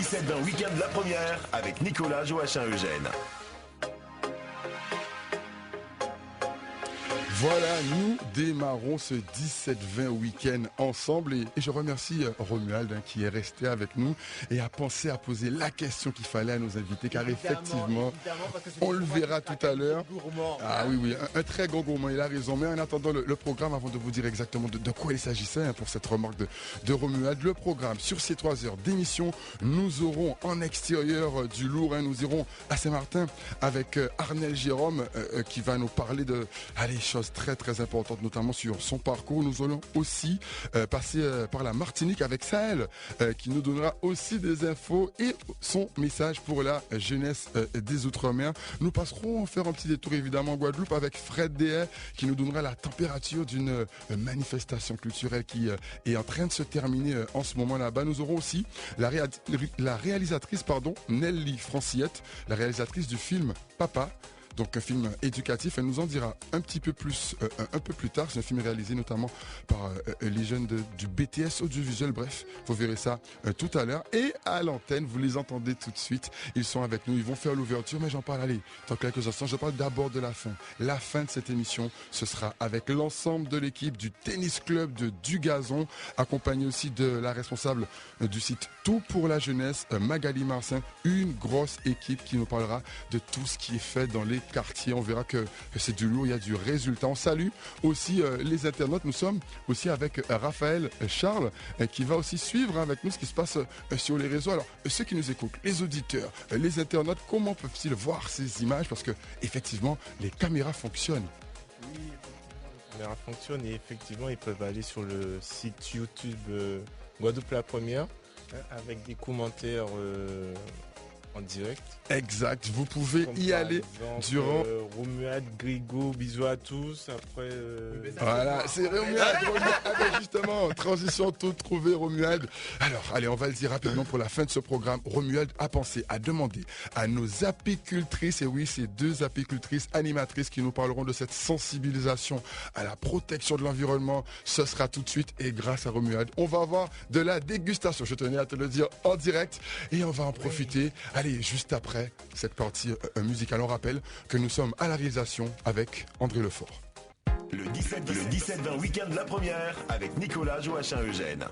17-20 week-end la première avec Nicolas Joachim-Eugène. Voilà, nous démarrons ce 17-20 week-end ensemble et je remercie Romuald qui est resté avec nous et a pensé à poser la question qu'il fallait à nos invités car effectivement, on le verra tout à l'heure. Ah oui, un très grand gourmand, il a raison. Mais en attendant le programme, avant de vous dire exactement de quoi il s'agissait pour cette remarque de Romuald, le programme sur ces 3 heures d'émission, nous aurons en extérieur du lourd, nous irons à Saint-Martin avec Arnel Jérôme qui va nous parler de choses très très importantes, notamment sur son parcours. Nous allons aussi passer par la Martinique avec Sahel qui nous donnera aussi des infos et son message pour la jeunesse des Outre-mer. Nous passerons faire un petit détour évidemment en Guadeloupe avec Fred Dehay qui nous donnera la température d'une manifestation culturelle qui est en train de se terminer en ce moment là-bas. Nous aurons aussi la réalisatrice Nelly Francillette, la réalisatrice du film Papa. Donc un film éducatif, elle nous en dira un petit peu plus un peu plus tard. C'est un film réalisé notamment par les jeunes du BTS audiovisuel. Bref, vous verrez ça tout à l'heure. Et à l'antenne, vous les entendez tout de suite. Ils sont avec nous, ils vont faire l'ouverture, mais j'en parle dans quelques instants. Je parle d'abord de la fin. La fin de cette émission, ce sera avec l'ensemble de l'équipe du tennis club de Dugazon, accompagné aussi de la responsable du site Tout pour la jeunesse, Magali Marcin, une grosse équipe qui nous parlera de tout ce qui est fait dans les quartiers. On verra que c'est du lourd, il y a du résultat. On salue aussi les internautes. Nous sommes aussi avec Raphaël Charles qui va aussi suivre avec nous ce qui se passe sur les réseaux. Alors, ceux qui nous écoutent, les auditeurs, les internautes, comment peuvent-ils voir ces images? Parce que effectivement, les caméras fonctionnent. Oui, les caméras fonctionnent et effectivement, ils peuvent aller sur le site YouTube Guadeloupe la première avec des commentaires en direct. Exact, vous pouvez y aller durant Romuald, Grigo, bisous à tous. Après voilà, c'est Romuald. Justement, transition toute trouvée, Romuald. Alors, allez, on va le dire rapidement pour la fin de ce programme. Romuald a pensé à demander à nos apicultrices, et oui, ces 2 apicultrices animatrices qui nous parleront de cette sensibilisation à la protection de l'environnement. Ce sera tout de suite et grâce à Romuald, on va avoir de la dégustation. Je tenais à te le dire en direct et on va en profiter. Allez, juste après cette partie musicale, on rappelle que nous sommes à la réalisation avec André Lefort. Le 17-20 week-end la première avec Nicolas Joachim-Eugène.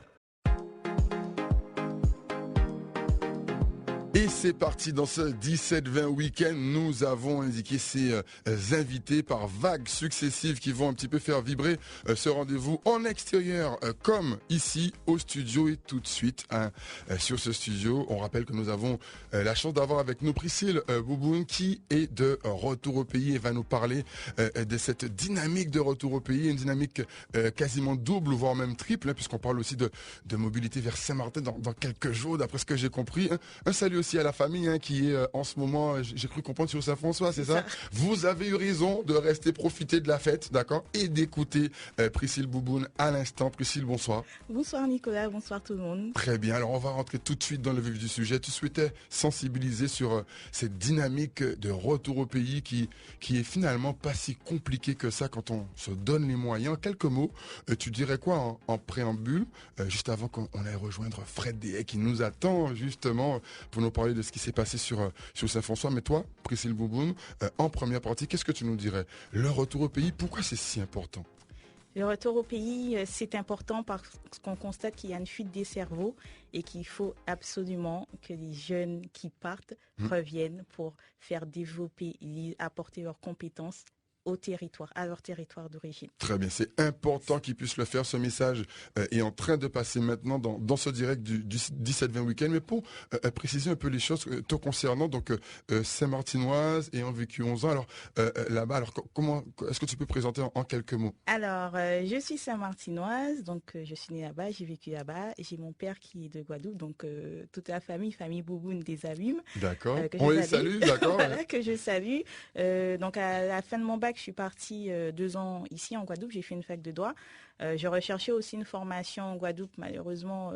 Et c'est parti dans ce 17-20 week-end. Nous avons indiqué ces invités par vagues successives qui vont un petit peu faire vibrer ce rendez-vous en extérieur comme ici au studio. Et tout de suite sur ce studio, on rappelle que nous avons la chance d'avoir avec nous Priscille Bouboun qui est de retour au pays et va nous parler de cette dynamique de retour au pays, une dynamique quasiment double voire même triple puisqu'on parle aussi de mobilité vers Saint-Martin dans quelques jours d'après ce que j'ai compris. Un salut aussi à la famille qui est en ce moment, j'ai cru comprendre, sur Saint-François, c'est ça? Vous avez eu raison de rester profiter de la fête, d'accord? Et d'écouter Priscille Bouboun à l'instant. Priscille, bonsoir. Bonsoir Nicolas, bonsoir tout le monde. Très bien, alors on va rentrer tout de suite dans le vif du sujet. Tu souhaitais sensibiliser sur cette dynamique de retour au pays qui est finalement pas si compliquée que ça quand on se donne les moyens. En quelques mots, tu dirais quoi en préambule, juste avant qu'on aille rejoindre Fred Dehay qui nous attend justement pour nous parler de ce qui s'est passé sur Saint-François. Mais toi, Priscille Bouboun, en première partie, qu'est-ce que tu nous dirais? Le retour au pays, pourquoi c'est si important? Le retour au pays, c'est important parce qu'on constate qu'il y a une fuite des cerveaux et qu'il faut absolument que les jeunes qui partent reviennent pour faire développer et apporter leurs compétences au territoire, à leur territoire d'origine. Très bien, c'est important qu'ils puissent le faire. Ce message est en train de passer maintenant dans ce direct du 17-20 week-end. Mais pour préciser un peu les choses te concernant, donc Saint-Martinoise ayant vécu 11 ans, alors là-bas, alors comment est-ce que tu peux présenter en quelques mots? Alors, je suis Saint-Martinoise, donc je suis née là-bas, j'ai vécu là-bas. J'ai mon père qui est de Guadeloupe, donc toute la famille Bouboun des Abîmes. D'accord, on les salue, d'accord. Voilà, que je salue. Donc à la fin de mon bac, je suis partie 2 ans ici en Guadeloupe, j'ai fait une fac de droit. Je recherchais aussi une formation en Guadeloupe. Malheureusement,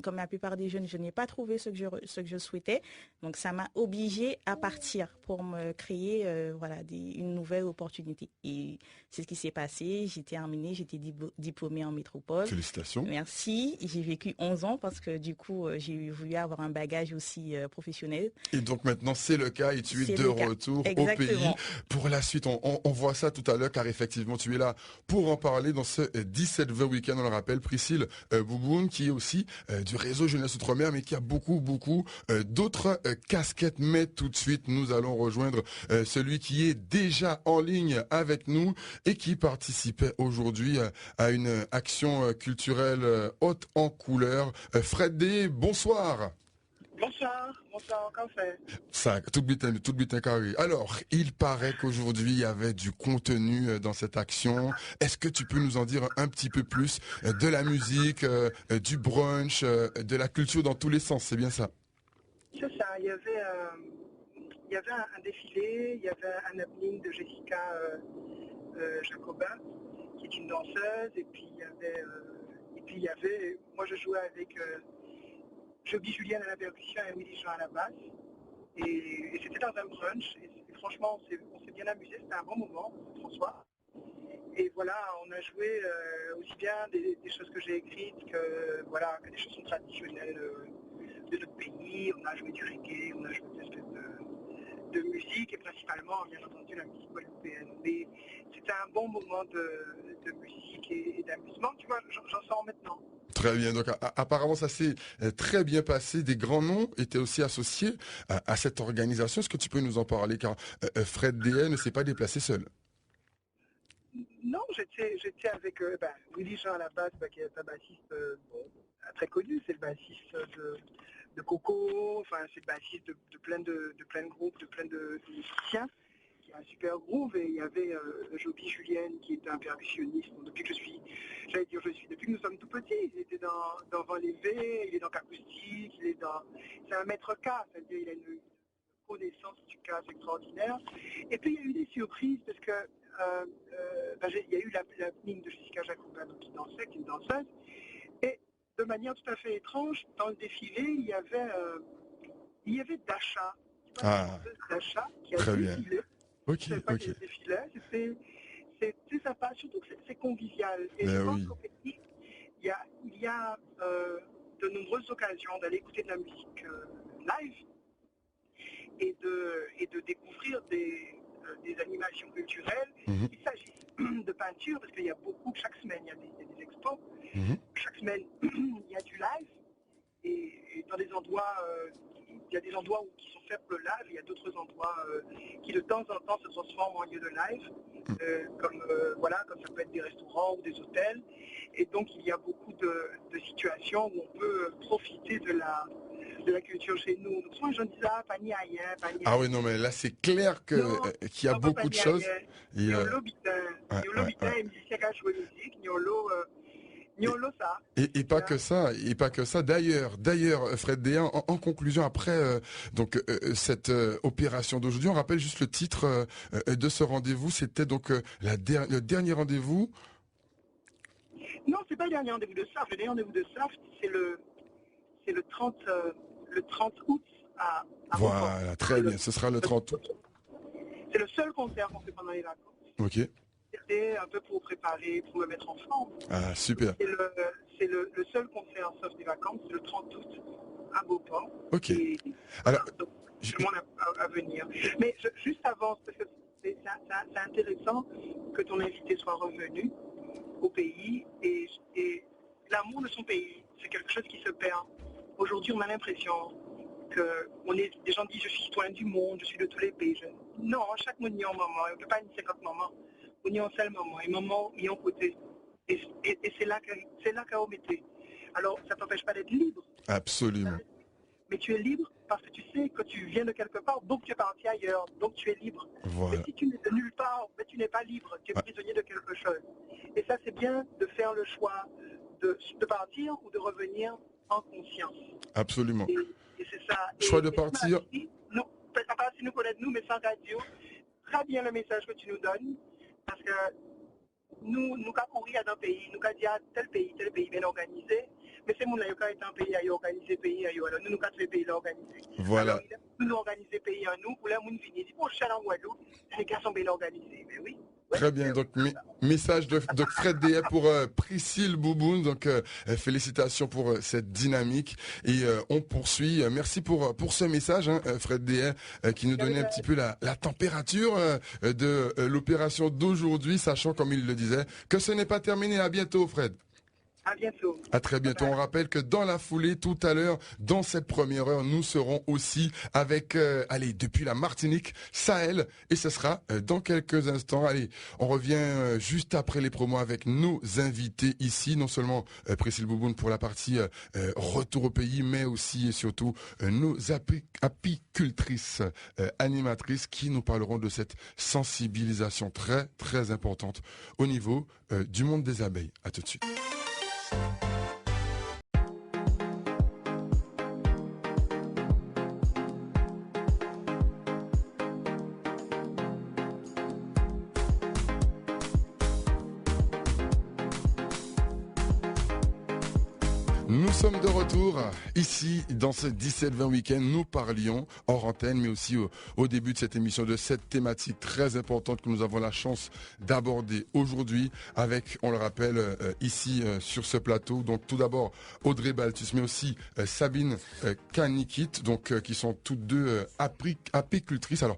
comme la plupart des jeunes, je n'ai pas trouvé ce que je souhaitais. Donc, ça m'a obligée à partir pour me créer une nouvelle opportunité. Et c'est ce qui s'est passé. J'ai terminé, j'étais diplômée en métropole. Félicitations. Merci. J'ai vécu 11 ans parce que du coup, j'ai voulu avoir un bagage aussi professionnel. Et donc maintenant, c'est le cas et tu es de retour au pays. Pour la suite, on voit ça tout à l'heure car effectivement, tu es là pour en parler dans ce 17-20 week-end. On le rappelle, Priscille Bouboune qui est aussi du réseau Jeunesse Outre-mer mais qui a beaucoup d'autres casquettes. Mais tout de suite, nous allons rejoindre celui qui est déjà en ligne avec nous et qui participait aujourd'hui à une action culturelle haute en couleur. Fred D, bonsoir. Bonsoir, qu'en fait? Ça, tout bitin carré. Alors, il paraît qu'aujourd'hui, il y avait du contenu dans cette action. Est-ce que tu peux nous en dire un petit peu plus de la musique, du brunch, de la culture dans tous les sens, c'est bien ça? C'est ça, il y avait un défilé, il y avait un happening de Jessica Jacobin, qui est une danseuse, et puis il y avait, moi je jouais avec Joby Julienne à la percussion et Willy Jean à la basse. Et c'était dans un brunch. Et franchement, on s'est bien amusé. C'était un bon moment, François. Et voilà, on a joué aussi bien des choses que j'ai écrites que des chansons traditionnelles de notre pays. On a joué du reggae, on a joué des espèces de musique et principalement, bien entendu, la musique guadeloupéenne. Mais c'était un bon moment de musique et d'amusement. Tu vois, j'en sors maintenant. Très bien. Donc, apparemment, ça s'est très bien passé. Des grands noms étaient aussi associés à cette organisation. Est-ce que tu peux nous en parler? Car Fred D ne s'est pas déplacé seul. Non, j'étais avec Willy Jean à la basse, qui est un bassiste très connu. C'est le bassiste de Coco. Enfin, c'est le bassiste de plein de groupes, de plein de musiciens. Un super groove, et il y avait Joby Julienne qui était un percussionniste depuis que nous sommes tout petits. Il était dans Vent Lévé, il est dans Cacoustique, c'est un maître K, c'est-à-dire il a une connaissance du K extraordinaire. Et puis il y a eu des surprises parce que il y a eu la ligne de Jessica Jacobin qui dansait, qui est une danseuse, et de manière tout à fait étrange, dans le défilé, il y avait Dasha, Dasha qui a défilé. Ok. C'est sympa, surtout que c'est convivial. Et je pense qu'au pays, il y a de nombreuses occasions d'aller écouter de la musique live et de découvrir des animations culturelles. Il s'agit de peinture, parce qu'il y a chaque semaine, il y a des expos. Chaque semaine, il y a du live. Et dans des endroits... il y a des endroits qui sont faits pour le live, il y a d'autres endroits qui de temps en temps se transforment en lieu de live, comme ça peut être des restaurants ou des hôtels. Et donc il y a beaucoup de situations où on peut profiter de la culture chez nous. Donc souvent les gens disent Ah oui, non, mais là c'est clair qu'il y a beaucoup de choses. Il y a le musicien qui a joué musique, il y a ça. Et pas que ça. D'ailleurs, Fred D1, en conclusion, après cette opération d'aujourd'hui, on rappelle juste le titre de ce rendez-vous. C'était donc le dernier rendez-vous. Non, c'est pas le dernier rendez-vous de SAF. Le dernier rendez-vous de SAF, c'est le 30 août à Voilà, Beauport. très bien. Ce sera le 30 août. C'est le seul concert qu'on fait pendant les vacances. Ok. C'était un peu pour préparer, pour me mettre en forme. Ah, super. C'est le seul concert sauf des vacances, c'est le 30 août à Beauport. Ok. Alors, donc, tout le monde à venir. Mais juste avant, parce que c'est intéressant que ton invité soit revenu au pays et l'amour de son pays, c'est quelque chose qui se perd. Aujourd'hui, on a l'impression que des gens disent je suis citoyen du monde, je suis de tous les pays. Non, chaque monde y a un moment. On ne peut pas dire 50 moments. On y a un seul moment, un moment y a un côté. Et c'est là qu'on mettait. Alors, ça ne t'empêche pas d'être libre. Absolument. Mais tu es libre parce que tu sais que tu viens de quelque part, donc tu es parti ailleurs, donc tu es libre. Voilà. Mais si tu n'es de nulle part, mais tu n'es pas libre, tu es prisonnier de quelque chose. Et ça, c'est bien de faire le choix de partir ou de revenir en conscience. Absolument. Et c'est ça. Choix de partir. Non, pas si nous connaissons nous, mais sans radio. Très bien le message que tu nous donnes, parce que nous qu'à courir dans le pays, nous qu'à dire tel pays bien organisé, mais c'est mon là qui est un pays à organiser pays alors nous qu'à faire pays organisé. Voilà. Alors nous organiser pays en nous pour les gens venir dire prochain en Guadeloupe, les gars sont bien organisés. Mais oui. Très bien, donc message de Fred Déhay pour Priscille Bouboun, donc félicitations pour cette dynamique et on poursuit. Merci pour ce message, hein, Fred Déhay, qui nous donnait un petit peu la température de l'opération d'aujourd'hui, sachant, comme il le disait, que ce n'est pas terminé. À bientôt, Fred. À bientôt. À très bientôt. On rappelle que dans la foulée, tout à l'heure, dans cette première heure, nous serons aussi avec, depuis la Martinique, Sahel, et ce sera dans quelques instants. Allez, on revient juste après les promos avec nos invités ici, non seulement Priscille Bouboun pour la partie retour au pays, mais aussi et surtout nos apicultrices, animatrices qui nous parleront de cette sensibilisation très, très importante au niveau du monde des abeilles. À tout de suite. Nous sommes de retour ici dans ce 17-20 week-end. Nous parlions hors antenne, mais aussi au début de cette émission de cette thématique très importante que nous avons la chance d'aborder aujourd'hui avec, on le rappelle, ici sur ce plateau. Donc tout d'abord Audrey Balthus, mais aussi Sabine Kanikit, donc qui sont toutes deux apicultrices. Alors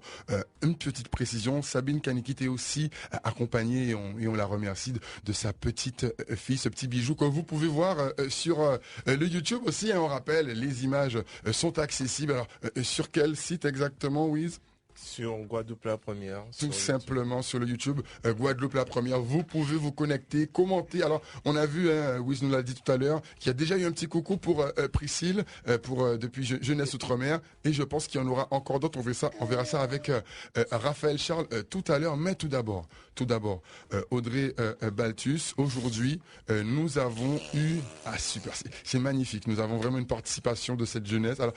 une petite précision, Sabine Kanikit est aussi accompagnée et on la remercie de sa petite fille, ce petit bijou que vous pouvez voir sur le YouTube aussi, hein, on rappelle, les images sont accessibles. Alors, sur quel site exactement, Wiz ? Sur Guadeloupe la première. Tout simplement sur le YouTube Guadeloupe la première. Vous pouvez vous connecter, commenter. Alors, on a vu, hein, Wiz nous l'a dit tout à l'heure, qu'il y a déjà eu un petit coucou pour Priscille, depuis Jeunesse Outre-mer. Et je pense qu'il y en aura encore d'autres. On verra ça avec Raphaël Charles tout à l'heure. Mais tout d'abord, Audrey Balthus. Aujourd'hui, nous avons eu... Ah, super, c'est magnifique. Nous avons vraiment une participation de cette jeunesse. Alors,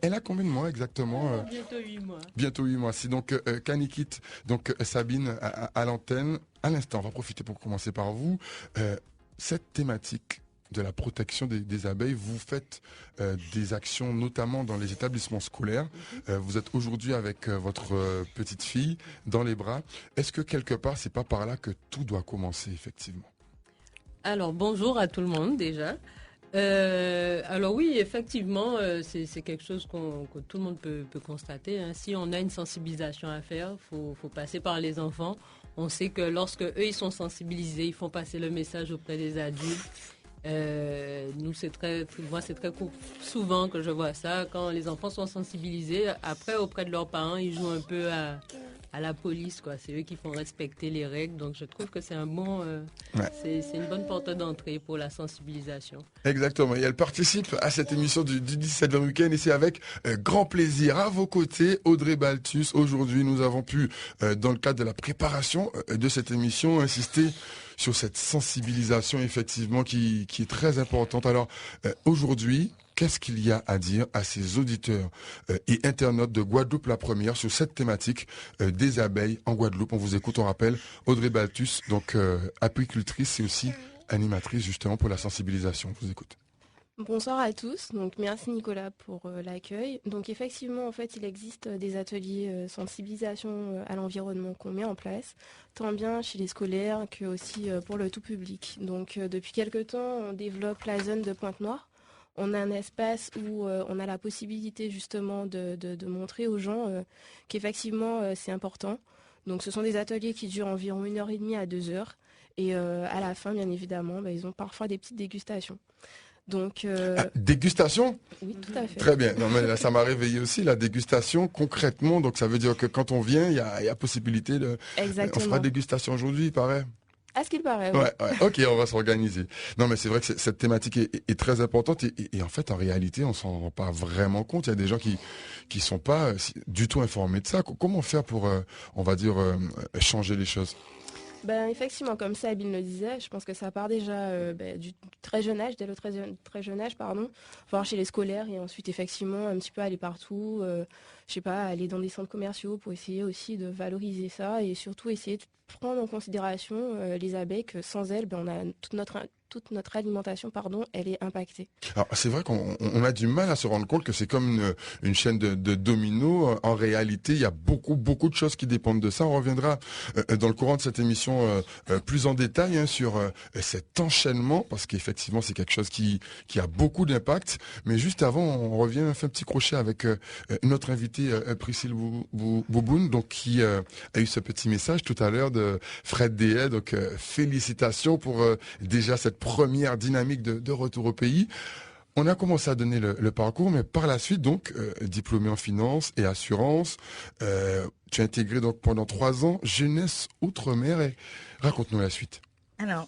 elle a combien de mois exactement Bientôt 8 mois. Bientôt 8 mois. C'est donc Kanikit, donc Sabine à l'antenne. À l'instant, on va profiter pour commencer par vous. Cette thématique de la protection des abeilles, vous faites des actions notamment dans les établissements scolaires. Vous êtes aujourd'hui avec votre petite fille dans les bras. Est-ce que quelque part, c'est pas par là que tout doit commencer effectivement ? Alors bonjour à tout le monde déjà. Alors oui, effectivement, c'est quelque chose que tout le monde peut constater, hein. Si on a une sensibilisation à faire, faut passer par les enfants. On sait que lorsque eux ils sont sensibilisés, ils font passer le message auprès des adultes. Moi c'est très souvent que je vois ça. Quand les enfants sont sensibilisés, après auprès de leurs parents, ils jouent un peu à la police, quoi. C'est eux qui font respecter les règles. Donc je trouve que c'est un bon, c'est une bonne porte d'entrée pour la sensibilisation. Exactement. Et elle participe à cette émission du 17-20 week-end et c'est avec grand plaisir. À vos côtés, Audrey Balthus. Aujourd'hui, nous avons pu, dans le cadre de la préparation de cette émission, insister sur cette sensibilisation effectivement qui est très importante. Alors aujourd'hui, qu'est-ce qu'il y a à dire à ces auditeurs et internautes de Guadeloupe la première sur cette thématique des abeilles en Guadeloupe? On vous écoute, on rappelle Audrey Balthus, donc apicultrice et aussi animatrice justement pour la sensibilisation. Je vous écoute. Bonsoir à tous, donc merci Nicolas pour l'accueil. Donc effectivement, en fait, il existe des ateliers sensibilisation à l'environnement qu'on met en place, tant bien chez les scolaires que aussi pour le tout public. Donc depuis quelque temps, on développe la zone de Pointe-Noire. On a un espace où on a la possibilité justement de montrer aux gens qu'effectivement c'est important. Donc ce sont des ateliers qui durent environ 1h30 à 2 heures. Et à la fin, bien évidemment, ils ont parfois des petites dégustations. Donc, dégustation ? Oui, tout à fait. Très bien. Non, mais là, ça m'a réveillé aussi, la dégustation, concrètement. Donc, ça veut dire que quand on vient, il y a possibilité de... Exactement. On fera dégustation aujourd'hui, il paraît. À ce qu'il paraît, oui. Ouais. Ok, on va s'organiser. Non, mais c'est vrai que cette thématique est très importante et en fait, en réalité, on s'en rend pas vraiment compte. Il y a des gens qui sont pas du tout informés de ça. Comment faire pour, on va dire, changer les choses ? Effectivement, comme Sabine le disait, je pense que ça part déjà du très jeune âge, dès le très jeune âge, voir chez les scolaires et ensuite effectivement un petit peu aller partout, aller dans des centres commerciaux pour essayer aussi de valoriser ça et surtout essayer de prendre en considération les abeilles, que sans elles, on a toute notre alimentation, elle est impactée. Alors c'est vrai qu'on a du mal à se rendre compte que c'est comme une chaîne de dominos. En réalité, il y a beaucoup de choses qui dépendent de ça. On reviendra dans le courant de cette émission plus en détail sur cet enchaînement, parce qu'effectivement c'est quelque chose qui a beaucoup d'impact. Mais juste avant, on revient, on fait un petit crochet avec notre invitée Priscille Bouboun, donc qui a eu ce petit message tout à l'heure de Fred Dehaye. Donc félicitations pour déjà cette première dynamique de retour au pays. On a commencé à donner le parcours, mais par la suite, donc, diplômé en finance et assurance, tu as intégré donc pendant 3 ans Jeunesse Outre-mer. Et raconte-nous la suite. Alors,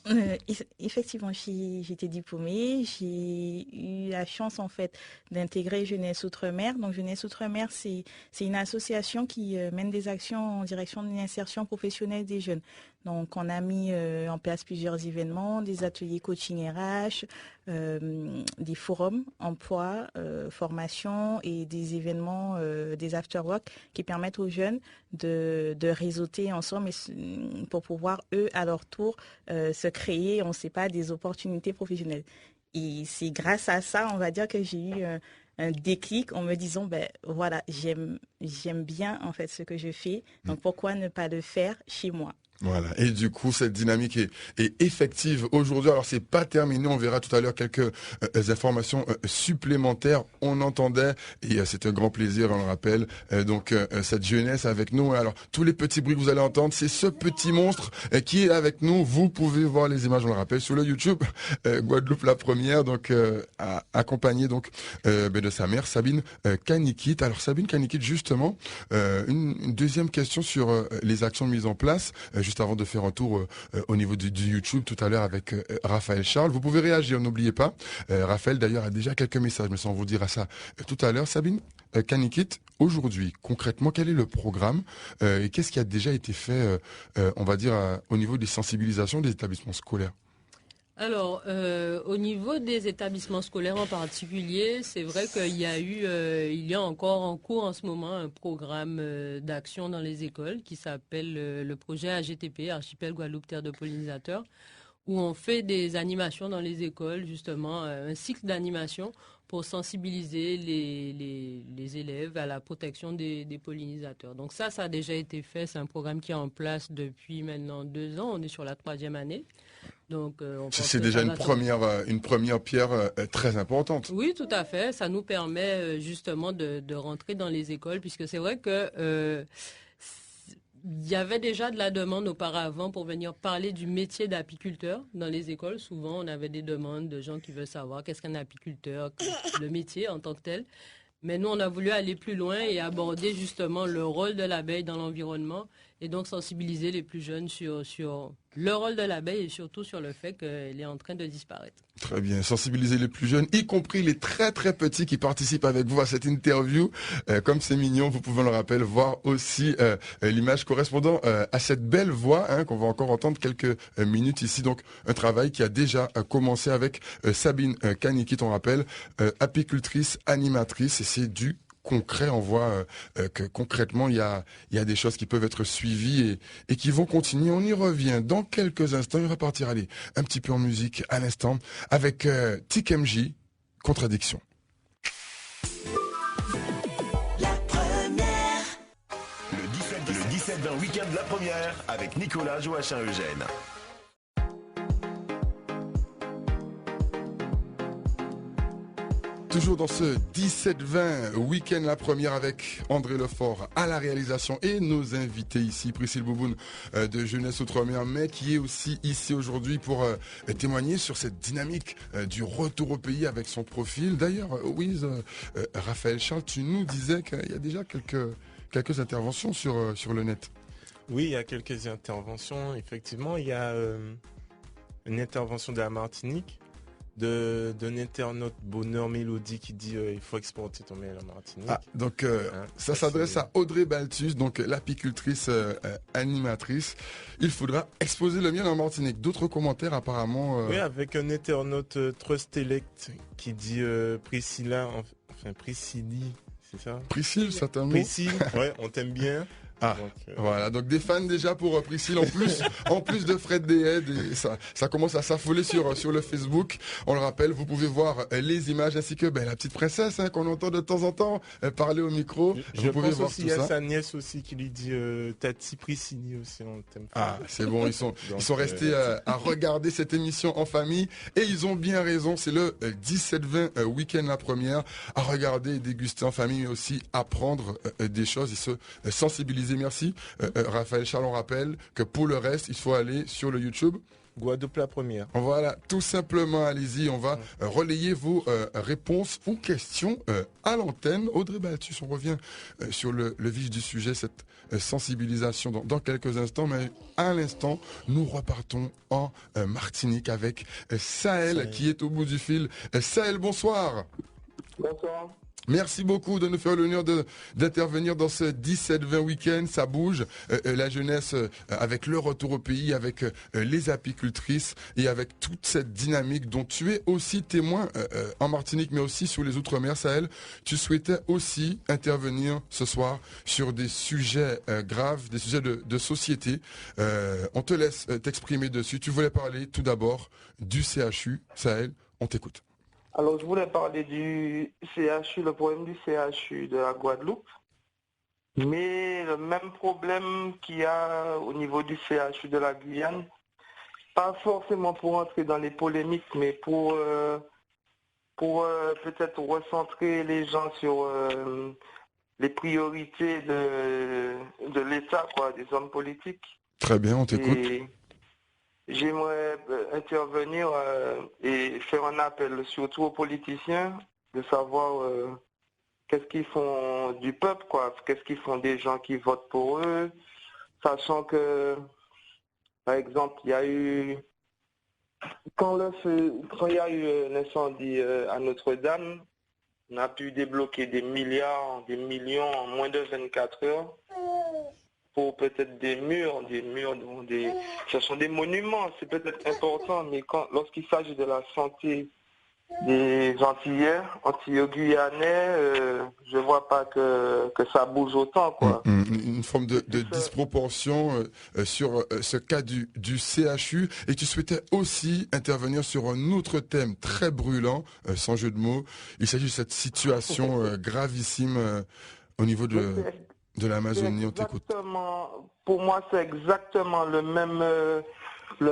effectivement, j'étais diplômée, j'ai eu la chance en fait d'intégrer Jeunesse Outre-mer. Donc, Jeunesse Outre-mer, c'est une association qui mène des actions en direction de l'insertion professionnelle des jeunes. Donc, on a mis en place plusieurs événements, des ateliers coaching RH, des forums emploi, formation et des événements, des after-work qui permettent aux jeunes de réseauter ensemble pour pouvoir, eux, à leur tour, se créer, on ne sait pas, des opportunités professionnelles. Et c'est grâce à ça, on va dire, que j'ai eu un déclic en me disant, voilà, j'aime bien en fait ce que je fais, donc pourquoi ne pas le faire chez moi? Voilà. Et du coup, cette dynamique est effective aujourd'hui. Alors, c'est pas terminé. On verra tout à l'heure quelques informations supplémentaires. On entendait, et c'est un grand plaisir, on le rappelle, donc cette jeunesse avec nous. Alors, tous les petits bruits que vous allez entendre, c'est ce petit monstre qui est avec nous. Vous pouvez voir les images, on le rappelle, sur le YouTube Guadeloupe la première, donc accompagnée donc de sa mère Sabine Kanikit. Alors, Sabine Kanikit, justement, une deuxième question sur les actions mises en place. Juste avant de faire un tour au niveau du YouTube tout à l'heure avec Raphaël Charles. Vous pouvez réagir, n'oubliez pas. Raphaël d'ailleurs a déjà quelques messages, mais ça on vous dira ça tout à l'heure. Sabine Kanikit, aujourd'hui, concrètement, quel est le programme et qu'est-ce qui a déjà été fait, on va dire, au niveau des sensibilisations des établissements scolaires? Alors, au niveau des établissements scolaires en particulier, c'est vrai qu'il y a encore en cours en ce moment un programme d'action dans les écoles qui s'appelle le projet AGTP, Archipel Guadeloupe Terre de pollinisateurs, où on fait des animations dans les écoles, justement, un cycle d'animation pour sensibiliser les élèves à la protection des pollinisateurs. Donc ça a déjà été fait, c'est un programme qui est en place depuis maintenant 2 ans, on est sur la 3e année. Donc, c'est déjà une première pierre très importante. Oui, tout à fait. Ça nous permet justement de rentrer dans les écoles, puisque c'est vrai que il y avait déjà de la demande auparavant pour venir parler du métier d'apiculteur dans les écoles. Souvent, on avait des demandes de gens qui veulent savoir qu'est-ce qu'un apiculteur, le métier en tant que tel. Mais nous, on a voulu aller plus loin et aborder justement le rôle de l'abeille dans l'environnement et donc sensibiliser les plus jeunes sur le rôle de l'abeille et surtout sur le fait qu'elle est en train de disparaître. Très bien, sensibiliser les plus jeunes, y compris les très très petits qui participent avec vous à cette interview. Comme c'est mignon, vous pouvez, le rappeler, voir aussi l'image correspondant à cette belle voix qu'on va encore entendre quelques minutes ici. Donc un travail qui a déjà commencé avec Sabine Kanikit, on rappelle, apicultrice, animatrice, et c'est du concret. On voit que concrètement il y a des choses qui peuvent être suivies et qui vont continuer. On y revient dans quelques instants. Il va partir aller un petit peu en musique à l'instant avec TKMJ, Contradiction. Le 17-20 week-end de la première avec Nicolas Joachim-Eugène. Toujours dans ce 17-20 week-end la première avec André Lefort à la réalisation et nos invités ici, Priscille Bouboun de Jeunesse Outre-mer, mais qui est aussi ici aujourd'hui pour témoigner sur cette dynamique du retour au pays avec son profil. D'ailleurs, Raphaël Charles, tu nous disais qu'il y a déjà quelques interventions sur le net. Oui, il y a quelques interventions. Effectivement, il y a une intervention de la Martinique. d'un internaute Bonheur Mélodie qui dit il faut exporter ton mail en Martinique. Ah, donc ça s'adresse à Audrey Balthus, donc l'apicultrice animatrice. Il faudra exposer le miel en Martinique. D'autres commentaires apparemment. Oui, avec un internaute Trustelect qui dit Priscilla, Priscilly, c'est ça? Priscille, certainement. Priscille, ouais, on t'aime bien. Ah, donc, voilà, donc des fans déjà pour Priscille en plus de Fred Dehead, et ça commence à s'affoler sur le Facebook. On le rappelle, vous pouvez voir les images ainsi que la petite princesse qu'on entend de temps en temps parler au micro. Je vous pouvez pense voir aussi tout ça. à sa nièce aussi qui lui dit Tati Priscilly aussi, on t'aime. Ah, c'est bon, ils sont restés à regarder cette émission en famille et ils ont bien raison. C'est le 17-20 week-end la première, à regarder et déguster en famille, mais aussi apprendre des choses et se sensibiliser. Merci. Raphaël Charles, on rappelle que pour le reste, il faut aller sur le YouTube. Guadeloupe la première. Voilà, tout simplement, allez-y, on va relayer vos réponses ou questions à l'antenne. Audrey Balthus, on revient sur le vif du sujet, cette sensibilisation dans quelques instants, mais à l'instant, nous repartons en Martinique avec Sahel qui est au bout du fil. Sahel, bonsoir. Bonsoir. Merci beaucoup de nous faire l'honneur d'intervenir dans ce 17-20 week-end. Ça bouge, la jeunesse avec le retour au pays, avec les apicultrices et avec toute cette dynamique dont tu es aussi témoin en Martinique, mais aussi sur les Outre-mer. Sahel, tu souhaitais aussi intervenir ce soir sur des sujets graves, des sujets de société. On te laisse t'exprimer dessus. Tu voulais parler tout d'abord du CHU. Sahel, on t'écoute. Alors, je voulais parler du CHU, le problème du CHU de la Guadeloupe. Mais le même problème qu'il y a au niveau du CHU de la Guyane, pas forcément pour entrer dans les polémiques, mais pour peut-être recentrer les gens sur les priorités de l'État, quoi, des hommes politiques. Très bien, on t'écoute. J'aimerais intervenir et faire un appel surtout aux politiciens de savoir qu'est-ce qu'ils font du peuple, quoi. Qu'est-ce qu'ils font des gens qui votent pour eux, sachant que, par exemple, il y a eu quand il y a eu l'incendie à Notre-Dame, on a pu débloquer des milliards, des millions en moins de 24 heures. Pour peut-être des murs, ce sont des monuments, c'est peut-être important, mais lorsqu'il s'agit de la santé des Antillais-Guyanais, je vois pas que ça bouge autant, quoi. Une forme de disproportion sur ce cas du CHU. Et tu souhaitais aussi intervenir sur un autre thème très brûlant, sans jeu de mots. Il s'agit de cette situation gravissime au niveau de l'Amazonie. On t'écoute. Pour moi, c'est exactement le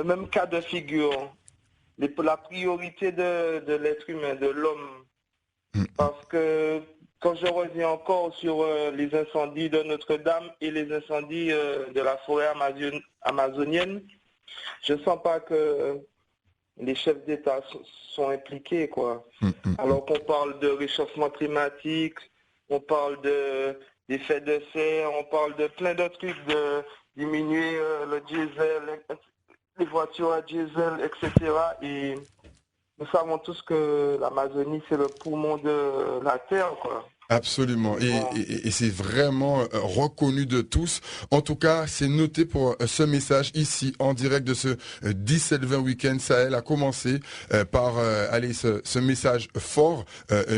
même cas de figure. La priorité de l'être humain, de l'homme. Parce que quand je reviens encore sur les incendies de Notre-Dame et les incendies de la forêt amazonienne, je ne sens pas que les chefs d'État sont impliqués, quoi. Alors qu'on parle de réchauffement climatique, on parle d'effets de serre, on parle de plein de trucs, de diminuer le diesel, les voitures à diesel, etc. Et nous savons tous que l'Amazonie, c'est le poumon de la Terre, quoi. Absolument, et c'est vraiment reconnu de tous. En tout cas, c'est noté pour ce message ici en direct de ce 17-20 week-end. Sahel a commencé par ce message fort,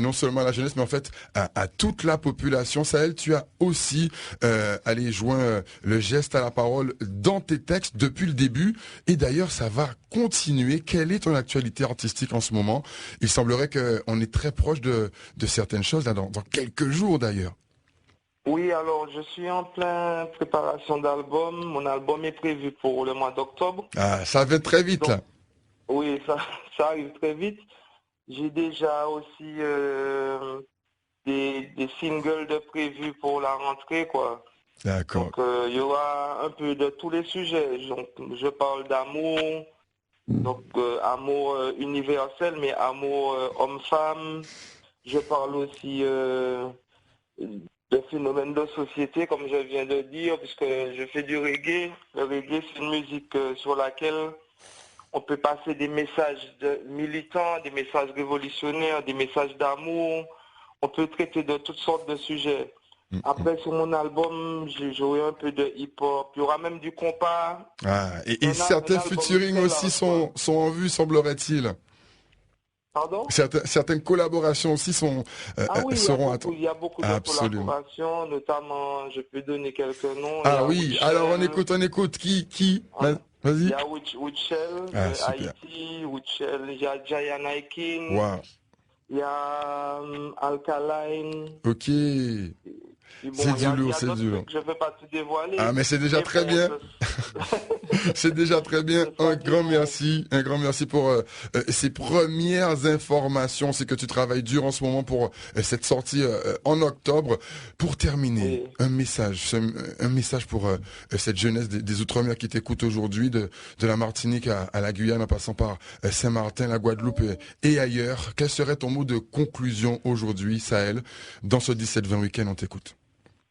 non seulement à la jeunesse, mais en fait à toute la population. Sahel, tu as aussi joint le geste à la parole dans tes textes depuis le début, et d'ailleurs ça va continuer. Quelle est ton actualité artistique en ce moment? Il semblerait qu'on est très proche de certaines choses là dans quelques jours d'ailleurs. Oui, alors je suis en pleine préparation d'album. Mon album est prévu pour le mois d'octobre. Ah, ça va très vite. Donc, là. Oui, ça arrive très vite. J'ai déjà aussi des singles de prévus pour la rentrée, quoi. D'accord. Donc il y aura un peu de tous les sujets. Donc, je parle d'amour, donc amour universel, mais amour homme-femme. Je parle aussi de phénomènes de société, comme je viens de dire, puisque je fais du reggae. Le reggae, c'est une musique sur laquelle On peut passer des messages militants, des messages révolutionnaires, des messages d'amour. On peut traiter de toutes sortes de sujets. Après, sur mon album, j'aurai un peu de hip-hop. Il y aura même du compas. Et certains featuring aussi sont en vue, semblerait-il. Pardon? Certaines collaborations aussi seront attendues. Il y a beaucoup de collaborations, notamment, je peux donner quelques noms. Alors on écoute. Qui Vas-y. Il y a Woodshell, Haïti, Woodshell, il y a Giant Aikin. Wow. Il y a Alkaline. Ok. C'est du lourd. Je ne vais pas tout dévoiler. Mais c'est déjà très bien. C'est déjà très bien. Un grand merci pour ces premières informations. C'est que tu travailles dur en ce moment pour cette sortie en octobre. Pour terminer, un message pour cette jeunesse des Outre-mer qui t'écoute aujourd'hui, de la Martinique à la Guyane, en passant par Saint-Martin, la Guadeloupe et ailleurs. Quel serait ton mot de conclusion aujourd'hui, Sahel, dans ce 17-20 week-end? On t'écoute.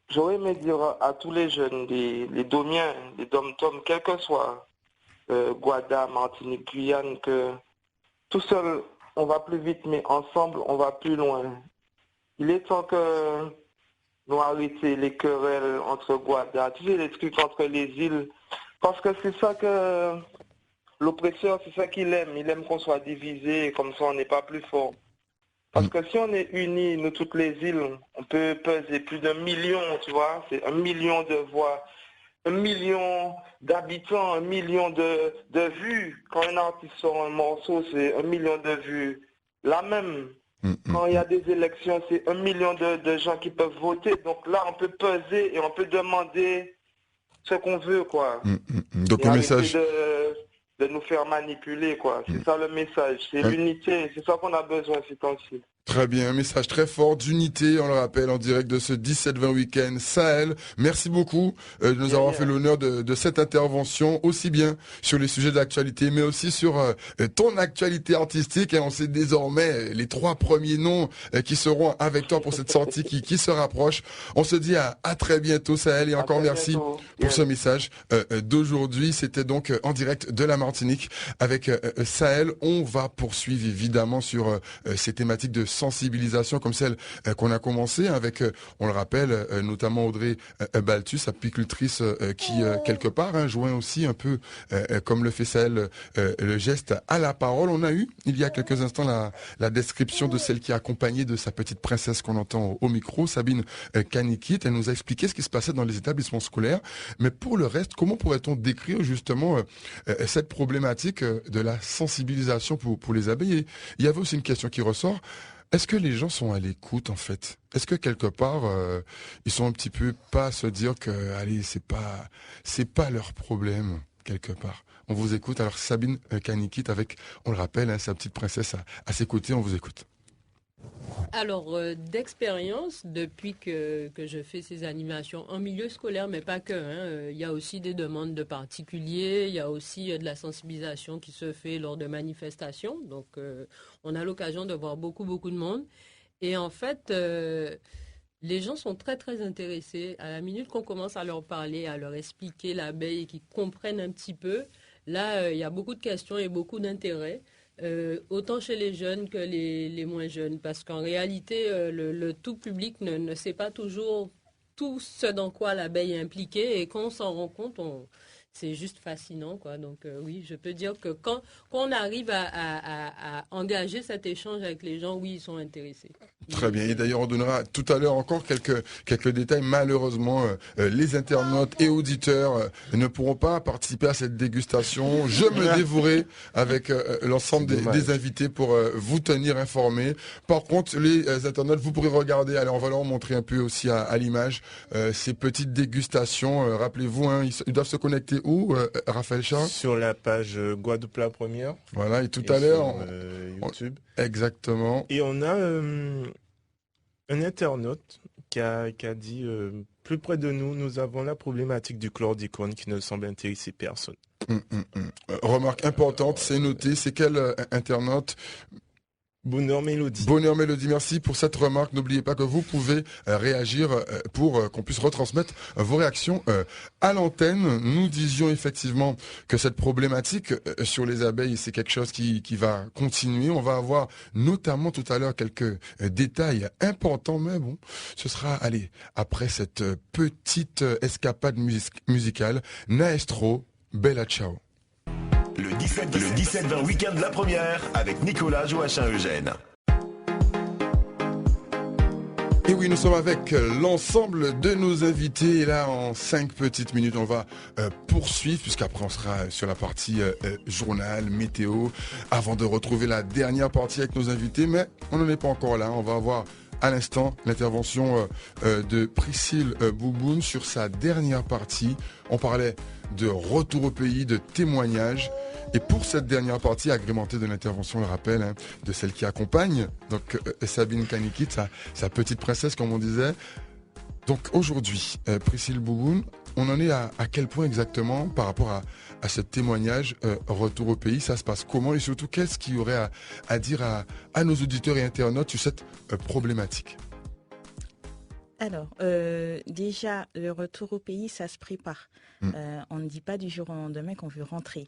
J'aurais aimé dire à tous les jeunes, les Domiens, les Dom-Tom, quel que soit, Guada, Martinique, Guyane, que tout seul, on va plus vite, mais ensemble, on va plus loin. Il est temps que nous arrêtions les querelles entre Guada, tu sais, les trucs entre les îles, parce que c'est ça que l'oppresseur, c'est ça qu'il aime. Il aime qu'on soit divisé, comme ça on n'est pas plus fort. Parce que si on est unis, nous toutes les îles, on peut peser plus d'1 million, tu vois, c'est 1 million de voix, 1 million d'habitants, 1 million de vues. Quand un artiste sort un morceau, c'est 1 million de vues. Là même, quand il y a des élections, c'est 1 million de gens qui peuvent voter. Donc là, on peut peser et on peut demander ce qu'on veut, quoi. Donc le message... de nous faire manipuler, quoi. C'est ça le message, c'est l'unité, c'est ça qu'on a besoin ces temps-ci. Très bien, un message très fort d'unité, on le rappelle, en direct de ce 17-20 week-end. Sahel, merci beaucoup de nous avoir fait l'honneur de cette intervention, aussi bien sur les sujets d'actualité, mais aussi sur ton actualité artistique. Et on sait désormais les 3 premiers noms qui seront avec toi pour cette sortie qui se rapproche. On se dit à très bientôt, Sahel, et encore merci pour ce message d'aujourd'hui. C'était donc en direct de la Martinique avec Sahel. On va poursuivre évidemment sur ces thématiques de sensibilisation comme celle qu'on a commencé avec, on le rappelle, notamment Audrey Balthus, apicultrice qui, quelque part, joint aussi un peu, comme le fait Sahel, le geste à la parole. On a eu, il y a quelques instants, la description de celle qui est accompagnée de sa petite princesse qu'on entend au micro, Sabine Kanikit. Elle nous a expliqué ce qui se passait dans les établissements scolaires. Mais pour le reste, comment pourrait-on décrire justement cette problématique de la sensibilisation pour les abeilles? Il y avait aussi une question qui ressort. Est-ce que les gens sont à l'écoute, en fait? Est-ce que quelque part, ils sont un petit peu pas à se dire que, allez, c'est pas leur problème, quelque part? On vous écoute. Alors, Sabine Kanikit avec, on le rappelle, sa petite princesse à ses côtés, on vous écoute. Alors, d'expérience, depuis que je fais ces animations en milieu scolaire, mais pas que, il y a aussi des demandes de particuliers, il y a aussi de la sensibilisation qui se fait lors de manifestations. Donc, on a l'occasion de voir beaucoup de monde. Et en fait, les gens sont très, très intéressés. À la minute qu'on commence à leur parler, à leur expliquer l'abeille et qu'ils comprennent un petit peu, là, il y a beaucoup de questions et beaucoup d'intérêt. Autant chez les jeunes que les moins jeunes, parce qu'en réalité, le tout public ne sait pas toujours tout ce dans quoi l'abeille est impliquée, et quand on s'en rend compte, c'est juste fascinant, quoi. Donc oui, je peux dire que quand on arrive à engager cet échange avec les gens, oui, ils sont intéressés. Très bien. Et d'ailleurs, on donnera tout à l'heure encore quelques détails. Malheureusement, les internautes et auditeurs ne pourront pas participer à cette dégustation. Je me dévouerai avec l'ensemble des invités pour vous tenir informés. Par contre, les internautes, vous pourrez regarder. Allez, on va leur montrer un peu aussi à l'image ces petites dégustations. Rappelez-vous, ils doivent se connecter où, Raphaël Charles? Sur la page Guadeloupe la première. Voilà, et tout à l'heure... YouTube. Exactement. Et on a un internaute qui a dit plus près de nous, nous avons la problématique du chlordécone qui ne semble intéresser personne. Remarque importante, c'est noté. C'est quel internaute? Bonheur Mélodie. Bonheur Mélodie, merci pour cette remarque. N'oubliez pas que vous pouvez réagir pour qu'on puisse retransmettre vos réactions à l'antenne. Nous disions effectivement que cette problématique sur les abeilles, c'est quelque chose qui va continuer. On va avoir notamment tout à l'heure quelques détails importants, mais bon, ce sera, allez, après cette petite escapade musicale. Maestro, Bella Ciao. Le 17-20 week-end la première avec Nicolas Joachim-Eugène. Et oui, nous sommes avec l'ensemble de nos invités. Et là, en 5 petites minutes, on va poursuivre, puisqu'après, on sera sur la partie journal, météo, avant de retrouver la dernière partie avec nos invités. Mais on n'en est pas encore là. On va avoir à l'instant l'intervention de Priscille Bouboun sur sa dernière partie. On parlait de retour au pays, de témoignages. Et pour cette dernière partie, agrémentée de l'intervention, le rappel, hein, de celle qui accompagne, donc Sabine Kanikit, sa petite princesse, comme on disait. Donc aujourd'hui, Priscille Bouboun, on en est à quel point exactement par rapport à ce témoignage retour au pays? Ça se passe comment? Et surtout, qu'est-ce qu'il y aurait à dire à nos auditeurs et internautes sur cette problématique? Alors, déjà, le retour au pays, ça se prépare. On ne dit pas du jour au lendemain qu'on veut rentrer.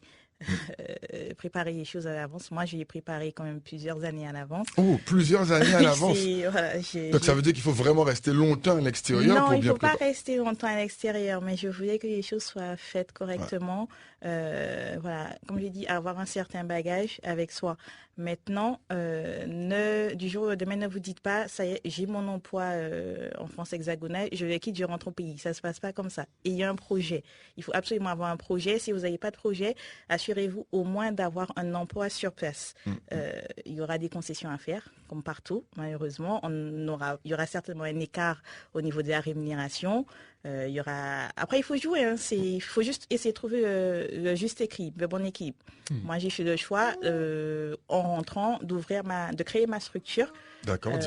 Préparer les choses à l'avance. Moi, je l'ai préparé quand même plusieurs années à l'avance. Oh, plusieurs années à l'avance. Voilà, donc ça veut dire qu'il faut vraiment rester longtemps à l'extérieur? Non, pour il ne bien faut pas rester longtemps à l'extérieur, mais je voulais que les choses soient faites correctement. Ouais. Voilà, comme je dit, avoir un certain bagage avec soi. Maintenant, du jour au lendemain, ne vous dites pas, ça y est, j'ai mon emploi en France hexagonale, je le quitte, je rentre au pays. Ça ne se passe pas comme ça. Et il y a un projet. Il faut absolument avoir un projet. Si vous n'avez pas de projet, assurez-vous au moins d'avoir un emploi sur place. Il y aura des concessions à faire, comme partout, malheureusement. Il y aura certainement un écart au niveau de la rémunération. Il y aura... Après, il faut jouer. Hein. Il faut juste essayer de trouver le juste équilibre, le bon équilibre. Moi, j'ai fait le choix, en rentrant, de créer ma structure. D'accord,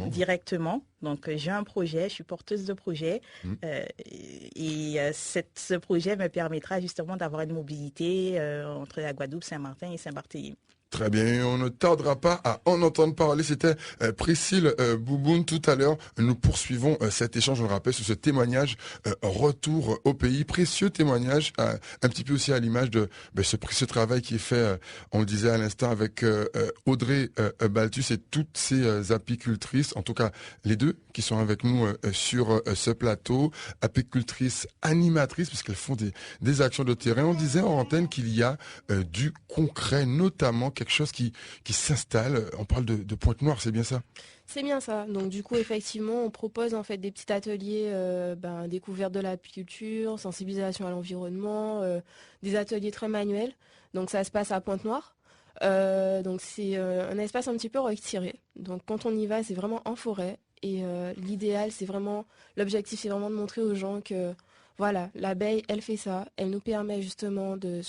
directement. Donc, j'ai un projet, je suis porteuse de projet. Ce projet me permettra justement d'avoir une mobilité entre la Guadeloupe, Saint-Martin et Saint-Barthélemy. Très bien, on ne tardera pas à en entendre parler. C'était Priscille Bouboun tout à l'heure. Nous poursuivons cet échange, je le rappelle, sur ce témoignage retour au pays. Précieux témoignage, un petit peu aussi à l'image de ce précieux travail qui est fait, on le disait à l'instant, avec Audrey Balthus et toutes ces apicultrices, en tout cas les deux qui sont avec nous sur ce plateau, apicultrices animatrices, puisqu'elles font des actions de terrain. On disait en antenne qu'il y a du concret, notamment quelque chose qui s'installe. On parle de Pointe-Noire, c'est bien ça? C'est bien ça. Donc du coup, effectivement, on propose en fait des petits ateliers découverte de l'apiculture, sensibilisation à l'environnement, des ateliers très manuels. Donc ça se passe à Pointe-Noire. Donc c'est un espace un petit peu retiré. Donc quand on y va, c'est vraiment en forêt. Et l'idéal, l'objectif, c'est vraiment de montrer aux gens que voilà, l'abeille, elle fait ça. Elle nous permet justement de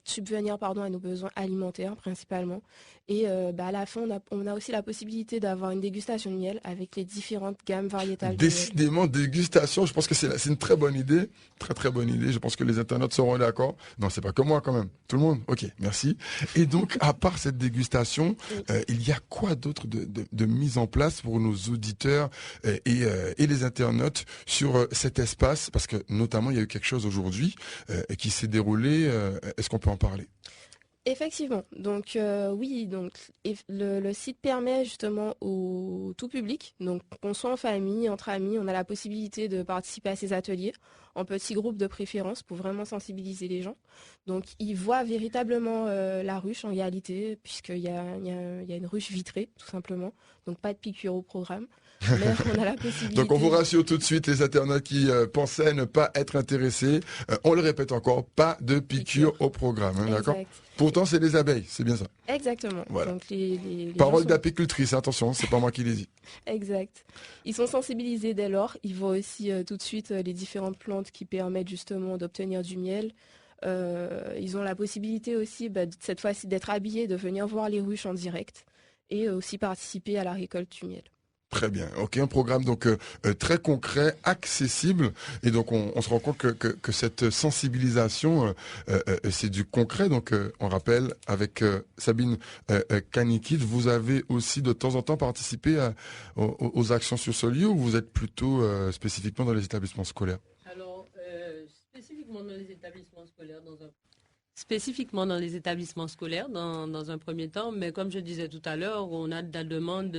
subvenir à nos besoins alimentaires principalement. Et à la fin, on a aussi la possibilité d'avoir une dégustation de miel avec les différentes gammes variétales. Décidément, dégustation, je pense que c'est une très bonne idée. Très très bonne idée. Je pense que les internautes seront d'accord. Non, c'est pas que moi quand même. Tout le monde? Ok, merci. Et donc, à part cette dégustation, il y a quoi d'autre de mise en place pour nos auditeurs et les internautes sur cet espace? Parce que notamment, il y a eu quelque chose aujourd'hui qui s'est déroulé. Est-ce qu'on peut en parler? Effectivement. Donc oui, donc le site permet justement au tout public, donc qu'on soit en famille, entre amis, on a la possibilité de participer à ces ateliers en petits groupes de préférence pour vraiment sensibiliser les gens. Donc ils voient véritablement la ruche en réalité, puisqu'il y a une ruche vitrée tout simplement, donc pas de piqûre au programme. Mais on a la possibilité. Donc on vous rassure tout de suite, les internautes qui pensaient ne pas être intéressés. On le répète encore, pas de piqûre au programme, hein, d'accord? Pourtant c'est des abeilles, c'est bien ça. Exactement. Voilà. Donc, les parole d'apicultrice, attention, c'est pas moi qui les dis. Exact. Ils sont sensibilisés dès lors. Ils voient aussi tout de suite les différentes plantes qui permettent justement d'obtenir du miel. Ils ont la possibilité aussi, cette fois-ci, d'être habillés, de venir voir les ruches en direct et aussi participer à la récolte du miel. Très bien. Ok, un programme donc très concret, accessible, et donc on se rend compte que cette sensibilisation, c'est du concret. Donc on rappelle avec Sabine Kanikit, vous avez aussi de temps en temps participé aux actions sur ce lieu, ou vous êtes plutôt spécifiquement dans les établissements scolaires? Alors, spécifiquement dans les établissements scolaires, spécifiquement dans les établissements scolaires dans un premier temps, mais comme je disais tout à l'heure, on a de la demande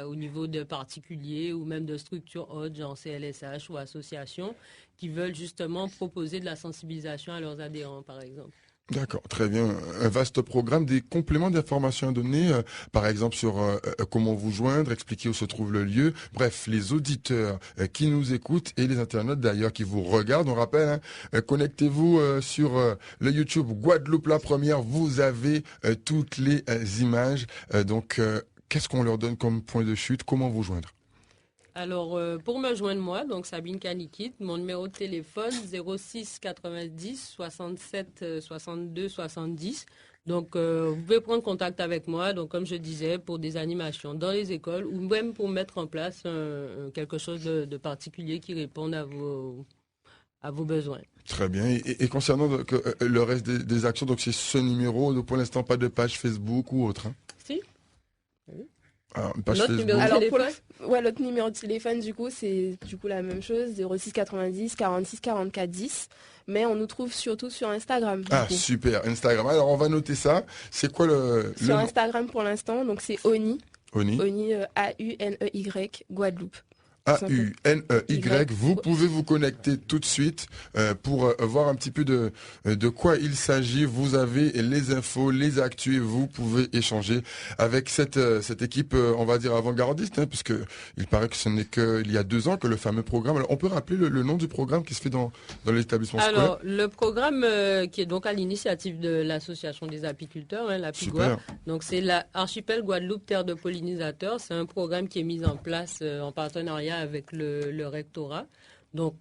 au niveau de particuliers ou même de structures hautes, genre CLSH ou associations, qui veulent justement proposer de la sensibilisation à leurs adhérents, par exemple. D'accord, très bien. Un vaste programme, des compléments d'informations à donner, par exemple sur comment vous joindre, expliquer où se trouve le lieu. Bref, les auditeurs qui nous écoutent et les internautes d'ailleurs qui vous regardent, on rappelle, connectez-vous sur le YouTube Guadeloupe la première, vous avez toutes les images. Donc, qu'est-ce qu'on leur donne comme point de chute? Comment vous joindre? Alors, pour me joindre moi, donc Sabine Kanikit, mon numéro de téléphone 06 90 67 62 70. Donc, vous pouvez prendre contact avec moi, donc comme je disais, pour des animations dans les écoles ou même pour mettre en place quelque chose de particulier qui réponde à vos besoins. Très bien. Et concernant le reste des actions, donc c'est ce numéro, donc pour l'instant pas de page Facebook ou autre, hein? Si. Oui. Alors, une page Notre Facebook. numéro de Alors, téléphone l'autre numéro de téléphone, du coup, c'est la même chose, 06 90 46 44 10. Mais on nous trouve surtout sur Instagram. Ah, super, Instagram. Alors, on va noter ça. C'est quoi Sur Instagram pour l'instant, donc c'est Oni. Oni. Oni, A-U-N-E-Y, Guadeloupe. A-U-N-E-Y. Vous pouvez vous connecter tout de suite pour voir un petit peu de quoi il s'agit. Vous avez les infos, les actus, et vous pouvez échanger avec cette équipe, on va dire avant-gardiste, puisque il paraît que ce n'est qu'il y a 2 ans que le fameux programme. Alors, on peut rappeler le nom du programme qui se fait dans l'établissement scolaire? Alors, le programme qui est donc à l'initiative de l'association des apiculteurs, la PIGUA. Donc, c'est l'Archipel Guadeloupe Terre de pollinisateurs. C'est un programme qui est mis en place en partenariat avec le rectorat. Donc,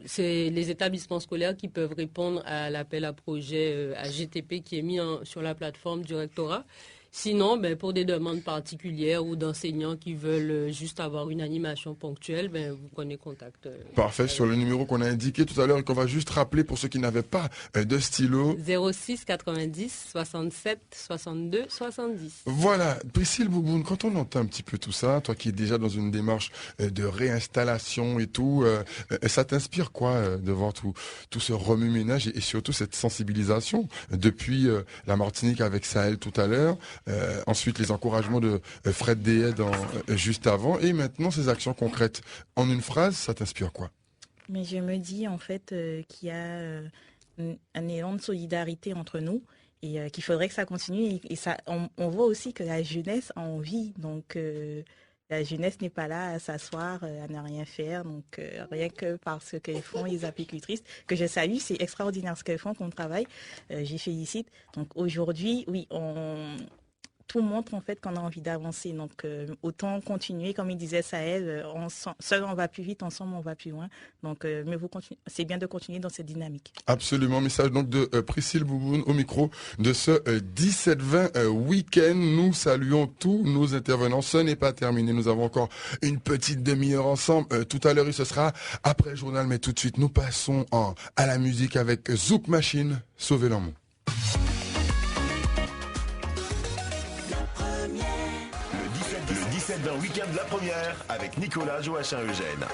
c'est les établissements scolaires qui peuvent répondre à l'appel à projet à GTP qui est mis sur la plateforme du rectorat. Sinon, pour des demandes particulières ou d'enseignants qui veulent juste avoir une animation ponctuelle, vous prenez contact. Parfait, sur le numéro qu'on a indiqué tout à l'heure et qu'on va juste rappeler pour ceux qui n'avaient pas de stylo. 06 90 67 62 70. Voilà, Priscille Bouboune, quand on entend un petit peu tout ça, toi qui es déjà dans une démarche de réinstallation et tout, ça t'inspire quoi de voir tout ce remue-ménage et surtout cette sensibilisation depuis la Martinique avec Sahel tout à l'heure? Ensuite, les encouragements de Fred Déhet juste avant, et maintenant ces actions concrètes. En une phrase, ça t'inspire quoi? Mais je me dis en fait qu'il y a un élan de solidarité entre nous et qu'il faudrait que ça continue. Et ça, on voit aussi que la jeunesse a envie. Donc, la jeunesse n'est pas là à s'asseoir, à ne rien faire. Donc, rien que par ce qu'elles font, les apicultrices, que je salue, c'est extraordinaire ce qu'elles font comme travail. J'y félicite. Donc, aujourd'hui, oui, tout montre en fait qu'on a envie d'avancer. Donc autant continuer, comme il disait Sahel, seul on va plus vite, ensemble on va plus loin. Donc c'est bien de continuer dans cette dynamique. Absolument, message donc de Priscille Bouboune au micro de ce 17-20 week-end. Nous saluons tous nos intervenants. Ce n'est pas terminé, nous avons encore une petite demi-heure ensemble. Tout à l'heure, ce sera après le journal, mais tout de suite, nous passons à la musique avec Zouk Machine, Sauver l'amour. Le 17-20 week-end de la première avec Nicolas Joachim-Eugène.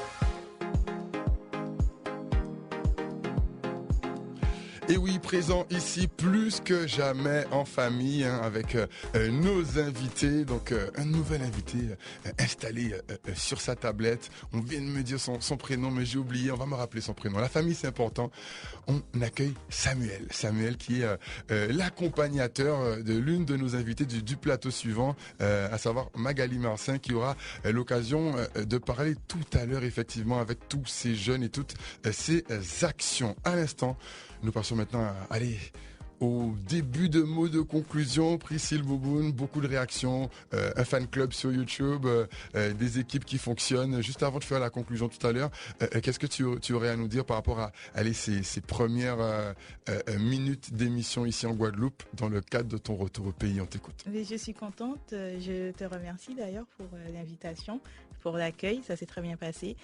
Et oui, présent ici plus que jamais en famille avec nos invités. Donc un nouvel invité installé sur sa tablette. On vient de me dire son prénom, mais j'ai oublié, on va me rappeler son prénom. La famille, c'est important. On accueille Samuel. Samuel qui est l'accompagnateur de l'une de nos invités du plateau suivant, à savoir Magali Marcin, qui aura l'occasion de parler tout à l'heure effectivement avec tous ces jeunes et toutes ces actions. À l'instant, nous passons maintenant à aller au début de mots de conclusion, Priscille Bouboune, beaucoup de réactions, un fan club sur YouTube, des équipes qui fonctionnent. Juste avant de faire la conclusion tout à l'heure, qu'est-ce que tu aurais à nous dire par rapport à ces premières minutes d'émission ici en Guadeloupe dans le cadre de ton retour au pays? On t'écoute. Je suis contente. Je te remercie d'ailleurs pour l'invitation, pour l'accueil. Ça s'est très bien passé.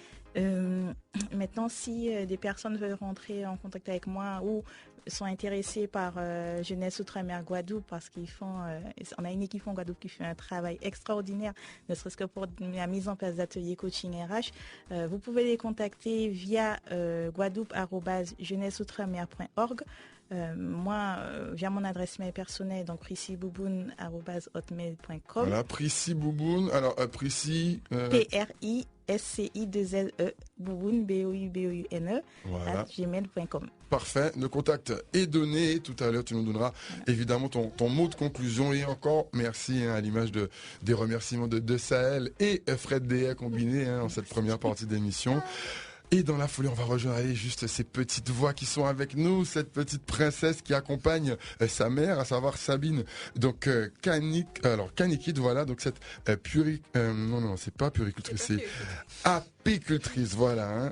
Maintenant, si des personnes veulent rentrer en contact avec moi ou sont intéressés par Jeunesse Outre-mer Guadeloupe, parce on a une équipe en Guadeloupe qui fait un travail extraordinaire, ne serait-ce que pour la mise en place d'ateliers coaching RH. Vous pouvez les contacter via guadeloupe@jeunesseoutremer.org. Moi, via mon adresse mail personnelle, donc prissybouboune@hotmail.com. Voilà, Prissy Bouboune. Alors, Prissy... PRISCIDLE, Bouboune, BOUBOUNE, voilà. @gmail.com. Parfait, le contact est donné. Tout à l'heure, tu nous donneras évidemment ton mot de conclusion. Et encore, merci à l'image des remerciements de Sahel et Fred Déa combinés en cette première partie d'émission. Et dans la folie, on va rejoindre juste ces petites voix qui sont avec nous, cette petite princesse qui accompagne sa mère, à savoir Sabine. Donc Canikid, voilà, donc cette non, c'est pas puricultrice, c'est apicultrice, voilà,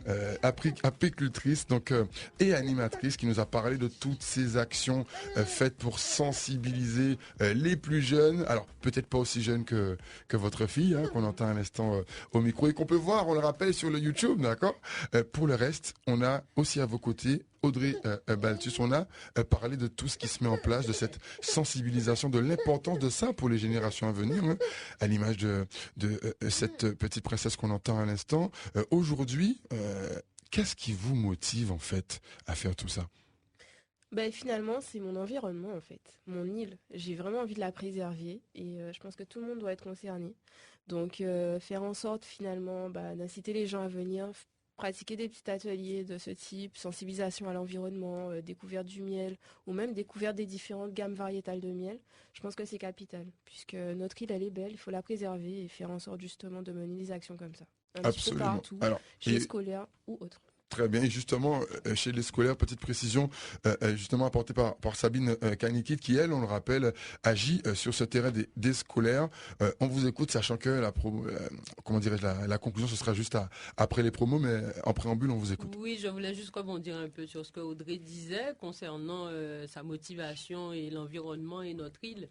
apicultrice, donc et animatrice qui nous a parlé de toutes ces actions faites pour sensibiliser les plus jeunes. Alors peut-être pas aussi jeunes que votre fille, qu'on entend à l'instant au micro et qu'on peut voir, on le rappelle, sur le YouTube, d'accord. Pour le reste, on a aussi à vos côtés Audrey Balthus. On a parlé de tout ce qui se met en place, de cette sensibilisation, de l'importance de ça pour les générations à venir, à l'image de cette petite princesse qu'on entend à l'instant. Aujourd'hui, qu'est-ce qui vous motive en fait à faire tout ça? Finalement, c'est mon environnement en fait, mon île. J'ai vraiment envie de la préserver et je pense que tout le monde doit être concerné. Donc faire en sorte finalement d'inciter les gens à venir pratiquer des petits ateliers de ce type, sensibilisation à l'environnement, découverte du miel ou même découverte des différentes gammes variétales de miel, je pense que c'est capital puisque notre île elle est belle, il faut la préserver et faire en sorte justement de mener des actions comme ça. Petit peu partout, chez les scolaires ou autres. Très bien. Et justement, chez les scolaires, petite précision, justement apportée par Sabine Canikid, qui, elle, on le rappelle, agit sur ce terrain des scolaires. On vous écoute, sachant que la conclusion, ce sera juste après les promos, mais en préambule, on vous écoute. Oui, je voulais juste rebondir un peu sur ce que Audrey disait concernant sa motivation et l'environnement et notre île.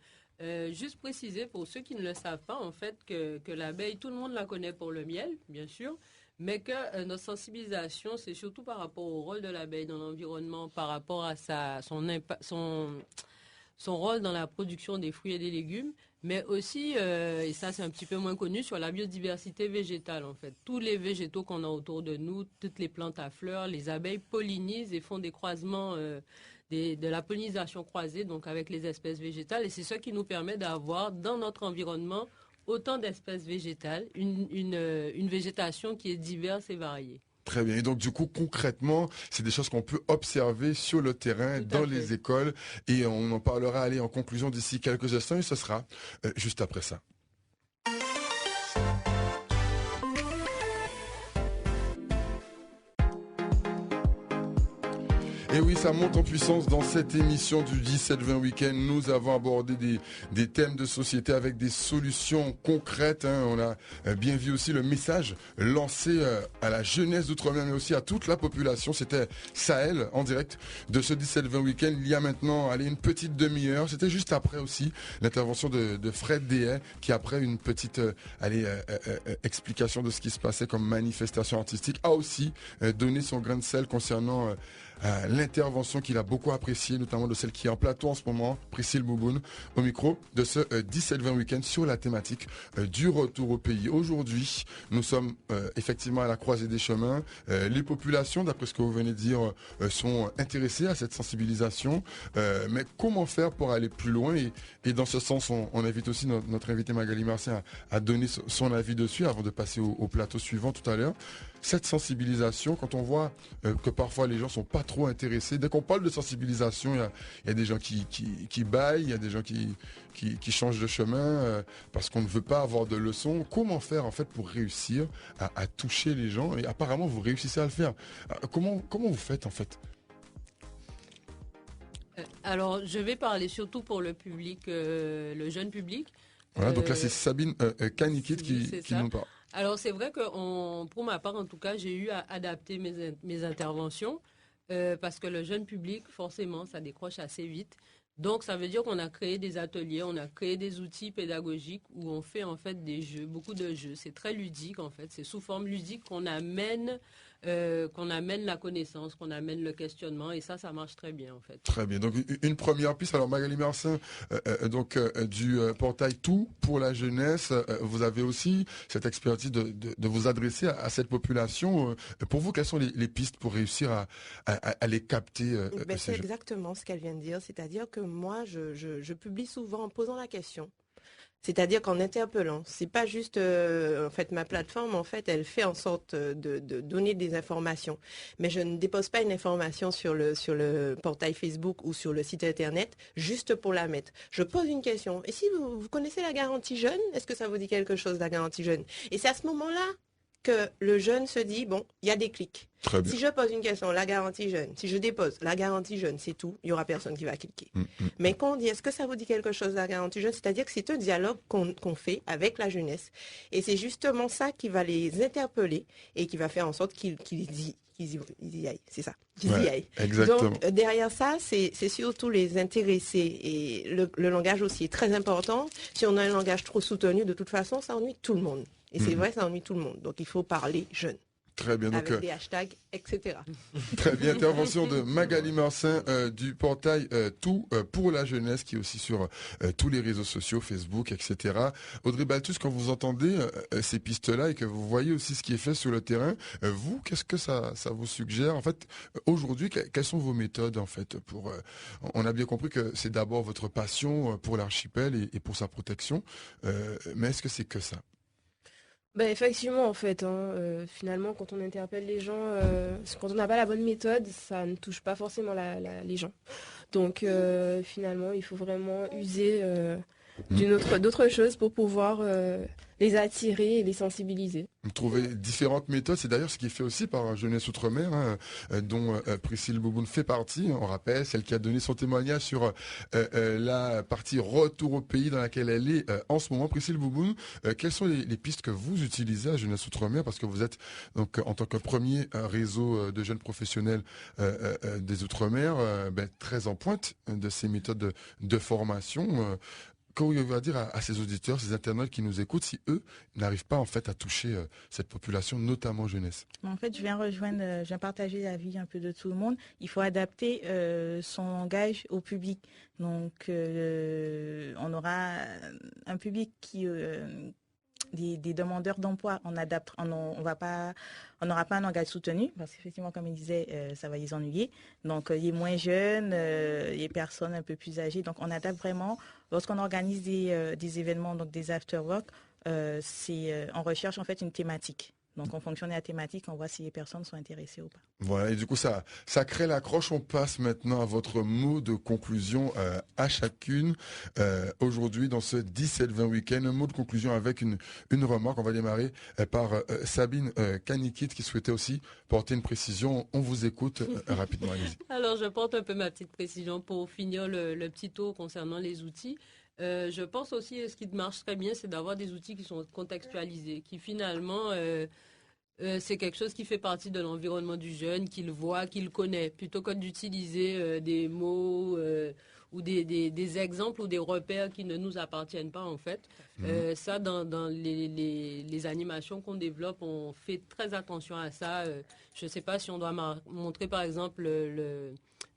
Juste préciser pour ceux qui ne le savent pas, en fait, que l'abeille, tout le monde la connaît pour le miel, bien sûr, mais que notre sensibilisation, c'est surtout par rapport au rôle de l'abeille dans l'environnement, par rapport à son rôle dans la production des fruits et des légumes, mais aussi, et ça c'est un petit peu moins connu, sur la biodiversité végétale en fait. Tous les végétaux qu'on a autour de nous, toutes les plantes à fleurs, les abeilles pollinisent et font des croisements, de la pollinisation croisée, donc avec les espèces végétales, et c'est ça qui nous permet d'avoir dans notre environnement autant d'espèces végétales, une végétation qui est diverse et variée. Très bien. Et donc, du coup, concrètement, c'est des choses qu'on peut observer sur le terrain, dans les écoles. Et on en parlera, en conclusion d'ici quelques instants. Et ce sera juste après ça. Et oui, ça monte en puissance dans cette émission du 17-20 Week-end. Nous avons abordé des thèmes de société avec des solutions concrètes. On a bien vu aussi le message lancé à la jeunesse d'Outre-mer, mais aussi à toute la population. C'était Sahel en direct de ce 17-20 Week-end. Il y a maintenant une petite demi-heure. C'était juste après aussi l'intervention de Fred Déa, qui après une petite explication de ce qui se passait comme manifestation artistique, a aussi donné son grain de sel concernant l'intervention qu'il a beaucoup appréciée, notamment de celle qui est en plateau en ce moment, Priscille Bouboune, au micro de ce 17-20 Week-end sur la thématique du retour au pays. Aujourd'hui, nous sommes effectivement à la croisée des chemins. Les populations, d'après ce que vous venez de dire, sont intéressées à cette sensibilisation. Mais comment faire pour aller plus loin? Et dans ce sens, on invite aussi notre invité Magali Marcien à donner son avis dessus avant de passer au plateau suivant tout à l'heure. Cette sensibilisation, quand on voit que parfois les gens sont pas trop intéressés, dès qu'on parle de sensibilisation, il y a des gens qui bâillent, il y a des gens qui changent de chemin parce qu'on ne veut pas avoir de leçons. Comment faire en fait pour réussir à toucher les gens? Et apparemment vous réussissez à le faire. Comment vous faites en fait? Alors, je vais parler surtout pour le public, le jeune public. Voilà, donc là, c'est Sabine Kanikit qui nous parle. Alors, c'est vrai que pour ma part, en tout cas, j'ai eu à adapter mes interventions parce que le jeune public, forcément, ça décroche assez vite. Donc, ça veut dire qu'on a créé des ateliers, on a créé des outils pédagogiques où on fait en fait des jeux, beaucoup de jeux. C'est très ludique en fait. C'est sous forme ludique qu'on amène la connaissance, qu'on amène le questionnement, et ça marche très bien en fait. Très bien. Donc une première piste. Alors Magali Marcin, du portail Tout pour la jeunesse, vous avez aussi cette expertise de vous adresser à cette population. Pour vous, quelles sont les pistes pour réussir à les capter C'est exactement ce qu'elle vient de dire, c'est-à-dire que moi, je publie souvent en posant la question. C'est-à-dire qu'en interpellant, c'est pas juste en fait ma plateforme, en fait, elle fait en sorte de donner des informations. Mais je ne dépose pas une information sur le portail Facebook ou sur le site internet juste pour la mettre. Je pose une question. Et si vous connaissez la garantie jeune, est-ce que ça vous dit quelque chose, la garantie jeune? Et c'est à ce moment-là que le jeune se dit, bon, il y a des clics. Si je pose une question, la garantie jeune, si je dépose la garantie jeune, c'est tout, il n'y aura personne qui va cliquer. Mais quand on dit, est-ce que ça vous dit quelque chose, la garantie jeune, c'est-à-dire que c'est un dialogue qu'on fait avec la jeunesse. Et c'est justement ça qui va les interpeller et qui va faire en sorte qu'ils y aillent. C'est ça. Qu'ils y aillent. Exactement. Donc, derrière ça, c'est surtout les intéresser. Et le langage aussi est très important. Si on a un langage trop soutenu, de toute façon, ça ennuie tout le monde. Et c'est vrai, ça ennuie tout le monde. Donc, il faut parler jeune. Très bien. Avec des hashtags, etc. Très bien. Intervention de Magali Marcin du portail Tout pour la jeunesse, qui est aussi sur tous les réseaux sociaux, Facebook, etc. Audrey Balthus, quand vous entendez ces pistes-là et que vous voyez aussi ce qui est fait sur le terrain, vous, qu'est-ce que ça vous suggère? En fait, aujourd'hui, quelles sont vos méthodes, en fait, pour on a bien compris que c'est d'abord votre passion pour l'archipel et pour sa protection, mais est-ce que c'est que ça? Effectivement, en fait, finalement, quand on interpelle les gens, quand on n'a pas la bonne méthode, ça ne touche pas forcément les gens. Donc, finalement, il faut vraiment user d'autres choses pour pouvoir les attirer et les sensibiliser. Trouver différentes méthodes, c'est d'ailleurs ce qui est fait aussi par Jeunesse Outre-mer, dont Priscille Bouboune fait partie. On rappelle, celle qui a donné son témoignage sur la partie retour au pays dans laquelle elle est en ce moment. Priscille Bouboune, quelles sont les pistes que vous utilisez à Jeunesse Outre-mer, parce que vous êtes donc en tant que premier réseau de jeunes professionnels des Outre-mer, très en pointe de ces méthodes de formation. Qu'est-ce que vous va dire à ces auditeurs, ces internautes qui nous écoutent, si eux n'arrivent pas en fait à toucher cette population, notamment jeunesse? En fait, je viens partager l'avis un peu de tout le monde. Il faut adapter son langage au public. Donc, on aura un public qui des demandeurs d'emploi, on n'aura pas un langage soutenu, parce qu'effectivement, comme il disait, ça va les ennuyer. Donc, il est moins jeune, il est personnes un peu plus âgées. Donc, on adapte vraiment. Lorsqu'on organise des événements, donc des after-work, on recherche en fait une thématique. Donc, en fonction de la thématique, on voit si les personnes sont intéressées ou pas. Voilà, et du coup, ça crée l'accroche. On passe maintenant à votre mot de conclusion à chacune. Aujourd'hui, dans ce 17-20 week-end, un mot de conclusion avec une remarque. On va démarrer par Sabine Kanikit, qui souhaitait aussi porter une précision. On vous écoute rapidement. Allez-y. Alors, je porte un peu ma petite précision pour finir le petit tour concernant les outils. Je pense aussi, ce qui marche très bien, c'est d'avoir des outils qui sont contextualisés, qui finalement, c'est quelque chose qui fait partie de l'environnement du jeune, qu'il voit, qu'il connaît, plutôt que d'utiliser des mots ou des exemples ou des repères qui ne nous appartiennent pas en fait. Ça, dans les animations qu'on développe, on fait très attention à ça. Je ne sais pas si on doit montrer par exemple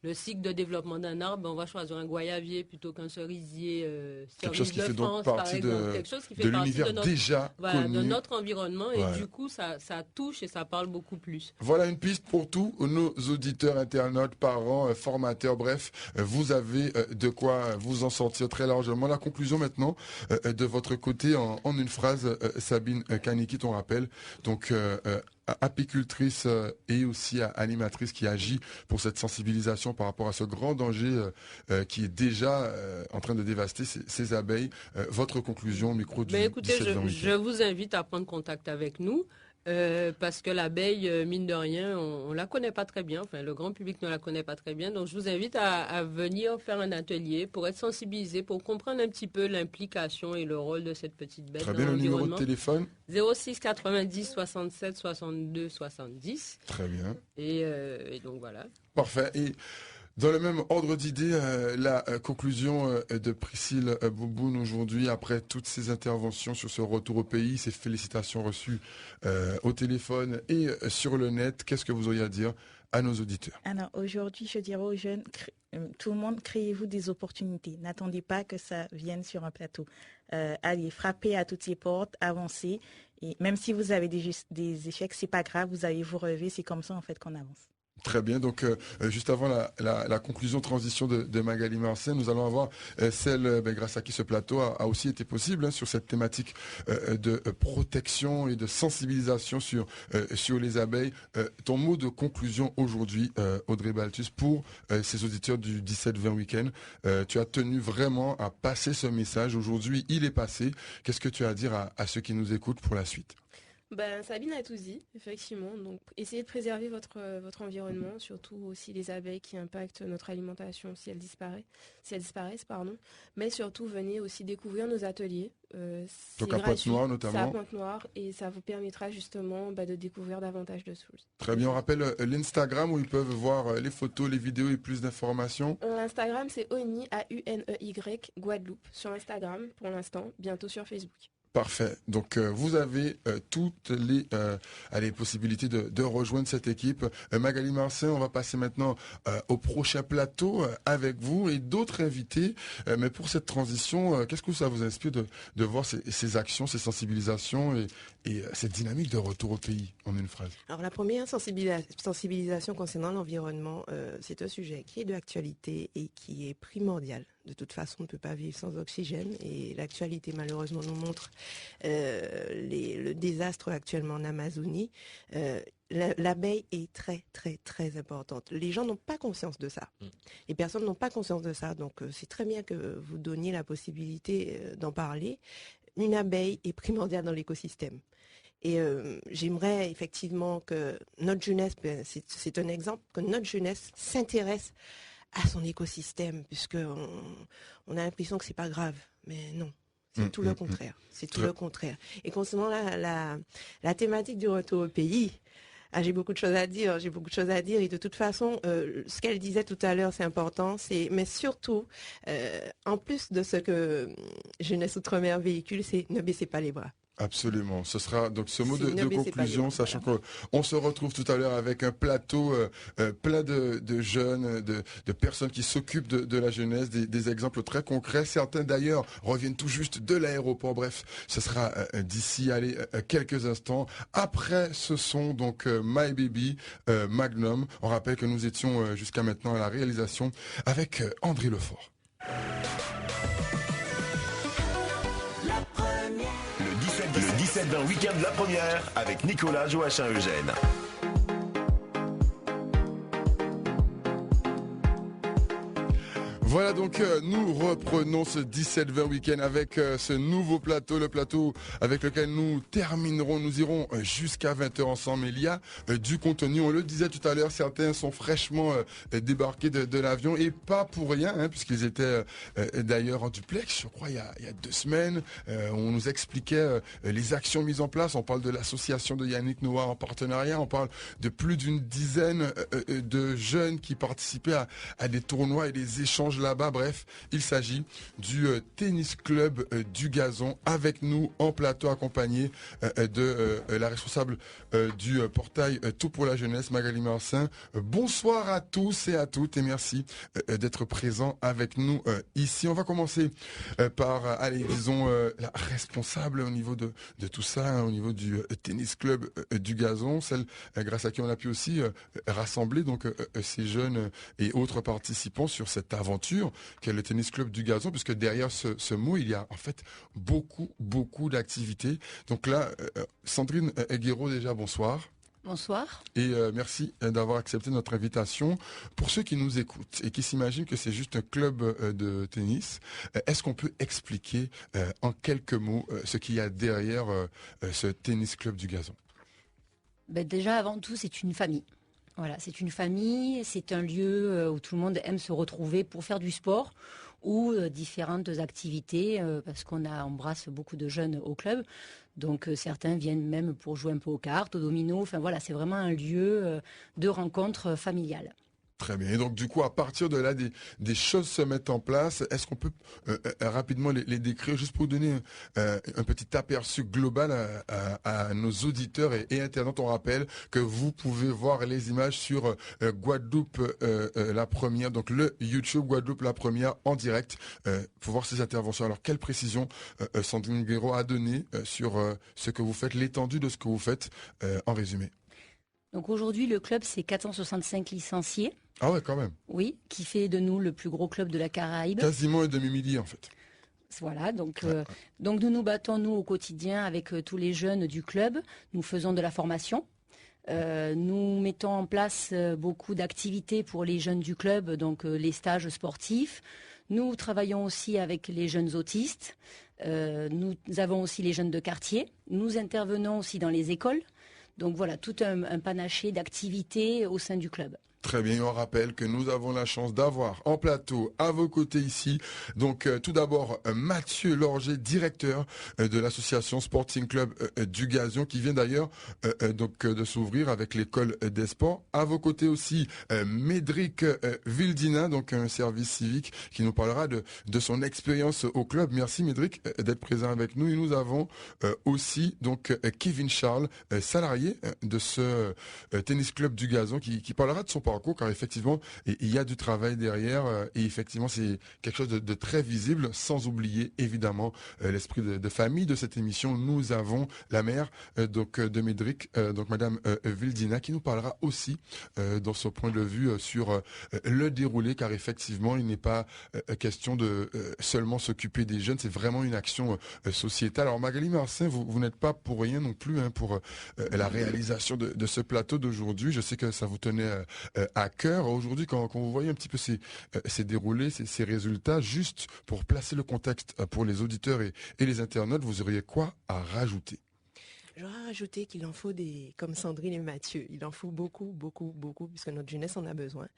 le cycle de développement d'un arbre, on va choisir un goyavier plutôt qu'un cerisier. Quelque chose qui fait donc partie de l'univers déjà connu. De notre environnement, et du coup ça touche et ça parle beaucoup plus. Voilà une piste pour tous nos auditeurs, internautes, parents, formateurs, bref, vous avez de quoi vous en sortir très largement. La conclusion maintenant de votre côté en une phrase, Sabine Kanikit, on rappelle, donc apicultrice et aussi animatrice qui agit pour cette sensibilisation par rapport à ce grand danger qui est déjà en train de dévaster ces abeilles. Votre conclusion, micro du écoutez, 17-20 je vous invite à prendre contact avec nous. parce que l'abeille, mine de rien, on la connaît pas très bien. Enfin, le grand public ne la connaît pas très bien. Donc, je vous invite à venir faire un atelier pour être sensibilisé, pour comprendre un petit peu l'implication et le rôle de cette petite bête Très dans bien, le numéro de l'environnement. téléphone. 06 90 67 62 70. Très bien. Et donc, voilà. Parfait. Et dans le même ordre d'idée, la conclusion de Priscille Bouboun aujourd'hui, après toutes ces interventions sur ce retour au pays, ces félicitations reçues au téléphone et sur le net, qu'est-ce que vous auriez à dire à nos auditeurs? Alors aujourd'hui, je dirais aux jeunes, tout le monde, créez-vous des opportunités. N'attendez pas que ça vienne sur un plateau. Allez, frappez à toutes les portes, avancez. Et même si vous avez des échecs, c'est pas grave, vous allez vous relever. C'est comme ça en fait qu'on avance. Très bien, donc juste avant la conclusion transition de Magali Marcin, nous allons avoir celle grâce à qui ce plateau a aussi été possible sur cette thématique de protection et de sensibilisation sur les abeilles. Ton mot de conclusion aujourd'hui, Audrey Balthus, pour ces auditeurs du 17-20 week-end, tu as tenu vraiment à passer ce message. Aujourd'hui, il est passé. Qu'est-ce que tu as à dire à ceux qui nous écoutent pour la suite? Sabine a tout dit, effectivement. Donc, essayez de préserver votre environnement, surtout aussi les abeilles qui impactent notre alimentation si elles disparaissent, pardon. Mais surtout, venez aussi découvrir nos ateliers. Donc à Pointe-Noire notamment. C'est à Pointe-Noire et ça vous permettra justement de découvrir davantage de choses. Très bien, on rappelle l'Instagram où ils peuvent voir les photos, les vidéos et plus d'informations. L'Instagram, c'est ONI, AUNEY, Guadeloupe, sur Instagram pour l'instant, bientôt sur Facebook. Parfait. Donc vous avez toutes les possibilités de rejoindre cette équipe. Magali Marcin, on va passer maintenant au prochain plateau avec vous et d'autres invités. Mais pour cette transition, qu'est-ce que ça vous inspire de voir ces actions, ces sensibilisations et cette dynamique de retour au pays en une phrase? Alors la première sensibilisation concernant l'environnement, c'est un sujet qui est d'actualité et qui est primordial. De toute façon, on ne peut pas vivre sans oxygène et l'actualité malheureusement nous montre le désastre actuellement en Amazonie. L'abeille est très très très importante. Les gens n'ont pas conscience de ça. Les personnes n'ont pas conscience de ça. Donc c'est très bien que vous donniez la possibilité d'en parler. Une abeille est primordiale dans l'écosystème. Et j'aimerais effectivement que notre jeunesse, c'est un exemple, que notre jeunesse s'intéresse à son écosystème, puisqu'on a l'impression que c'est pas grave, mais non, c'est tout le contraire. C'est tout le contraire. Et concernant la thématique du retour au pays, j'ai beaucoup de choses à dire. Et de toute façon, ce qu'elle disait tout à l'heure, c'est important. Mais surtout, en plus de ce que Jeunesse Outre-mer véhicule, c'est ne baissez pas les bras. Absolument. Ce sera donc ce mot de conclusion, sachant qu'on se retrouve tout à l'heure avec un plateau plein de jeunes, de personnes qui s'occupent de la jeunesse, des exemples très concrets. Certains d'ailleurs reviennent tout juste de l'aéroport. Bref, ce sera d'ici quelques instants. Après ce son, donc My Baby, Magnum. On rappelle que nous étions jusqu'à maintenant à la réalisation avec André Lefort. Le 17-20 week-end la première avec Nicolas Joachim-Eugène. Voilà donc nous reprenons ce 17-20 week-end avec ce nouveau plateau, le plateau avec lequel nous terminerons, nous irons jusqu'à 20h ensemble. Il y a du contenu, on le disait tout à l'heure, certains sont fraîchement débarqués de l'avion et pas pour rien, puisqu'ils étaient d'ailleurs en duplex, je crois il y a 2 semaines. On nous expliquait les actions mises en place, on parle de l'association de Yannick Noah en partenariat, on parle de plus d'une dizaine de jeunes qui participaient à des tournois et des échanges là-bas. Bref, il s'agit du tennis club du Gazon avec nous en plateau accompagné de la responsable du portail Tout pour la jeunesse, Magali Marcin. Bonsoir à tous et à toutes et merci d'être présents avec nous ici. On va commencer par, disons, la responsable au niveau de tout ça, au niveau du tennis club du Gazon, celle grâce à qui on a pu aussi rassembler donc ces jeunes et autres participants sur cette aventure qu'est le tennis club du Gazon, puisque derrière ce mot, il y a en fait beaucoup d'activités. Donc là, Sandrine Aguero, déjà, bonsoir. Bonsoir. Et merci d'avoir accepté notre invitation. Pour ceux qui nous écoutent et qui s'imaginent que c'est juste un club de tennis, est-ce qu'on peut expliquer en quelques mots ce qu'il y a derrière ce tennis club du Gazon ? Déjà, avant tout, c'est une famille. Voilà, c'est une famille, c'est un lieu où tout le monde aime se retrouver pour faire du sport ou différentes activités, parce qu'on embrasse beaucoup de jeunes au club. Donc certains viennent même pour jouer un peu aux cartes, aux dominos. Enfin voilà, c'est vraiment un lieu de rencontre familiale. Très bien. Et donc, du coup, à partir de là, des choses se mettent en place. Est-ce qu'on peut rapidement les décrire, juste pour donner un petit aperçu global à nos auditeurs et internautes? On rappelle que vous pouvez voir les images sur Guadeloupe la première, donc le YouTube Guadeloupe la première en direct, pour voir ces interventions. Alors, quelle précision Sandrine Guéraud a donné sur ce que vous faites, l'étendue de ce que vous faites en résumé? Donc aujourd'hui, le club, c'est 465 licenciés. Ah ouais, quand même. Oui, qui fait de nous le plus gros club de la Caraïbe. Quasiment un demi-millier, en fait. Voilà, donc nous battons, nous, au quotidien, avec tous les jeunes du club. Nous faisons de la formation. Nous mettons en place beaucoup d'activités pour les jeunes du club, donc les stages sportifs. Nous travaillons aussi avec les jeunes autistes. Nous avons aussi les jeunes de quartier. Nous intervenons aussi dans les écoles. Donc voilà, tout un panaché d'activités au sein du club. Très bien, on rappelle que nous avons la chance d'avoir en plateau à vos côtés ici, donc tout d'abord Mathieu Lorger, directeur de l'association Sporting Club du Gazon, qui vient d'ailleurs de s'ouvrir avec l'école des sports. À vos côtés aussi Médric Vildina, donc un service civique qui nous parlera de son expérience au club. Merci Médric d'être présent avec nous. Et nous avons aussi donc Kevin Charles, salarié de ce tennis club du Gazon, qui parlera de son parcours, car effectivement il y a du travail derrière et effectivement c'est quelque chose de très visible, sans oublier évidemment l'esprit de famille de cette émission. Nous avons la mère de Médric, donc Madame Vildina, qui nous parlera aussi dans son point de vue sur le déroulé, car effectivement il n'est pas question de seulement s'occuper des jeunes, c'est vraiment une action sociétale. Alors Magali Marcin, vous n'êtes pas pour rien non plus pour la réalisation de ce plateau d'aujourd'hui. Je sais que ça vous tenait à cœur. Aujourd'hui, quand vous voyez un petit peu ces déroulés, ces résultats, juste pour placer le contexte pour les auditeurs et les internautes, vous auriez quoi à rajouter? J'aurais rajouté qu'il en faut comme Sandrine et Mathieu, il en faut beaucoup, beaucoup, beaucoup, puisque notre jeunesse en a besoin.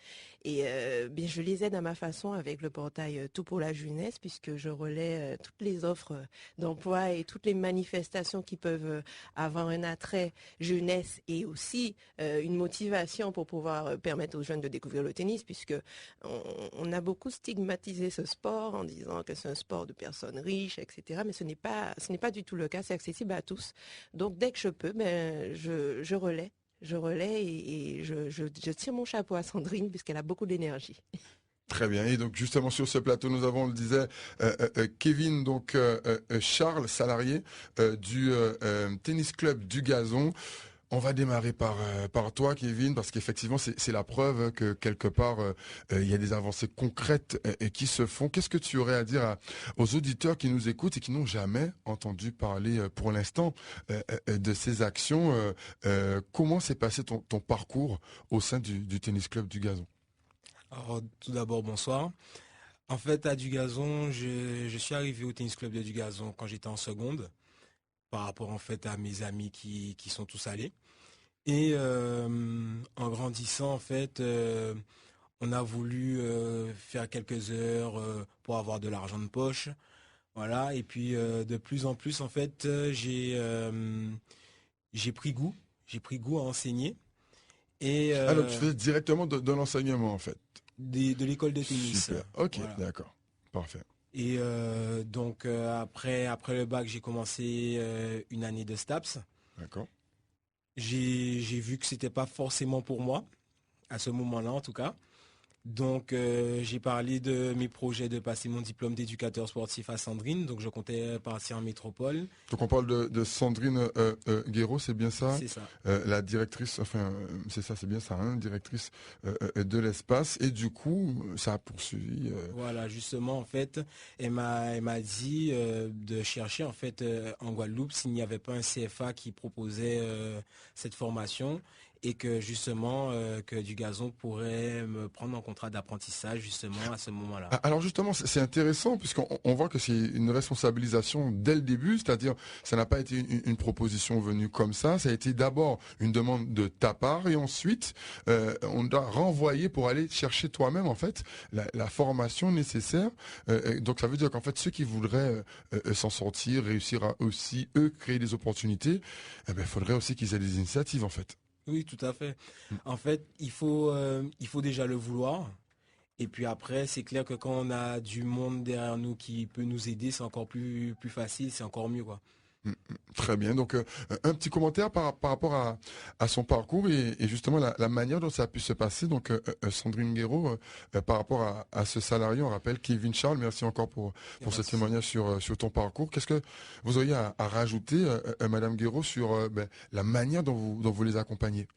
Et bien, je les aide à ma façon avec le portail Tout pour la jeunesse, puisque je relais toutes les offres d'emploi et toutes les manifestations qui peuvent avoir un attrait jeunesse et aussi une motivation pour pouvoir permettre aux jeunes de découvrir le tennis, puisque on a beaucoup stigmatisé ce sport en disant que c'est un sport de personnes riches, etc. Mais ce n'est pas du tout le cas, c'est accessible à tous. Donc dès que je peux, je relais et je tire mon chapeau à Sandrine puisqu'elle a beaucoup d'énergie. Très bien. Et donc justement sur ce plateau, nous avons, on le disait, Kevin, donc Charles, salarié du tennis club du Gazon. On va démarrer par toi, Kevin, parce qu'effectivement, c'est la preuve que quelque part, il y a des avancées concrètes qui se font. Qu'est-ce que tu aurais à dire aux auditeurs qui nous écoutent et qui n'ont jamais entendu parler pour l'instant de ces actions? Comment s'est passé ton parcours au sein du tennis club du Gazon? Alors, tout d'abord, bonsoir. En fait, à du Gazon, je suis arrivé au tennis club de du Gazon quand j'étais en seconde, par rapport en fait à mes amis qui sont tous allés. Et en grandissant, en fait, on a voulu faire quelques heures pour avoir de l'argent de poche. Voilà. Et puis de plus en plus, en fait, j'ai pris goût. J'ai pris goût à enseigner. Et alors tu faisais directement de l'enseignement en fait. De l'école de tennis. Super. Ok, voilà. D'accord. Parfait. Et donc après le bac, j'ai commencé une année de STAPS. D'accord. J'ai vu que c'était pas forcément pour moi, à ce moment-là en tout cas. Donc j'ai parlé de mes projets de passer mon diplôme d'éducateur sportif à Sandrine. Donc je comptais partir en métropole. Donc on parle de Sandrine Guéraud, c'est bien ça? C'est ça. La directrice, enfin c'est ça, c'est bien ça, hein, directrice de l'espace. Et du coup, ça a poursuivi. Voilà, justement en fait, elle m'a dit de chercher en fait en Guadeloupe s'il n'y avait pas un CFA qui proposait cette formation. Et que justement que du Gazon pourrait me prendre en contrat d'apprentissage justement à ce moment-là. Alors justement, c'est intéressant puisqu'on voit que c'est une responsabilisation dès le début, c'est-à-dire ça n'a pas été une proposition venue comme ça a été d'abord une demande de ta part et ensuite on doit renvoyer pour aller chercher toi-même en fait la formation nécessaire. Donc ça veut dire qu'en fait ceux qui voudraient s'en sortir, réussir à aussi eux créer des opportunités, il faudrait aussi qu'ils aient des initiatives en fait. Oui, tout à fait. En fait, il faut déjà le vouloir. Et puis après, c'est clair que quand on a du monde derrière nous qui peut nous aider, c'est encore plus facile, c'est encore mieux, quoi. Très bien. Donc, un petit commentaire par rapport à son parcours et justement la manière dont ça a pu se passer. Donc, Sandrine Guéraud, par rapport à ce salarié, on rappelle Kevin Charles, merci encore pour ce témoignage sur ton parcours. Qu'est-ce que vous auriez à rajouter, Madame Guéraud, sur la manière dont vous les accompagnez?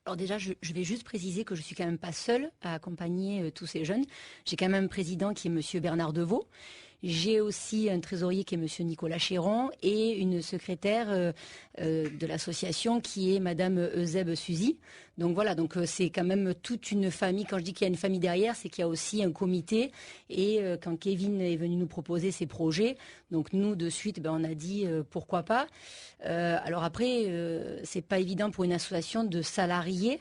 Alors déjà, je vais juste préciser que je suis quand même pas seule à accompagner tous ces jeunes. J'ai quand même un président qui est Monsieur Bernard Deveau. J'ai aussi un trésorier qui est Monsieur Nicolas Chéron et une secrétaire de l'association qui est Madame Euseb Suzy. Donc voilà, donc c'est quand même toute une famille. Quand je dis qu'il y a une famille derrière, c'est qu'il y a aussi un comité. Et quand Kevin est venu nous proposer ses projets, donc nous de suite, on a dit pourquoi pas. Alors après, c'est pas évident pour une association de salariés.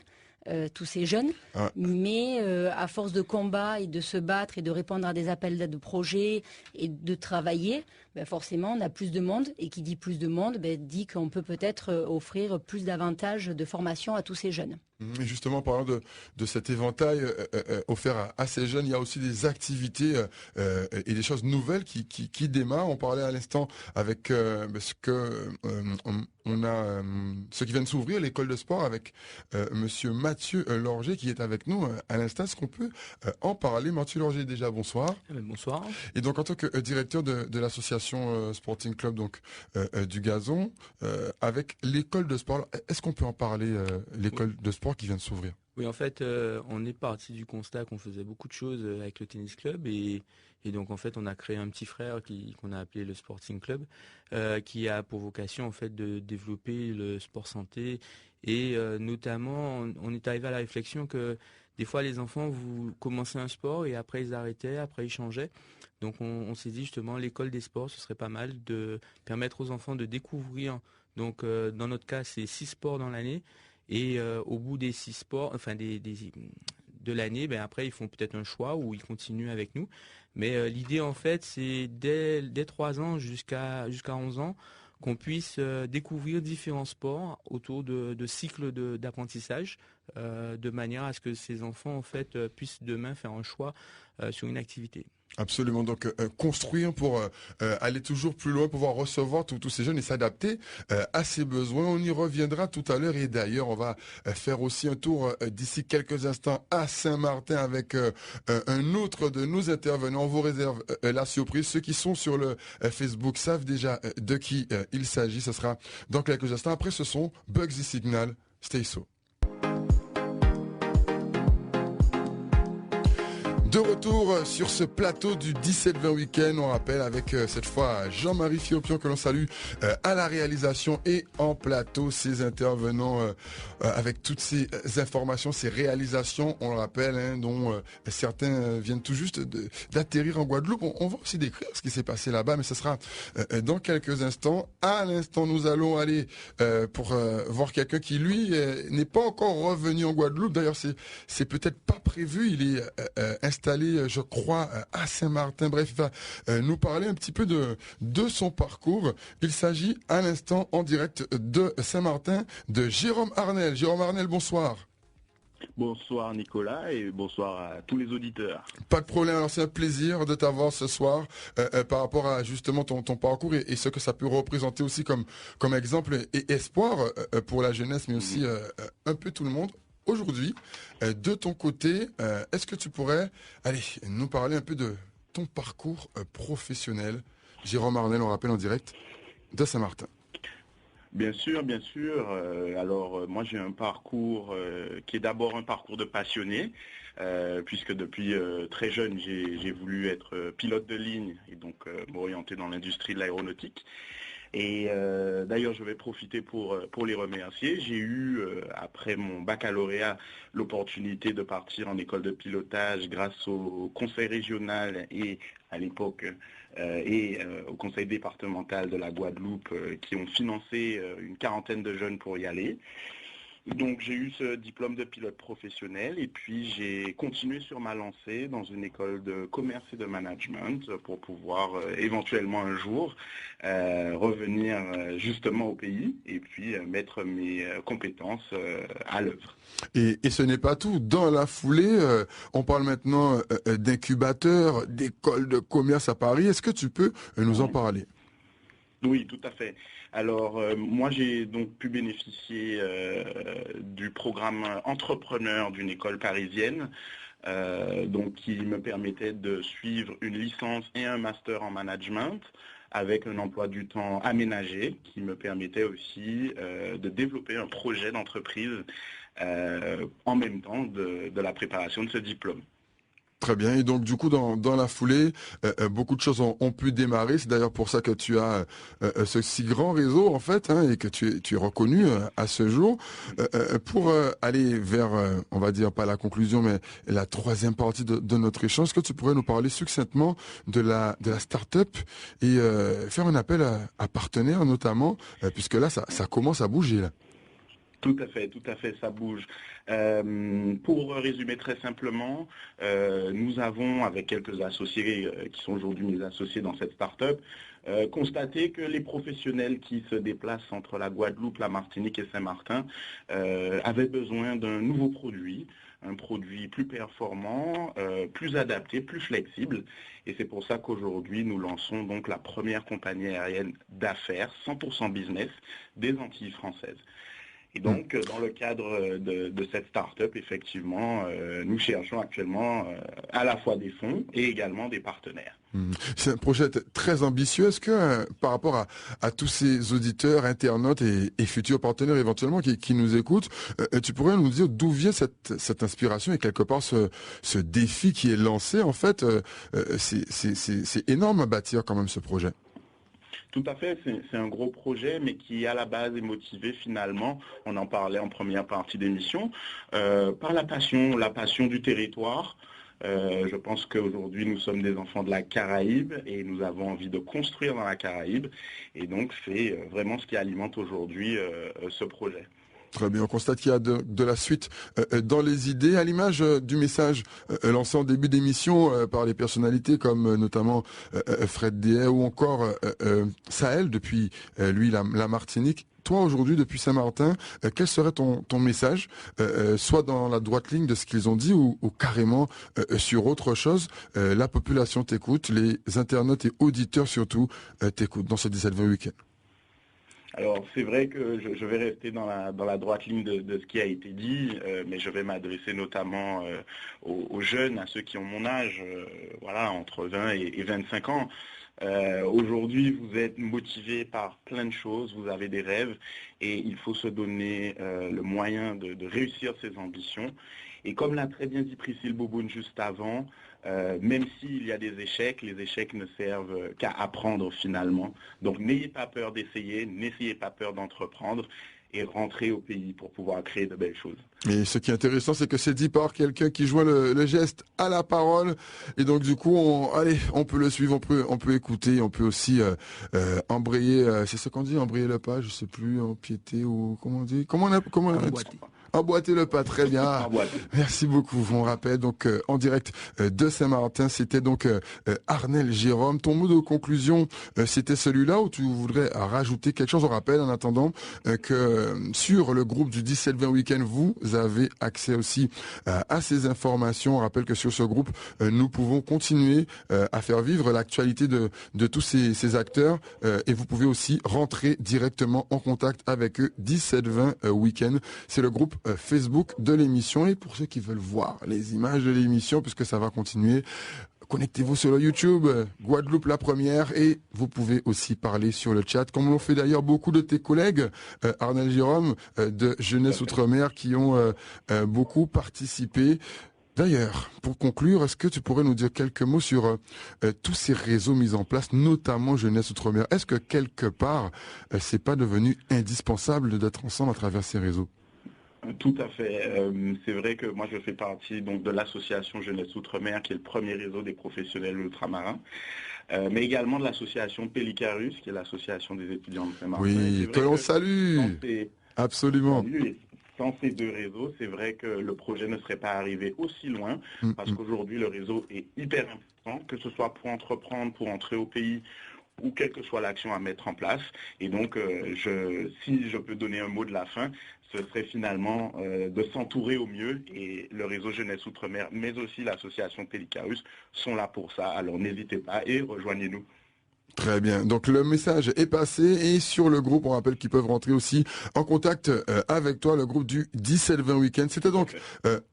Tous ces jeunes, mais à force de combat et de se battre et de répondre à des appels de projets et de travailler, forcément on a plus de monde, et qui dit plus de monde dit qu'on peut peut-être offrir plus d'avantages de formation à tous ces jeunes. Et justement, en parlant de cet éventail offert à ces jeunes, il y a aussi des activités et des choses nouvelles qui démarrent. On parlait à l'instant avec on a ce qui vient de s'ouvrir, l'école de sport, avec Monsieur Mathieu Lorger qui est avec nous à l'instant. Est-ce qu'on peut en parler? Mathieu Lorger, déjà, bonsoir. Bonsoir. Et donc, en tant que directeur de l'association Sporting Club donc du Gazon, avec l'école de sport, est-ce qu'on peut en parler, l'école de sport qui vient de s'ouvrir? Oui, en fait, on est parti du constat qu'on faisait beaucoup de choses avec le tennis club et donc en fait on a créé un petit frère qu'on a appelé le Sporting Club qui a pour vocation en fait de développer le sport santé et notamment on est arrivé à la réflexion que des fois les enfants vous commencez un sport et après ils arrêtaient, après ils changeaient. Donc on s'est dit justement l'école des sports ce serait pas mal de permettre aux enfants de découvrir. Donc dans notre cas c'est 6 sports dans l'année. Et au bout des 6 sports, enfin de l'année, après ils font peut-être un choix ou ils continuent avec nous. Mais l'idée en fait, c'est dès 3 ans jusqu'à 11 ans qu'on puisse découvrir différents sports autour de cycles d'apprentissage, de manière à ce que ces enfants en fait puissent demain faire un choix sur une activité. Absolument, donc construire pour aller toujours plus loin, pouvoir recevoir tous ces jeunes et s'adapter à ses besoins. On y reviendra tout à l'heure et d'ailleurs on va faire aussi un tour d'ici quelques instants à Saint-Martin avec un autre de nos intervenants. On vous réserve la surprise. Ceux qui sont sur le Facebook savent déjà de qui il s'agit. Ce sera dans quelques instants. Après ce sont Bugsy Signal, Stay So. De retour sur ce plateau du 17-20 week-end, on rappelle avec cette fois Jean-Marie Fiopion que l'on salue à la réalisation et en plateau, ces intervenants avec toutes ces informations, ces réalisations, on le rappelle, dont certains viennent tout juste d'atterrir en Guadeloupe. On va aussi décrire ce qui s'est passé là-bas, mais ce sera dans quelques instants. À l'instant, nous allons aller pour voir quelqu'un qui, lui, n'est pas encore revenu en Guadeloupe. D'ailleurs, c'est peut-être pas prévu. Il est installé, je crois, à Saint-Martin. Bref, il va nous parler un petit peu de son parcours. Il s'agit à l'instant en direct de Saint-Martin de Jérôme Arnel. Jérôme Arnel, bonsoir. Bonsoir Nicolas et bonsoir à tous les auditeurs. Pas de problème, alors c'est un plaisir de t'avoir ce soir par rapport à justement ton parcours et ce que ça peut représenter aussi comme exemple et espoir pour la jeunesse mais aussi un peu tout le monde. Aujourd'hui, de ton côté, est-ce que tu pourrais nous parler un peu de ton parcours professionnel? Jérôme Arnel, on rappelle en direct de Saint-Martin. Bien sûr, bien sûr. Alors moi j'ai un parcours qui est d'abord un parcours de passionné, puisque depuis très jeune j'ai voulu être pilote de ligne et donc m'orienter dans l'industrie de l'aéronautique. Et d'ailleurs, je vais profiter pour les remercier. J'ai eu, après mon baccalauréat, l'opportunité de partir en école de pilotage grâce au conseil régional et à l'époque au conseil départemental de la Guadeloupe qui ont financé une quarantaine de jeunes pour y aller. Donc j'ai eu ce diplôme de pilote professionnel et puis j'ai continué sur ma lancée dans une école de commerce et de management pour pouvoir éventuellement un jour revenir justement au pays et puis mettre mes compétences à l'œuvre. Et ce n'est pas tout. Dans la foulée, on parle maintenant d'incubateurs, d'écoles de commerce à Paris. Est-ce que tu peux nous en parler? Oui, tout à fait. Alors, moi, j'ai donc pu bénéficier du programme entrepreneur d'une école parisienne, donc qui me permettait de suivre une licence et un master en management avec un emploi du temps aménagé qui me permettait aussi de développer un projet d'entreprise en même temps de la préparation de ce diplôme. Très bien. Et donc, du coup, dans la foulée, beaucoup de choses ont pu démarrer. C'est d'ailleurs pour ça que tu as ce si grand réseau, en fait, hein, et que tu es reconnu à ce jour. Pour aller vers, on va dire, pas la conclusion, mais la troisième partie de notre échange, est-ce que tu pourrais nous parler succinctement de la start-up et faire un appel à partenaires, notamment, puisque là, ça commence à bouger, là. Tout à fait, ça bouge. Pour résumer très simplement, nous avons, avec quelques associés qui sont aujourd'hui mes associés dans cette start-up, constaté que les professionnels qui se déplacent entre la Guadeloupe, la Martinique et Saint-Martin avaient besoin d'un nouveau produit, un produit plus performant, plus adapté, plus flexible. Et c'est pour ça qu'aujourd'hui, nous lançons donc la première compagnie aérienne d'affaires, 100% business, des Antilles françaises. Et donc, dans le cadre de cette start-up, effectivement, nous cherchons actuellement à la fois des fonds et également des partenaires. C'est un projet très ambitieux. Est-ce que par rapport à tous ces auditeurs, internautes et futurs partenaires éventuellement qui nous écoutent, tu pourrais nous dire d'où vient cette inspiration et quelque part ce défi qui est lancé? En fait, c'est énorme à bâtir quand même ce projet. Tout à fait, c'est un gros projet, mais qui à la base est motivé finalement, on en parlait en première partie d'émission, par la passion du territoire. Je pense qu'aujourd'hui nous sommes des enfants de la Caraïbe et nous avons envie de construire dans la Caraïbe. Et donc c'est vraiment ce qui alimente aujourd'hui ce projet. Très bien, on constate qu'il y a de la suite dans les idées, à l'image du message lancé en début d'émission par les personnalités comme notamment Fred Dehaye ou encore Sahel depuis lui la Martinique. Toi aujourd'hui depuis Saint-Martin, quel serait ton message, soit dans la droite ligne de ce qu'ils ont dit ou carrément sur autre chose? La population t'écoute, les internautes et auditeurs surtout t'écoutent dans ce 17-20 week-end. Alors c'est vrai que je vais rester dans la droite ligne de ce qui a été dit, mais je vais m'adresser notamment aux jeunes, à ceux qui ont mon âge, voilà, entre 20 et 25 ans. Aujourd'hui, vous êtes motivés par plein de choses, vous avez des rêves et il faut se donner le moyen de réussir ses ambitions. Et comme l'a très bien dit Priscille Bouboune juste avant, même s'il y a des échecs, les échecs ne servent qu'à apprendre finalement. Donc n'ayez pas peur d'essayer, n'essayez pas peur d'entreprendre et rentrez au pays pour pouvoir créer de belles choses. Et ce qui est intéressant, c'est que c'est dit par quelqu'un qui joint le geste à la parole. Et donc du coup, on peut le suivre, on peut écouter, on peut aussi embrayer, c'est ce qu'on dit, embrayer le pas, je sais plus, empiéter ou comment on dit, comment emboîter le pas, très bien. Merci beaucoup. On rappelle donc en direct de Saint-Martin, c'était donc Arnel Jérôme. Ton mot de conclusion, c'était celui-là ou tu voudrais rajouter quelque chose? On rappelle en attendant que sur le groupe du 17-20 week-end, vous avez accès aussi à ces informations. On rappelle que sur ce groupe, nous pouvons continuer à faire vivre l'actualité de tous ces acteurs et vous pouvez aussi rentrer directement en contact avec eux. 17-20 week-end, c'est le groupe Facebook de l'émission. Et pour ceux qui veulent voir les images de l'émission, puisque ça va continuer, connectez-vous sur le YouTube, Guadeloupe la première, et vous pouvez aussi parler sur le chat, comme l'ont fait d'ailleurs beaucoup de tes collègues, Arnel Jérôme de Jeunesse Outre-mer, qui ont beaucoup participé. D'ailleurs, pour conclure, est-ce que tu pourrais nous dire quelques mots sur tous ces réseaux mis en place, notamment Jeunesse Outre-mer? Est-ce que quelque part, c'est pas devenu indispensable d'être ensemble à travers ces réseaux? Tout à fait. C'est vrai que moi je fais partie donc de l'association Jeunesse Outre-mer, qui est le premier réseau des professionnels ultramarins, mais également de l'association Pélicarus, qui est l'association des étudiants de Saint-Martin. Oui, que l'on salue. Absolument. Sans ces deux réseaux, c'est vrai que le projet ne serait pas arrivé aussi loin, parce qu'aujourd'hui le réseau est hyper important, que ce soit pour entreprendre, pour entrer au pays, ou quelle que soit l'action à mettre en place. Et donc, si je peux donner un mot de la fin, ce serait finalement de s'entourer au mieux. Et le réseau Jeunesse Outre-mer, mais aussi l'association Pélicarus sont là pour ça. Alors n'hésitez pas et rejoignez-nous. Très bien. Donc le message est passé et sur le groupe, on rappelle qu'ils peuvent rentrer aussi en contact avec toi, le groupe du 17-20 Week-end. C'était donc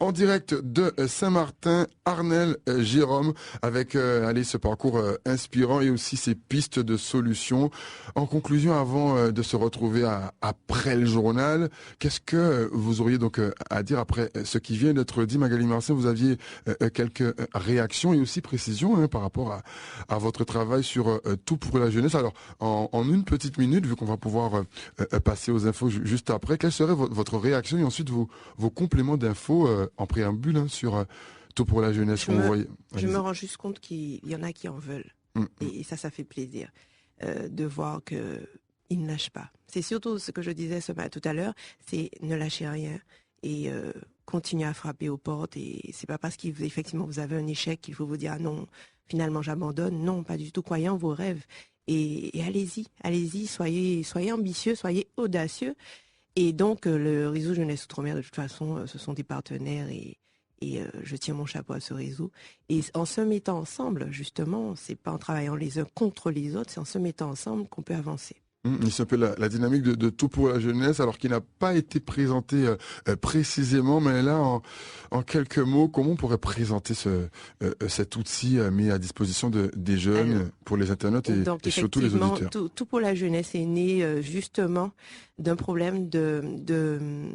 en direct de Saint-Martin, Arnel Jérôme, avec ce parcours inspirant et aussi ces pistes de solutions. En conclusion, avant de se retrouver après le journal, qu'est-ce que vous auriez donc à dire après ce qui vient d'être dit? Magali Marcin, vous aviez quelques réactions et aussi précisions par rapport à votre travail sur tout pour la jeunesse. Alors, en une petite minute, vu qu'on va pouvoir passer aux infos juste après, quelle serait votre réaction et ensuite vos compléments d'infos en préambule sur tout pour la jeunesse? Je me rends juste compte qu'il y en a qui en veulent. Et ça fait plaisir de voir qu'ils ne lâchent pas. C'est surtout ce que je disais tout à l'heure, c'est ne lâchez rien et continuez à frapper aux portes. Et c'est pas parce qu'effectivement vous avez un échec qu'il faut vous dire ah non, finalement j'abandonne. Non, pas du tout. Croyez en vos rêves et allez-y, soyez ambitieux, soyez audacieux. Et donc le réseau Jeunesse Outre-mer, de toute façon, ce sont des partenaires et je tiens mon chapeau à ce réseau. Et en se mettant ensemble, justement, c'est pas en travaillant les uns contre les autres, c'est en se mettant ensemble qu'on peut avancer. C'est un peu la dynamique de tout pour la jeunesse, alors qu'il n'a pas été présenté précisément, mais là, en quelques mots, comment on pourrait présenter cet outil mis à disposition des jeunes pour les internautes et surtout les auditeurs? Tout pour la jeunesse est né justement d'un problème de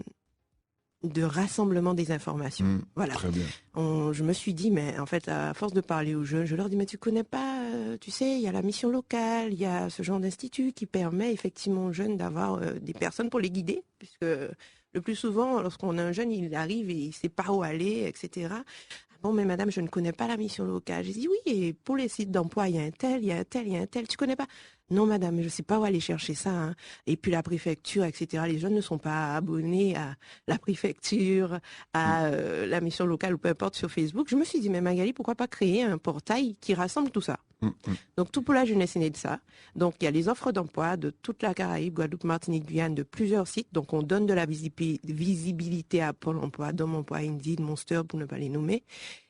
rassemblement des informations. Voilà. Très bien. Je me suis dit, mais en fait, à force de parler aux jeunes, je leur dis, mais tu connais pas, tu sais, il y a la mission locale, il y a ce genre d'institut qui permet effectivement aux jeunes d'avoir des personnes pour les guider, puisque le plus souvent, lorsqu'on a un jeune, il arrive et il sait pas où aller, etc. Bon, mais madame, je ne connais pas la mission locale. J'ai dit, oui, et pour les sites d'emploi, il y a un tel, il y a un tel, il y a un tel. Tu connais pas? Non, madame, je ne sais pas où aller chercher ça. Hein. Et puis la préfecture, etc. Les jeunes ne sont pas abonnés à la préfecture, à la mission locale ou peu importe sur Facebook. Je me suis dit, mais Magali, pourquoi pas créer un portail qui rassemble tout ça? Donc, tout pour la jeunesse est né de ça. Donc, il y a les offres d'emploi de toute la Caraïbe, Guadeloupe, Martinique, Guyane, de plusieurs sites. Donc, on donne de la visibilité à Pôle emploi, Dom emploi, Indeed, Monster, pour ne pas les nommer.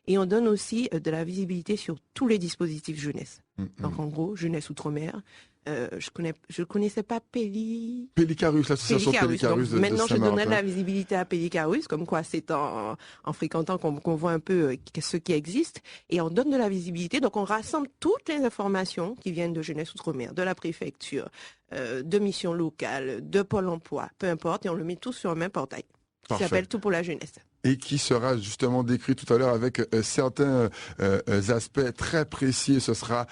Et on donne aussi de la visibilité sur tous les dispositifs jeunesse. Donc, en gros, jeunesse outre-mer. Je connaissais pas Pélicarus, l'association Pélicarus. Maintenant, je donnerai de la visibilité à Pélicarus, comme quoi c'est en fréquentant qu'on voit un peu ce qui existe. Et on donne de la visibilité. Donc, on rassemble toutes les informations qui viennent de Jeunesse Outre-mer, de la préfecture, de missions locales, de Pôle emploi, peu importe. Et on le met tout sur un même portail qui s'appelle Tout pour la jeunesse. Et qui sera justement décrit tout à l'heure avec certains aspects très précis. Ce sera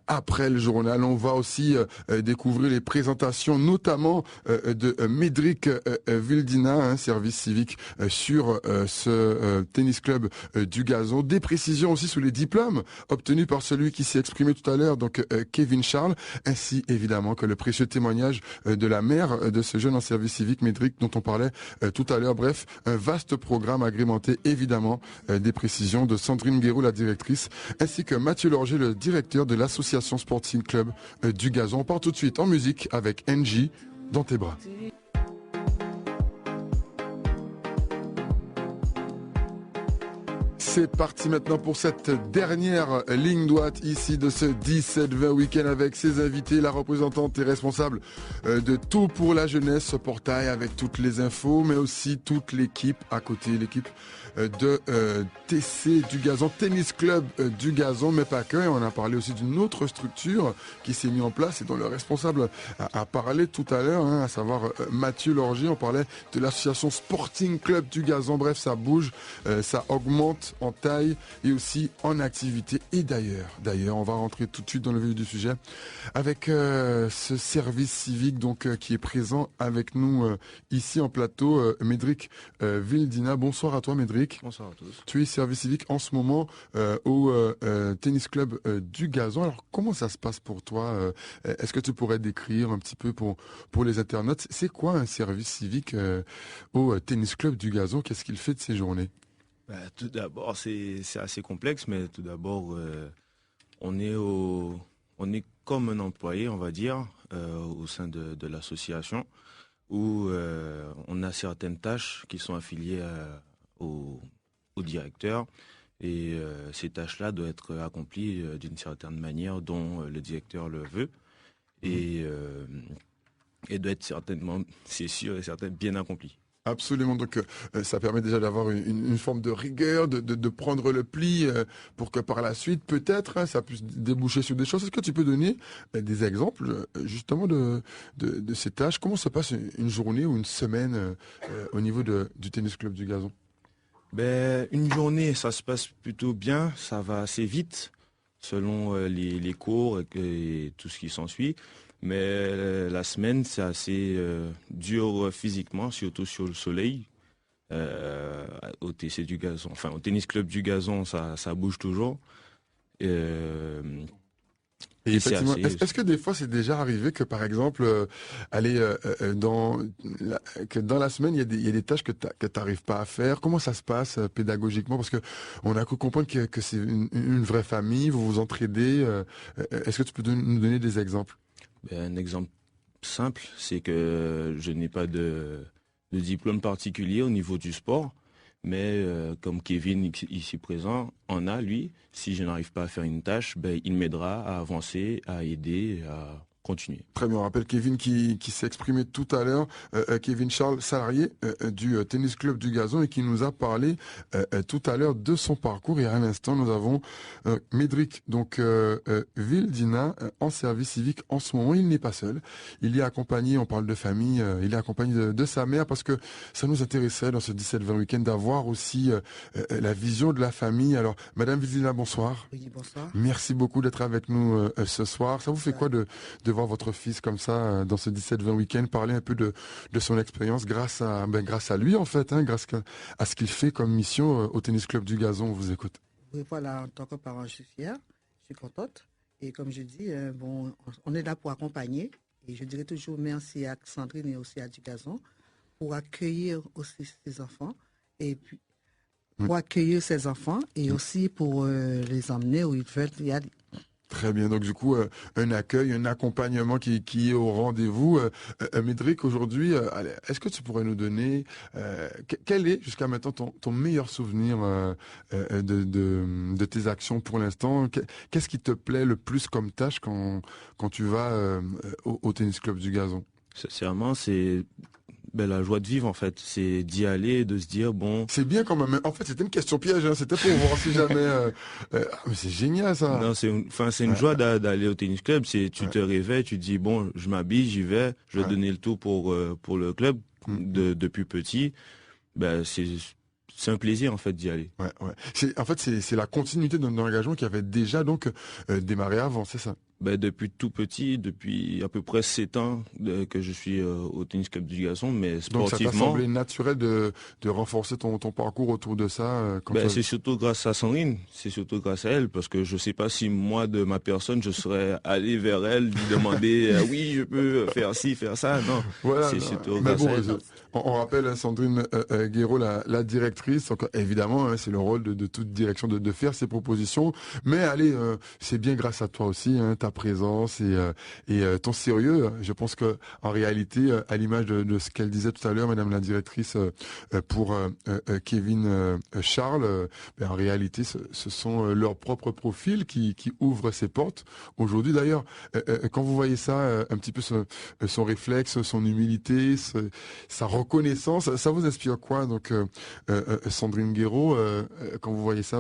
après le journal. On va aussi découvrir les présentations, notamment de Médric Vildina, service civique sur ce tennis club du Gazon. Des précisions aussi sur les diplômes obtenus par celui qui s'est exprimé tout à l'heure, donc Kevin Charles, ainsi évidemment que le précieux témoignage de la mère de ce jeune en service civique, Médric, dont on parlait tout à l'heure. Bref, un vaste programme agrémenté évidemment des précisions de Sandrine Guéraud, la directrice, ainsi que Mathieu Lorger, le directeur de l'association Sporting Club du Gazon. On part tout de suite en musique avec NJ, Dans tes bras. C'est parti maintenant pour cette dernière ligne droite ici de ce 17-20 week-end avec ses invités, la représentante et responsable de Tout pour la jeunesse, ce portail avec toutes les infos, mais aussi toute l'équipe à côté, l'équipe de TC du Gazon, Tennis Club du Gazon, mais pas que. Et on a parlé aussi d'une autre structure qui s'est mise en place et dont le responsable a parlé tout à l'heure, à savoir Mathieu Lorger. On parlait de l'association Sporting Club du Gazon. Bref, ça bouge, ça augmente course, en taille et aussi en activité. Et d'ailleurs, on va rentrer tout de suite dans le vif du sujet avec ce service civique donc qui est présent avec nous ici en plateau. Médric Vildina, bonsoir à toi Médric. Bonsoir à tous. Tu es service civique en ce moment au tennis club du Gazon. Alors comment ça se passe pour toi? Est-ce que tu pourrais décrire un petit peu pour les internautes, c'est quoi un service civique au tennis club du Gazon? Qu'est-ce qu'il fait de ces journées? Tout d'abord, c'est assez complexe, mais tout d'abord, on est comme un employé, on va dire, au sein de l'association, où on a certaines tâches qui sont affiliées au directeur. Et ces tâches-là doivent être accomplies d'une certaine manière dont le directeur le veut. Et doit être certainement, c'est sûr et certain, bien accomplies. Absolument, donc ça permet déjà d'avoir une forme de rigueur, de prendre le pli pour que par la suite, peut-être, ça puisse déboucher sur des choses. Est-ce que tu peux donner des exemples justement de ces tâches? Comment se passe une journée ou une semaine au niveau du tennis club du Gazon? Une journée, ça se passe plutôt bien, ça va assez vite selon les cours et tout ce qui s'ensuit. Mais la semaine, c'est assez dur physiquement, surtout sur le soleil. Au TC du Gazon, enfin au tennis club du Gazon, ça bouge toujours. Et effectivement, est-ce que des fois c'est déjà arrivé que par exemple, dans la semaine, il y a des tâches que tu n'arrives pas à faire? Comment ça se passe pédagogiquement? Parce que on a cru comprendre que c'est une vraie famille, vous vous entraidez. Est-ce que tu peux nous donner des exemples? Un exemple simple, c'est que je n'ai pas de diplôme particulier au niveau du sport, mais comme Kevin ici présent en a, lui, si je n'arrive pas à faire une tâche, il m'aidera à avancer, à aider, à continuer. Très bien, on rappelle Kevin qui s'est exprimé tout à l'heure, Kevin Charles, salarié du tennis club du Gazon et qui nous a parlé tout à l'heure de son parcours. Et à l'instant, nous avons Médric, donc Vildina, en service civique en ce moment. Il n'est pas seul, il est accompagné, on parle de famille, il est accompagné de sa mère parce que ça nous intéressait dans ce 17-20 week-end d'avoir aussi la vision de la famille. Alors, Madame Vildina, bonsoir. Oui, bonsoir. Merci beaucoup d'être avec nous ce soir. Ça vous fait quoi de voir votre fils comme ça dans ce 17-20 week-end, parler un peu de son expérience grâce à lui en fait, grâce à ce qu'il fait comme mission au tennis club du Gazon? On vous écoute. Oui, voilà, en tant que parent, je suis fière, je suis contente. Et comme je dis, on est là pour accompagner. Et je dirais toujours merci à Sandrine et aussi à du Gazon pour accueillir aussi ces enfants. Et puis, pour accueillir ces enfants et aussi pour les emmener où ils veulent y aller. Très bien, donc du coup, un accueil, un accompagnement qui est au rendez-vous. Médric, aujourd'hui, est-ce que tu pourrais nous donner, quel est jusqu'à maintenant ton meilleur souvenir de tes actions pour l'instant? Qu'est-ce qui te plaît le plus comme tâche quand tu vas au tennis club du Gazon? Sincèrement, c'est la joie de vivre en fait, c'est d'y aller, de se dire bon. C'est bien quand même. En fait, c'était une question piège, c'était pour voir si jamais. Mais c'est génial ça. Non, c'est une joie d'aller au tennis club. C'est tu te réveilles, tu te dis bon, je m'habille, j'y vais, je vais donner le tout pour le club depuis petit. C'est un plaisir en fait d'y aller. C'est la continuité d'un engagement qui avait déjà donc démarré avant, c'est ça? Depuis tout petit, depuis à peu près 7 ans que je suis au tennis club du Gazon, mais sportivement. Donc ça t'a semblé naturel de renforcer ton parcours autour de ça c'est surtout grâce à Sandrine, c'est surtout grâce à elle, parce que je sais pas si moi de ma personne je serais allé vers elle lui demander oui je peux faire ci, faire ça, non. Voilà, c'est surtout grâce à elle. On rappelle Sandrine Guéraud, la directrice, donc évidemment c'est le rôle de toute direction de faire ses propositions, mais allez, c'est bien grâce à toi aussi, ta présence et ton sérieux. Je pense que en réalité, à l'image de ce qu'elle disait tout à l'heure, Madame la directrice, pour Kevin Charles, en réalité, ce sont leurs propres profils qui ouvrent ces portes. Aujourd'hui, d'ailleurs, quand vous voyez ça, un petit peu son réflexe, son humilité, sa reconnaissance, ça vous inspire quoi? Donc, Sandrine Guéraud, quand vous voyez ça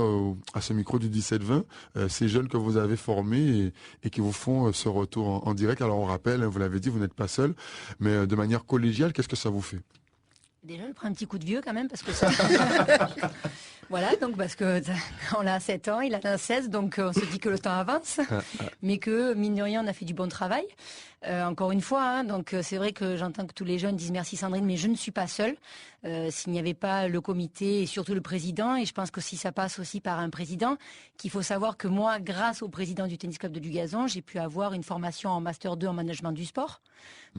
à ce micro du 17-20, ces jeunes que vous avez formés et qui vous font ce retour en direct. Alors on rappelle, vous l'avez dit, vous n'êtes pas seul, mais de manière collégiale, qu'est-ce que ça vous fait? Déjà, je prends un petit coup de vieux quand même parce que voilà, donc parce que on a 7 ans, il en a 16, donc on se dit que le temps avance, mais que mine de rien, on a fait du bon travail. Encore une fois, hein, donc c'est vrai que j'entends que tous les jeunes disent merci Sandrine, mais je ne suis pas seule. S'il n'y avait pas le comité et surtout le président, et je pense que si ça passe aussi par un président, qu'il faut savoir que moi, grâce au président du Tennis Club de Dugazon, j'ai pu avoir une formation en Master 2 en management du sport.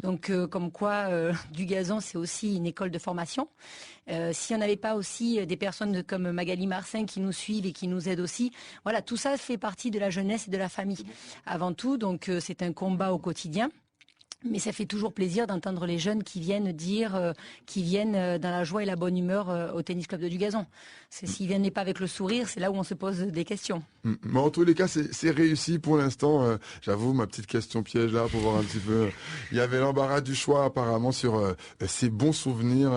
Donc comme quoi, Dugazon, c'est aussi une école de formation. Si on n'avait pas aussi des personnes comme Magali Marcin qui nous suivent et qui nous aident aussi, voilà, tout ça fait partie de la jeunesse et de la famille. Avant tout, donc c'est un combat au quotidien. Mais ça fait toujours plaisir d'entendre les jeunes qui viennent dire, qui viennent dans la joie et la bonne humeur au Tennis Club de Dugazon. S'ils viennent pas avec le sourire, c'est là où on se pose des questions. Mais en tous les cas, c'est réussi pour l'instant. J'avoue, ma petite question piège là, pour voir un petit peu. Il y avait l'embarras du choix apparemment sur ces bons souvenirs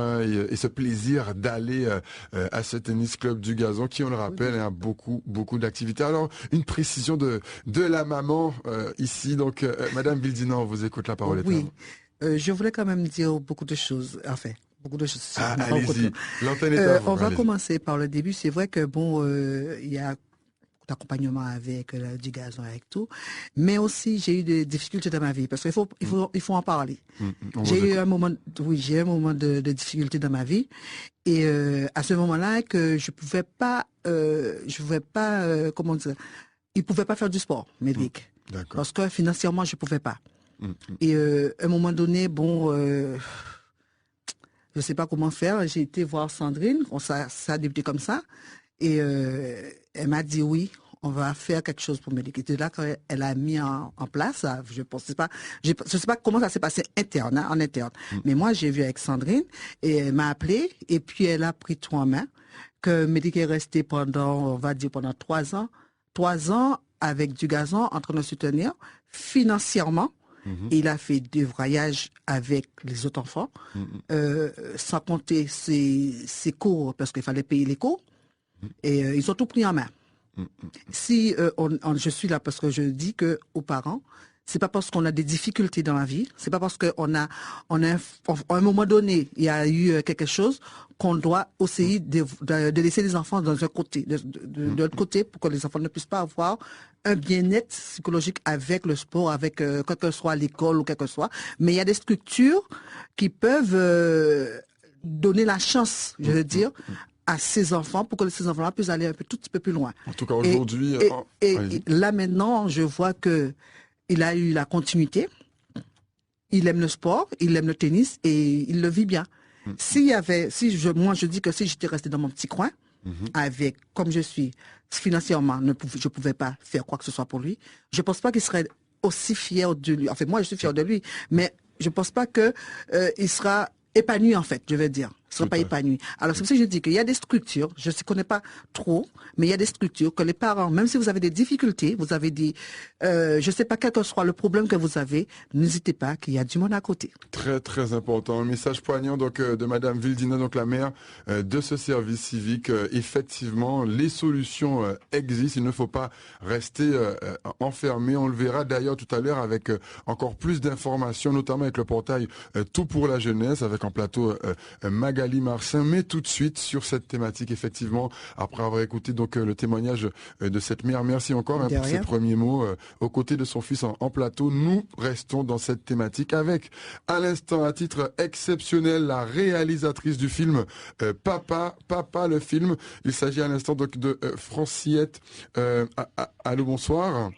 et ce plaisir d'aller à ce Tennis Club Dugazon qui, on le rappelle, a beaucoup d'activités. Alors, une précision de la maman ici. Donc, Madame Bildina, on vous écoute, la parole. Oui, je voulais quand même dire beaucoup de choses. Enfin, beaucoup de choses. Allez-y, l'antenne est à vous. On va commencer par le début. C'est vrai que bon, il y a d'accompagnement avec Dugazon, avec tout, mais aussi j'ai eu des difficultés dans ma vie parce qu'il faut en parler. J'ai eu un moment de difficulté dans ma vie et à ce moment-là que je pouvais pas comment dire, il pouvait pas faire du sport, Médric, parce que financièrement je pouvais pas. Et à un moment donné, bon, je sais pas comment faire. J'ai été voir Sandrine, ça a débuté comme ça, et elle m'a dit oui, on va faire quelque chose pour Médric. Et c'est là qu'elle a mis en place. Je sais pas comment ça s'est passé en interne. Mais moi, j'ai vu avec Sandrine et elle m'a appelé et puis elle a pris tout en main. Que Médric est resté pendant 3 ans. 3 ans avec Dugazon en train de soutenir financièrement. Et il a fait des voyages avec les autres enfants, sans compter ses cours, parce qu'il fallait payer les cours. Et ils ont tout pris en main. Si je suis là parce que je dis que aux parents, c'est pas parce qu'on a des difficultés dans la vie, c'est pas parce qu'on a à un moment donné, il y a eu quelque chose qu'on doit essayer de laisser les enfants dans un côté, de l'autre côté, pour que les enfants ne puissent pas avoir un bien-être psychologique avec le sport, avec quelle que soit l'école ou quel que soit. Mais il y a des structures qui peuvent donner la chance, je veux dire, à ces enfants pour que ces enfants-là puissent aller un tout petit peu plus loin. En tout cas, aujourd'hui... Et là, maintenant, je vois que il a eu la continuité, il aime le sport, il aime le tennis et il le vit bien. Moi je dis que si j'étais resté dans mon petit coin, avec, comme je suis, financièrement, je ne pouvais pas faire quoi que ce soit pour lui, je ne pense pas qu'il serait aussi fier de lui. Enfin, moi je suis fier de lui, mais je ne pense pas qu'il sera épanoui en fait, je veux dire. Il ne sera pas épanoui. Alors c'est pour ça que je dis qu'il y a des structures, je ne connais pas trop, mais il y a des structures que les parents, même si vous avez des difficultés, vous avez des, je ne sais pas quel que soit le problème que vous avez, n'hésitez pas qu'il y a du monde à côté. Très très important. Un message poignant donc de Madame Bildina, donc la maire de ce service civique. Effectivement, les solutions existent. Il ne faut pas rester enfermé. On le verra d'ailleurs tout à l'heure avec encore plus d'informations, notamment avec le portail Tout pour la jeunesse, avec en plateau Magali Marcin. Mais tout de suite sur cette thématique, effectivement, après avoir écouté donc le témoignage de cette mère, merci encore pour ces premiers mots aux côtés de son fils en plateau. Nous restons dans cette thématique avec à l'instant, à titre exceptionnel, la réalisatrice du film Papa le film. Il s'agit à l'instant donc de Franciette. Allô, bonsoir.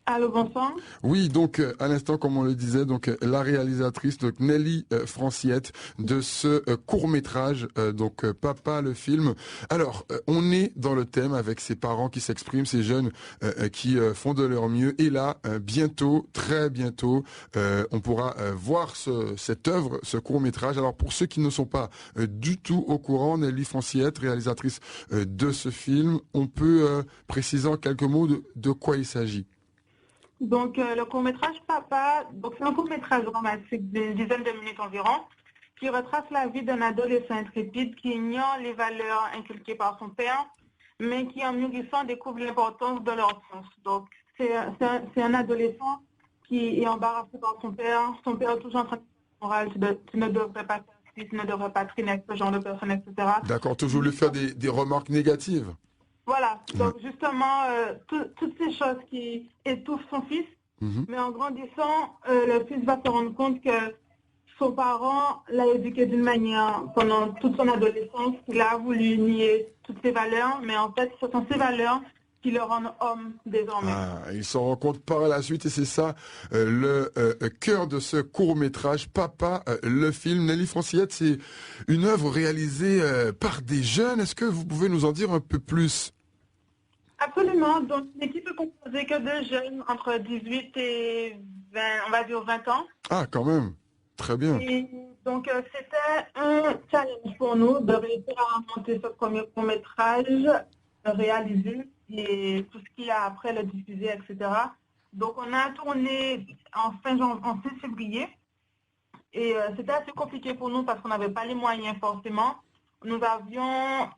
Allô, bonsoir. Oui, donc à l'instant, comme on le disait, donc la réalisatrice, donc Nelly Franciette, de ce court-métrage, donc Papa le film. Alors, on est dans le thème avec ces parents qui s'expriment, ces jeunes qui font de leur mieux. Et là, bientôt, très bientôt, on pourra voir cette œuvre, ce court-métrage. Alors, pour ceux qui ne sont pas du tout au courant, Nelly Franciette, réalisatrice de ce film, on peut préciser en quelques mots de quoi il s'agit. Donc, le court-métrage Papa, c'est un court-métrage dramatique d'une dizaine de minutes environ, qui retrace la vie d'un adolescent intrépide qui ignore les valeurs inculquées par son père, mais qui, en mûrissant, découvre l'importance de leur sens. Donc, c'est un adolescent qui est embarrassé par son père. Son père est toujours en train de dire, tu ne devrais pas faire artiste ne devrait pas traîner avec ce genre de personnes, etc. D'accord, toujours lui faire des remarques négatives. Voilà, donc justement, toutes ces choses qui étouffent son fils, mais en grandissant, le fils va se rendre compte que son parent l'a éduqué d'une manière pendant toute son adolescence, qu'il a voulu nier toutes ses valeurs, mais en fait, ce sont ces valeurs qui le rendent homme désormais. Il s'en rend compte par la suite et c'est ça le cœur de ce court-métrage Papa, le film. Nelly Francillette, c'est une œuvre réalisée par des jeunes. Est-ce que vous pouvez nous en dire un peu plus? Absolument. Donc, l'équipe est composée que de jeunes entre 18 et 20, on va dire 20 ans. Ah, quand même. Très bien. Et donc, c'était un challenge pour nous de réussir à monter ce premier court-métrage réalisé et tout ce qu'il y a après le diffuser, etc. Donc, on a tourné en fin février et c'était assez compliqué pour nous parce qu'on n'avait pas les moyens forcément. Nous avions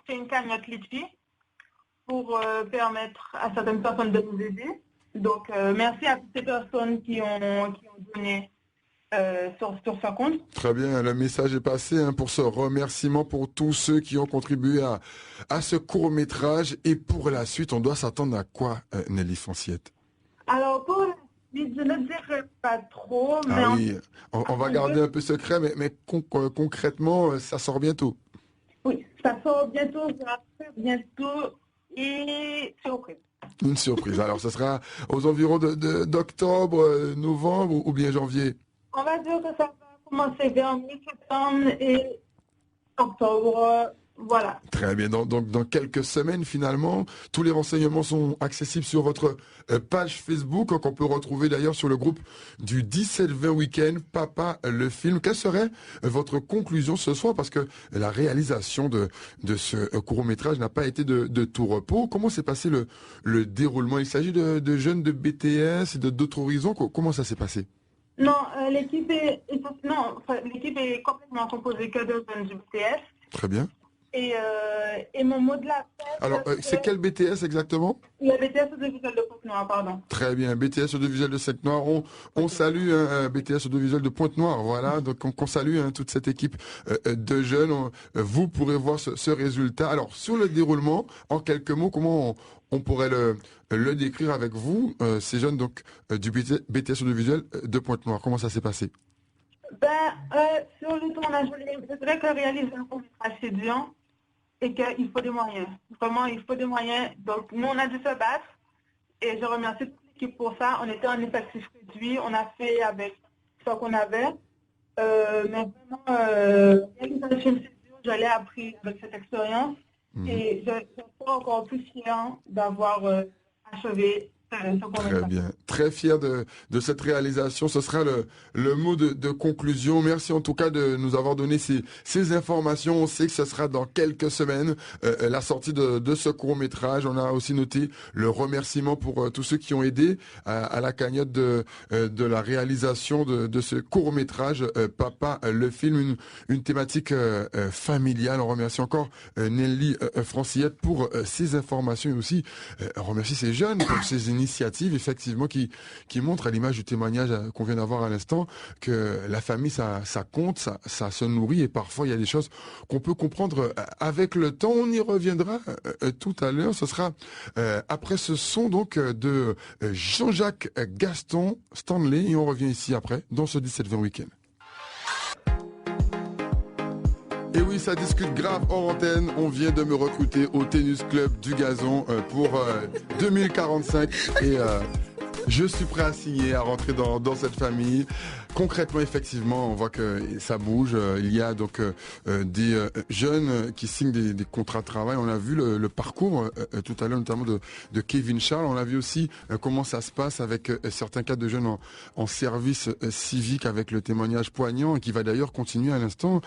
fait une cagnotte Litchi pour permettre à certaines personnes de nous aider. Donc, merci à toutes ces personnes qui ont donné sur ce compte. Très bien, le message est passé pour ce remerciement pour tous ceux qui ont contribué à ce court-métrage. Et pour la suite, on doit s'attendre à quoi, Nelly Francillette? Alors, pour la suite, je ne dirais pas trop. Mais oui, on va garder un peu secret, mais concrètement, ça sort bientôt. Oui, ça sort bientôt, ça va faire bientôt et surprise. Une surprise. Alors, ce sera aux environs d'octobre, novembre ou bien janvier? On va dire que ça va commencer vers mi-septembre et octobre, voilà. Très bien. Donc, dans quelques semaines, finalement, tous les renseignements sont accessibles sur votre page Facebook, qu'on peut retrouver d'ailleurs sur le groupe du 17-20 Week-end, Papa, le film. Quelle serait votre conclusion ce soir? Parce que la réalisation de ce court-métrage n'a pas été de tout repos. Comment s'est passé le déroulement? Il s'agit de jeunes de BTS et d'autres horizons. Comment ça s'est passé? Non, l'équipe est complètement composée que de jeunes du BTS. Très bien. Et mon mot de la fête... Alors, c'est quel BTS exactement? Le BTS audiovisuel de Pointe-Noire, pardon. Très bien, BTS audiovisuel de Pointe-Noire. On salue BTS audiovisuel de Pointe-Noire. Voilà, donc on salue toute cette équipe de jeunes. Vous pourrez voir ce résultat. Alors, sur le déroulement, en quelques mots, comment on pourrait le décrire avec vous, ces jeunes donc du BTS audiovisuel de Pointe-Noire? Comment ça s'est passé? Sur le tournage, c'est vrai que réaliser un court-métrage, c'est dur et qu'il faut des moyens. Vraiment, il faut des moyens. Donc, nous, on a dû se battre et je remercie toute l'équipe pour ça. On était en effectif réduit. On a fait avec ce qu'on avait. Mais vraiment, réaliser un film, c'est dur. Je l'ai appris avec cette expérience et je suis encore plus fière d'avoir achevé. Très bien, très fier de cette réalisation. Ce sera le mot de conclusion. Merci en tout cas de nous avoir donné ces informations. On sait que ce sera dans quelques semaines la sortie de ce court-métrage. On a aussi noté le remerciement pour tous ceux qui ont aidé à la cagnotte de la réalisation de ce court-métrage Papa, le film, une thématique familiale. On remercie encore Nelly Francillette pour ces informations et aussi on remercie ces jeunes pour ces initiative effectivement qui montre à l'image du témoignage qu'on vient d'avoir à l'instant que la famille ça compte, ça se nourrit et parfois il y a des choses qu'on peut comprendre avec le temps. On y reviendra tout à l'heure. Ce sera après ce son donc de Jean-Jacques Gaston Stanley et on revient ici après dans ce 17-20 Week-end. Et oui, ça discute grave hors antenne. On vient de me recruter au Tennis Club du Gazon pour 2045 et je suis prêt à signer, à rentrer dans cette famille. Concrètement, effectivement, on voit que ça bouge. Il y a donc des jeunes qui signent des contrats de travail. On a vu le parcours tout à l'heure, notamment de Kevin Charles. On a vu aussi comment ça se passe avec certains cas de jeunes en service civique avec le témoignage poignant et qui va d'ailleurs continuer à l'instant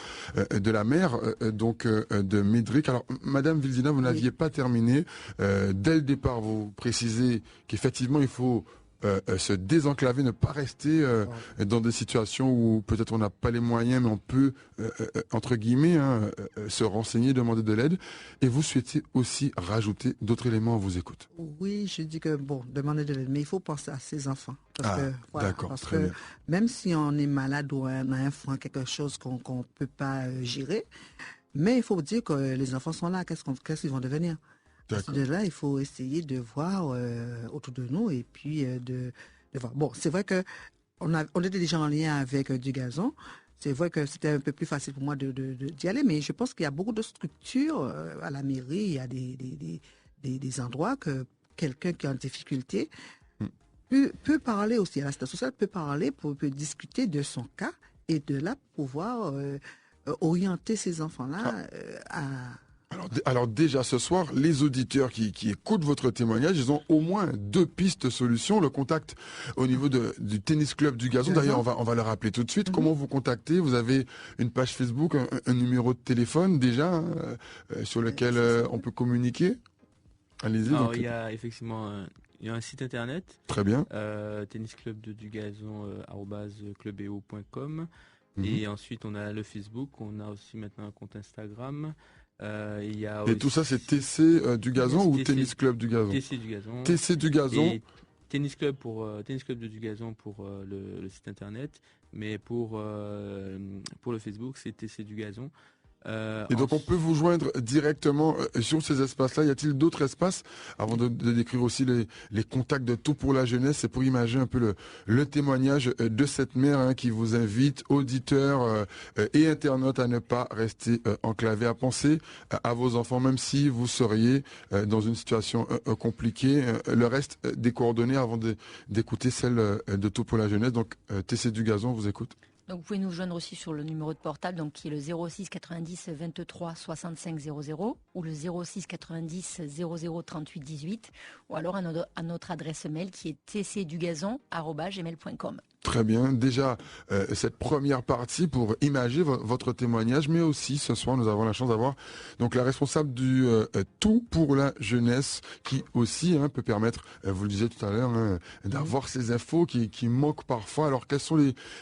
de la mère donc de Médric. Alors, Madame Vildina, vous n'aviez pas terminé. Dès le départ, vous précisez qu'effectivement, il faut se désenclaver, ne pas rester dans des situations où peut-être on n'a pas les moyens, mais on peut, entre guillemets, se renseigner, demander de l'aide. Et vous souhaitez aussi rajouter d'autres éléments, on vous écoute. Oui, je dis que, demander de l'aide, mais il faut penser à ses enfants. D'accord, très bien. Même si on est malade ou on a un enfant, quelque chose qu'on ne peut pas gérer, mais il faut dire que les enfants sont là, qu'est-ce qu'ils vont devenir? Parce que de là, il faut essayer de voir autour de nous et puis de voir. Bon, c'est vrai que on était déjà en lien avec du gazon. C'est vrai que c'était un peu plus facile pour moi d'y aller, mais je pense qu'il y a beaucoup de structures à la mairie. Il y a des endroits que quelqu'un qui est en difficulté peut parler aussi. À la station sociale peut parler, peut discuter de son cas et de là pouvoir orienter ces enfants-là à... Alors déjà ce soir, les auditeurs qui écoutent votre témoignage, ils ont au moins 2 pistes de solutions. Le contact au niveau du tennis club du gazon. D'ailleurs, on va le rappeler tout de suite. Comment vous contacter? Vous avez une page Facebook, un numéro de téléphone déjà sur lequel on peut communiquer. Allez-y. Alors, il y a effectivement il y a un site internet. Très bien. tennisclubdugazon@clubeo.com. Et ensuite, on a le Facebook. On a aussi maintenant un compte Instagram. Et tout ça, c'est TC du gazon ou Tennis Club du gazon? TC du gazon. TC du gazon. Et Tennis Club du gazon pour le site internet, mais pour le Facebook, c'est TC du gazon. Et donc on peut vous joindre directement sur ces espaces-là. Y a-t-il d'autres espaces avant de décrire aussi les contacts de Tout pour la jeunesse? C'est pour imaginer un peu le témoignage de cette mère qui vous invite, auditeurs et internautes, à ne pas rester enclavés, à penser à vos enfants, même si vous seriez dans une situation compliquée. Le reste des coordonnées avant d'écouter celle de Tout pour la jeunesse. Donc TC du gazon vous écoute. Donc vous pouvez nous joindre aussi sur le numéro de portable, donc qui est le 06 90 23 65 00 ou le 06 90 00 38 18 ou alors à notre adresse mail qui est tcdugazon@gmail.com. Très bien. Déjà, cette première partie pour imager votre témoignage, mais aussi ce soir, nous avons la chance d'avoir donc la responsable du Tout pour la jeunesse, qui aussi peut permettre, vous le disiez tout à l'heure, d'avoir ces infos qui manquent parfois. Alors, quels sont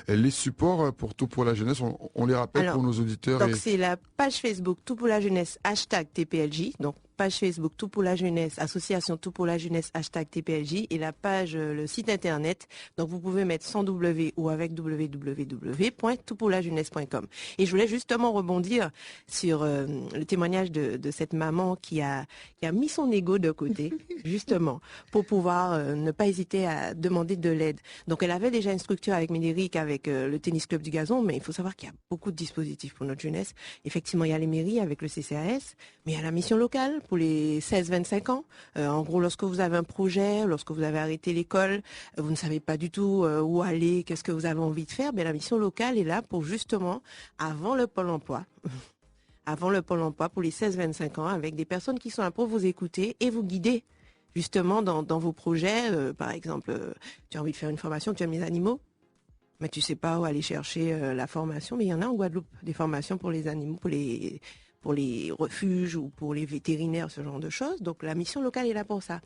les supports pour Tout pour la jeunesse? On les rappelle pour nos auditeurs. Donc, c'est la page Facebook Tout pour la jeunesse, #TPLJ. Donc, page Facebook Tout pour la jeunesse, association Tout pour la jeunesse, #TPLJ, et la page, le site internet. Donc vous pouvez mettre sans W ou avec www.toutpourlajeunesse.com. Et je voulais justement rebondir sur le témoignage de cette maman qui a mis son ego de côté, justement, pour pouvoir ne pas hésiter à demander de l'aide. Donc elle avait déjà une structure avec Médéric, avec le tennis club du gazon, mais il faut savoir qu'il y a beaucoup de dispositifs pour notre jeunesse. Effectivement, il y a les mairies avec le CCAS, mais il y a la mission locale pour les 16-25 ans. En gros, lorsque vous avez un projet, lorsque vous avez arrêté l'école, vous ne savez pas du tout où aller, qu'est-ce que vous avez envie de faire, la mission locale est là pour justement, avant le Pôle emploi, pour les 16-25 ans, avec des personnes qui sont là pour vous écouter et vous guider justement dans vos projets. Par exemple, tu as envie de faire une formation, tu aimes les animaux, mais tu sais pas où aller chercher la formation, mais il y en a en Guadeloupe, des formations pour les animaux, pour les refuges ou pour les vétérinaires, ce genre de choses. Donc la mission locale est là pour ça.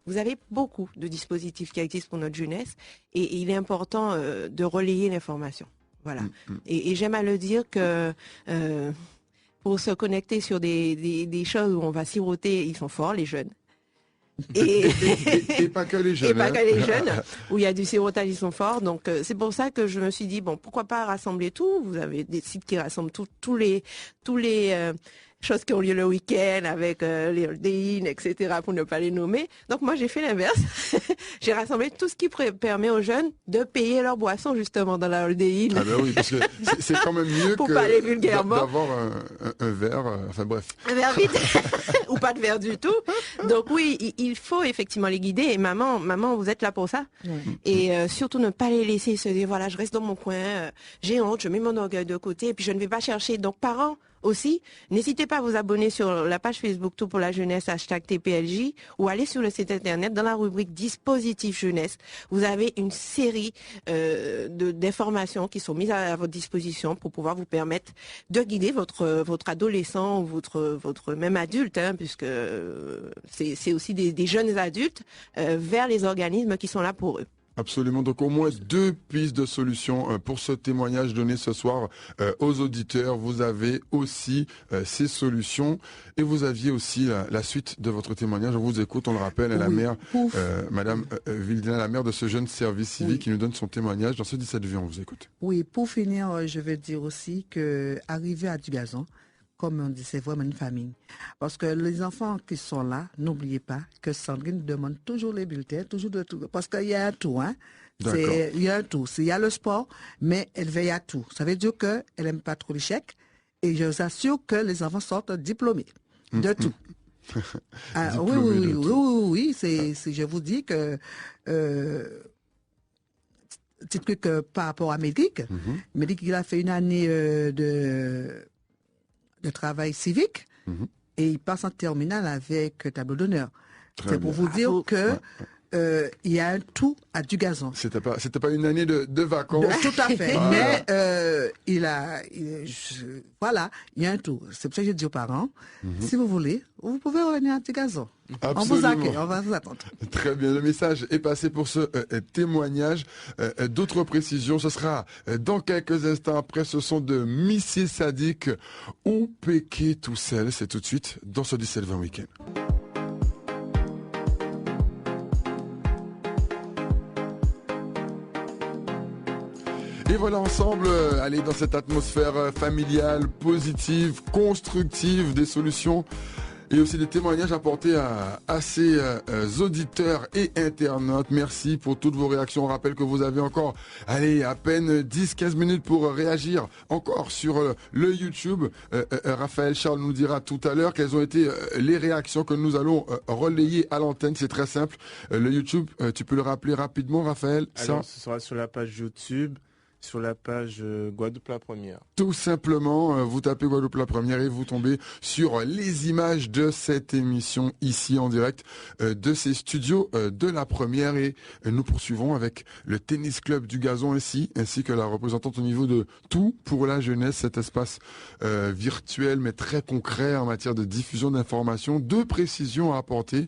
Vous avez beaucoup de dispositifs qui existent pour notre jeunesse et il est important de relayer l'information. Voilà. Et j'aime à le dire que pour se connecter sur des choses où on va siroter, ils sont forts, les jeunes. Et pas que les jeunes. Et pas que les jeunes, où il y a du sirotage, ils sont forts. Donc c'est pour ça que je me suis dit, pourquoi pas rassembler tout. Vous avez des sites qui rassemblent tous les choses qui ont lieu le week-end avec les hold-in, etc., pour ne pas les nommer. Donc moi j'ai fait l'inverse. J'ai rassemblé tout ce qui permet aux jeunes de payer leur boisson justement dans la hold-in. Ah ben oui, parce que c'est quand même mieux pour parler vulgairement d'avoir un verre, enfin bref. Un verre vide ou pas de verre du tout. Donc oui, il faut effectivement les guider. Et maman, vous êtes là pour ça. Et surtout ne pas les laisser se dire, voilà, je reste dans mon coin, j'ai honte, je mets mon orgueil de côté et puis je ne vais pas chercher. Donc parents, aussi, n'hésitez pas à vous abonner sur la page Facebook Tout pour la jeunesse, #TPLJ, ou aller sur le site internet dans la rubrique dispositifs jeunesse. Vous avez une série d'informations qui sont mises à votre disposition pour pouvoir vous permettre de guider votre adolescent ou votre même adulte, puisque c'est aussi des jeunes adultes, vers les organismes qui sont là pour eux. Absolument. Donc au moins 2 pistes de solutions pour ce témoignage donné ce soir aux auditeurs. Vous avez aussi ces solutions et vous aviez aussi la suite de votre témoignage. On vous écoute, on le rappelle, à la mère, Madame Vildina, la mère de ce jeune service civique qui nous donne son témoignage dans ce 17V. On vous écoute. Oui, pour finir, je veux dire aussi que arriver à Dugazon, comme on dit, c'est vraiment une famille. Parce que les enfants qui sont là, n'oubliez pas que Sandrine demande toujours les bulletins, toujours de tout. Parce qu'il y a un tout, hein. Il y a un tout. Il y a le sport, mais elle veille à tout. Ça veut dire qu'elle n'aime pas trop les chèques. Et je vous assure que les enfants sortent diplômés de tout. Oui. Je vous dis que... petit truc par rapport à Médric. Médric, il a fait une année de travail civique et il passe en terminale avec tableau d'honneur. C'est pour vous dire que il y a un tout à Dugazon. C'était pas une année de vacances. Tout à fait. Mais voilà, il y a un tout. C'est pour ça que je dis aux parents, si vous voulez, vous pouvez revenir à Dugazon. Absolument. On vous accueille, on va vous attendre. Très bien, le message est passé pour ce témoignage. D'autres précisions, ce sera dans quelques instants après ce son de Missy Sadik ou Péké tout seul. C'est tout de suite dans ce 17-20 week-end. Et voilà ensemble, aller dans cette atmosphère familiale, positive, constructive, des solutions et aussi des témoignages apportés à ces auditeurs et internautes. Merci pour toutes vos réactions. On rappelle que vous avez encore, à peine 10-15 minutes pour réagir encore sur le YouTube. Raphaël Charles nous dira tout à l'heure quelles ont été les réactions que nous allons relayer à l'antenne. C'est très simple. Le YouTube, tu peux le rappeler rapidement, Raphaël? Alors, ce sera sur la page YouTube. Sur la page Guadeloupe la Première. Tout simplement, vous tapez Guadeloupe la Première et vous tombez sur les images de cette émission ici en direct de ces studios de la Première. Et nous poursuivons avec le Tennis Club du Gazon ainsi que la représentante au niveau de Tout pour la jeunesse, cet espace virtuel mais très concret en matière de diffusion d'informations. 2 précisions à apporter.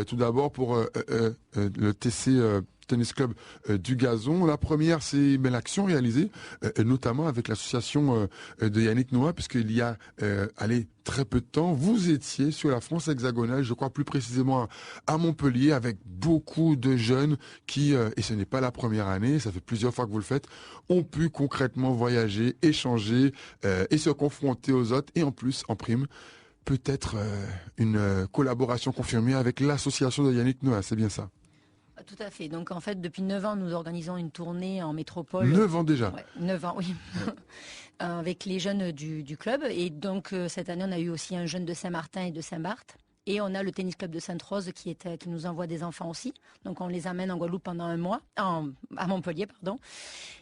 Tout d'abord pour le TC Tennis Club du Gazon. La première, c'est l'action réalisée, notamment avec l'association de Yannick Noah, puisqu'il y a très peu de temps, vous étiez sur la France hexagonale, je crois plus précisément à Montpellier, avec beaucoup de jeunes qui, et ce n'est pas la première année, ça fait plusieurs fois que vous le faites, ont pu concrètement voyager, échanger et se confronter aux autres, et en plus, en prime, peut-être une collaboration confirmée avec l'association de Yannick Noah, c'est bien ça? Tout à fait. Donc en fait, depuis 9 ans, nous organisons une tournée en métropole. 9 ans déjà? Ouais, 9 ans, oui. Avec les jeunes du club. Et donc cette année, on a eu aussi un jeune de Saint-Martin et de Saint-Barth. Et on a le tennis club de Sainte-Rose qui nous envoie des enfants aussi. Donc on les amène en Guadeloupe pendant un mois, à Montpellier, pardon.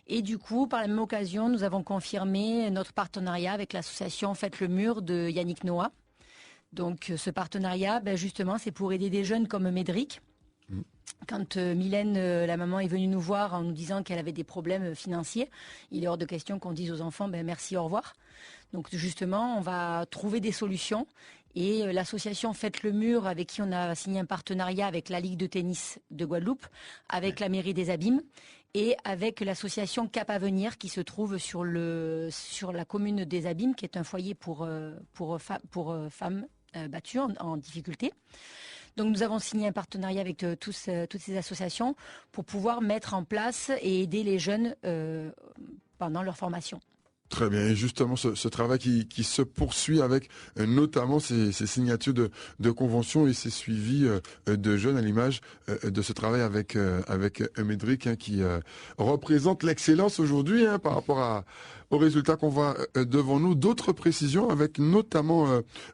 Et du coup, par la même occasion, nous avons confirmé notre partenariat avec l'association Faites le Mur de Yannick Noah. Donc ce partenariat, justement, c'est pour aider des jeunes comme Médric. Quand Mylène, la maman, est venue nous voir en nous disant qu'elle avait des problèmes financiers, il est hors de question qu'on dise aux enfants merci, au revoir. Donc justement, on va trouver des solutions. Et l'association Faites le Mur, avec qui on a signé un partenariat avec la Ligue de tennis de Guadeloupe, avec la mairie des Abîmes et avec l'association Cap Avenir qui se trouve sur la commune des Abîmes, qui est un foyer pour femmes battues en difficulté. Donc nous avons signé un partenariat avec toutes ces associations pour pouvoir mettre en place et aider les jeunes pendant leur formation. Très bien, et justement ce travail qui se poursuit avec notamment ces signatures de conventions et ces suivis de jeunes à l'image de ce travail avec Médric qui représente l'excellence aujourd'hui par rapport aux résultats qu'on voit devant nous. D'autres précisions avec notamment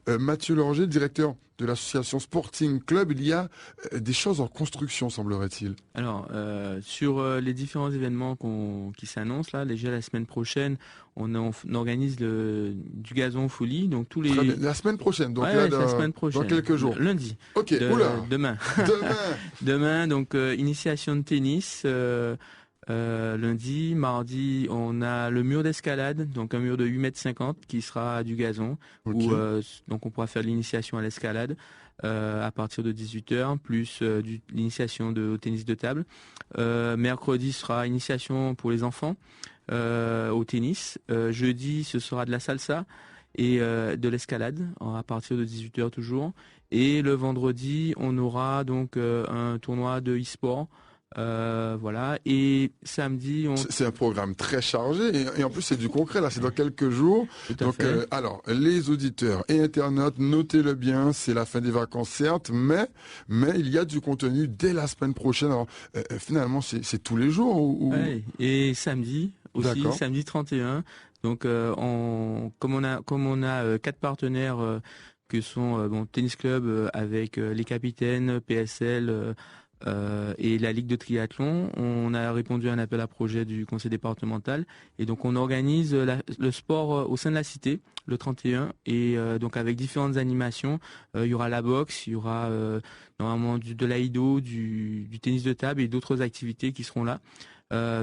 Mathieu Loranger, directeur de l'association Sporting Club. Il y a des choses en construction, semblerait-il. Alors, sur les différents événements qui s'annoncent, là, déjà la semaine prochaine, on organise du gazon folie. Donc tous les... La semaine prochaine, donc la semaine prochaine, dans quelques jours. Lundi. Ok, demain. Demain, donc initiation de tennis. lundi. Mardi, on a le mur d'escalade, donc un mur de 8,50 m qui sera à du gazon, Ok. où donc on pourra faire l'initiation à l'escalade à partir de 18h, plus l'initiation au tennis de table. Mercredi sera initiation pour les enfants au tennis. Jeudi, ce sera de la salsa et de l'escalade à partir de 18h toujours. Et le vendredi, on aura donc un tournoi de e-sport. Voilà. Et samedi, c'est un programme très chargé et en plus c'est du concret là, c'est dans quelques jours. Donc alors les auditeurs et internautes, notez-le bien, c'est la fin des vacances certes, mais il y a du contenu dès la semaine prochaine. Alors finalement c'est tous les jours ou... Ouais, et samedi aussi, samedi 31. Donc comme on a 4 partenaires que sont Tennis Club avec les capitaines, PSL. Et la Ligue de triathlon, on a répondu à un appel à projet du conseil départemental et donc on organise le sport au sein de la cité le 31 et donc avec différentes animations. Il y aura la boxe, il y aura normalement de l'aïdo, du tennis de table et d'autres activités qui seront là.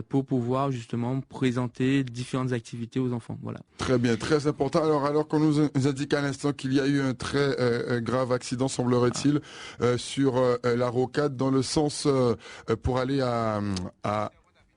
Pour pouvoir justement présenter différentes activités aux enfants. Voilà. Très bien, très important. Alors qu'on nous indique à l'instant qu'il y a eu un très grave accident, semblerait-il, sur la rocade dans le sens pour aller à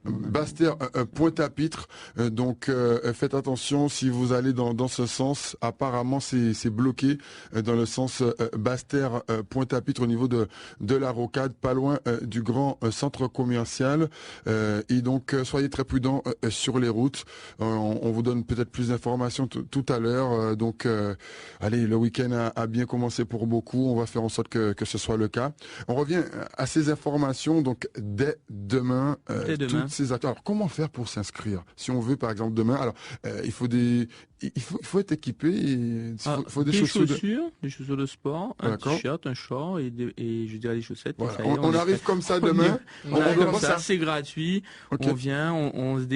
Basse-Terre, Pointe-à-Pitre. Donc faites attention si vous allez dans ce sens. Apparemment c'est bloqué dans le sens Basse-Terre, Pointe-à-Pitre au niveau de la rocade, pas loin du grand centre commercial. Et donc soyez très prudents sur les routes. On vous donne peut-être plus d'informations tout à l'heure. Donc allez, le week-end a bien commencé pour beaucoup. On va faire en sorte que ce soit le cas. On revient à ces informations donc dès demain. Alors, comment faire pour s'inscrire? Si on veut, par exemple, demain, alors, il faut être équipé, il faut des chaussures. Des chaussures de sport, un t-shirt, un short et je dirais des chaussettes. Voilà. On arrive comme ça demain. On arrive comme ça, c'est gratuit. Okay. On vient,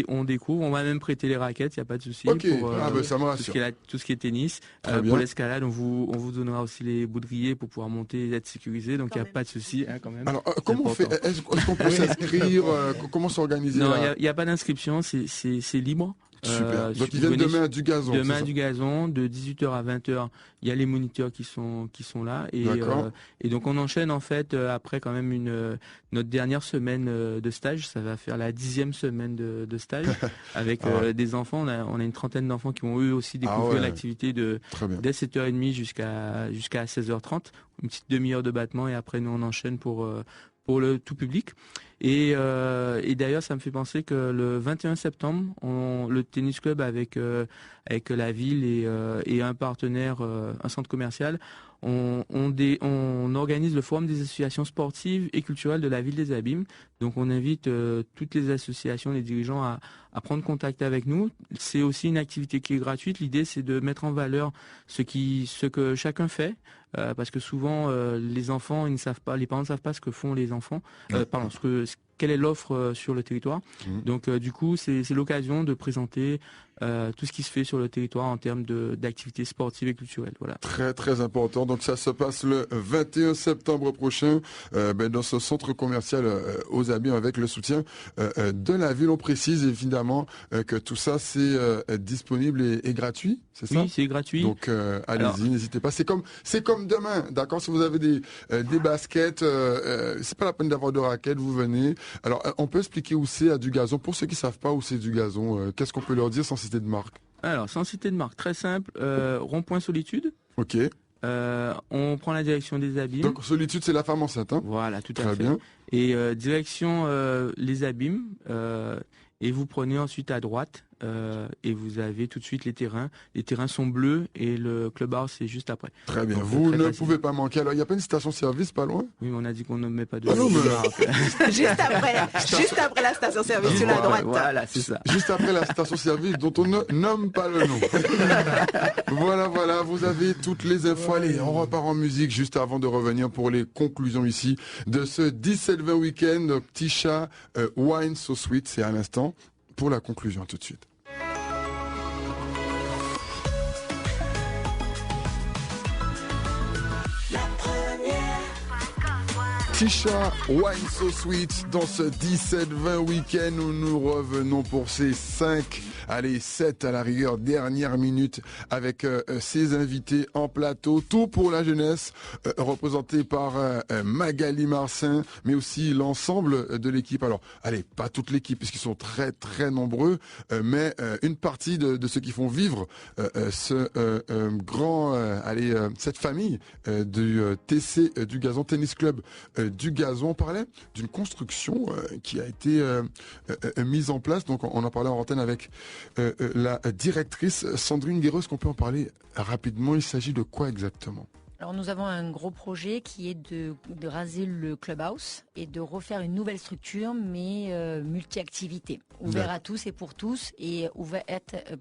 on découvre, on va même prêter les raquettes, il n'y a pas de souci. Okay. Pour ça me rassure. Tout ce qui est tennis. Pour l'escalade, on vous donnera aussi les baudriers pour pouvoir monter et être sécurisé, donc il n'y a pas de souci quand même. Alors, comment on fait? Est-ce qu'on peut s'inscrire? Comment s'organiser? Non, il n'y a pas d'inscription, c'est libre. Super. Donc ils viennent demain à du gazon. Demain à du gazon, de 18h à 20h, il y a les moniteurs qui sont là et donc on enchaîne en fait après quand même notre dernière semaine de stage, ça va faire la 10e semaine de stage avec des enfants. On a une trentaine d'enfants qui vont eux aussi découvrir l'activité dès 7h30 jusqu'à 16h30, une petite demi-heure de battement et après nous on enchaîne pour le tout public. Et d'ailleurs, ça me fait penser que le 21 septembre, le tennis club avec la ville et un partenaire, un centre commercial, on organise le forum des associations sportives et culturelles de la ville des Abîmes. Donc on invite toutes les associations, les dirigeants à prendre contact avec nous. C'est aussi une activité qui est gratuite. L'idée c'est de mettre en valeur ce que chacun fait. Parce que souvent les enfants, ils ne savent pas, les parents ne savent pas ce que font les enfants, quelle est l'offre sur le territoire. Donc du coup, c'est l'occasion de présenter tout ce qui se fait sur le territoire en termes d'activités sportives et culturelles. Voilà. Très très important. Donc ça se passe le 21 septembre prochain dans ce centre commercial aux Abîmes avec le soutien de la ville. On précise évidemment que tout ça c'est disponible et gratuit, c'est ça? Oui, c'est gratuit. Donc allez-y, n'hésitez pas. C'est comme demain, d'accord? Si vous avez des baskets, c'est pas la peine d'avoir de raquettes, vous venez. Alors on peut expliquer où c'est à du gazon. Pour ceux qui savent pas où c'est du gazon, qu'est-ce qu'on peut leur dire sans citer de marque? Alors sans citer de marque, très simple, rond-point Solitude. Ok. On prend la direction des Abîmes. Donc Solitude, c'est la femme enceinte, hein? Voilà, tout à fait. Très bien. Et direction les Abîmes. Et vous prenez ensuite à droite et vous avez tout de suite les terrains. Les terrains sont bleus et le clubhouse c'est juste après. Très bien. Donc, vous ne pouvez pas manquer. Alors il n'y a pas une station-service pas loin? Oui, mais on a dit qu'on ne met pas de. Juste après la station-service sur la droite. Voilà, c'est ça. Juste après la station-service dont on ne nomme pas le nom. Voilà. Vous avez toutes les infos. Allez, on repart en musique juste avant de revenir pour les conclusions ici de ce 17-20 week-end. Tisha Wine So Sweet, c'est à l'instant. Pour la conclusion, tout de suite. La première, Tisha, Wine So Sweet, dans ce 17-20 week-end où nous revenons pour ces 7 à la rigueur, dernière minute avec ses invités en plateau. Tout pour la jeunesse, représenté par Magali Marcin, mais aussi l'ensemble de l'équipe. Alors, allez, pas toute l'équipe, puisqu'ils sont très, très nombreux, mais une partie de ceux qui font vivre cette famille du TC du Gazon, Tennis Club du Gazon. On parlait d'une construction qui a été mise en place. Donc, on en parlait en antenne avec la directrice Sandrine Guéreau. Est-ce qu'on peut en parler rapidement? Il s'agit de quoi exactement? Alors nous avons un gros projet qui est de raser le clubhouse et de refaire une nouvelle structure, mais multi-activité, ouvert à tous et pour tous, et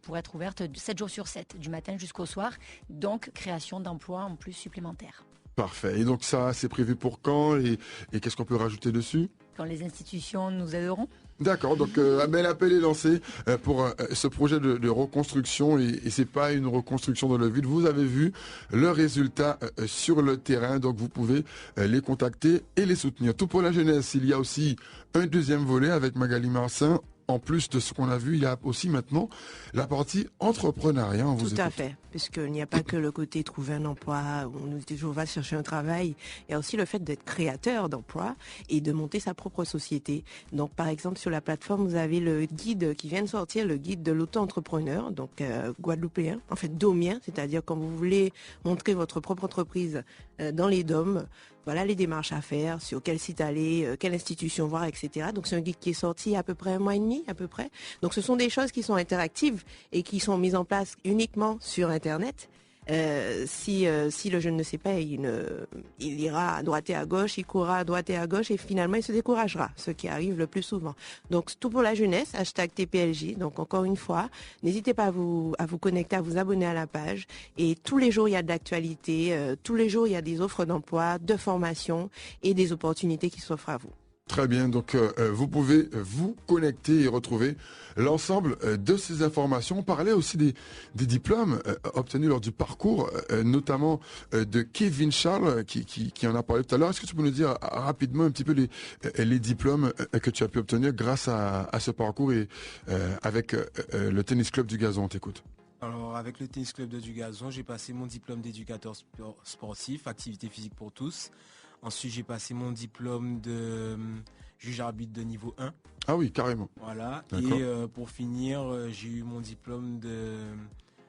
pour être ouverte 7 jours sur 7, du matin jusqu'au soir, donc création d'emplois en plus supplémentaires. Parfait. Et donc ça, c'est prévu pour quand et qu'est-ce qu'on peut rajouter dessus? Quand les institutions nous aideront. D'accord, donc un bel appel est lancé pour ce projet de reconstruction et c'est pas une reconstruction dans le vide. Vous avez vu le résultat sur le terrain, donc vous pouvez les contacter et les soutenir. Tout pour la jeunesse, il y a aussi un deuxième volet avec Magali Marcin. En plus de ce qu'on a vu, il y a aussi maintenant la partie entrepreneuriat. Tout à fait, puisqu'il n'y a pas que le côté trouver un emploi, où on nous dit toujours va chercher un travail, il y a aussi le fait d'être créateur d'emploi et de monter sa propre société. Donc par exemple sur la plateforme, vous avez le guide qui vient de sortir, le guide de l'auto-entrepreneur, donc guadeloupéen, en fait domien, c'est-à-dire quand vous voulez montrer votre propre entreprise dans les DOM, voilà les démarches à faire, sur quel site aller, quelle institution voir, etc. Donc c'est un guide qui est sorti il y a à peu près 1 mois et demi, à peu près. Donc ce sont des choses qui sont interactives et qui sont mises en place uniquement sur Internet. Si le jeune ne sait pas, il ira à droite et à gauche, il courra à droite et à gauche et finalement il se découragera, ce qui arrive le plus souvent. Donc tout pour la jeunesse, #TPLJ. Donc encore une fois, n'hésitez pas à vous connecter, à vous abonner à la page. Et tous les jours il y a de l'actualité, tous les jours il y a des offres d'emploi, de formation et des opportunités qui s'offrent à vous. Très bien, donc vous pouvez vous connecter et retrouver l'ensemble de ces informations. On parlait aussi des diplômes obtenus lors du parcours, notamment de Kevin Charles qui en a parlé tout à l'heure. Est-ce que tu peux nous dire rapidement un petit peu les diplômes que tu as pu obtenir grâce à ce parcours et avec le Tennis Club du Gazon? On t'écoute. Alors avec le Tennis Club du Gazon, j'ai passé mon diplôme d'éducateur sportif, activité physique pour tous. Ensuite, j'ai passé mon diplôme de juge-arbitre de niveau 1. Ah oui, carrément. Voilà. Et pour finir, j'ai eu mon diplôme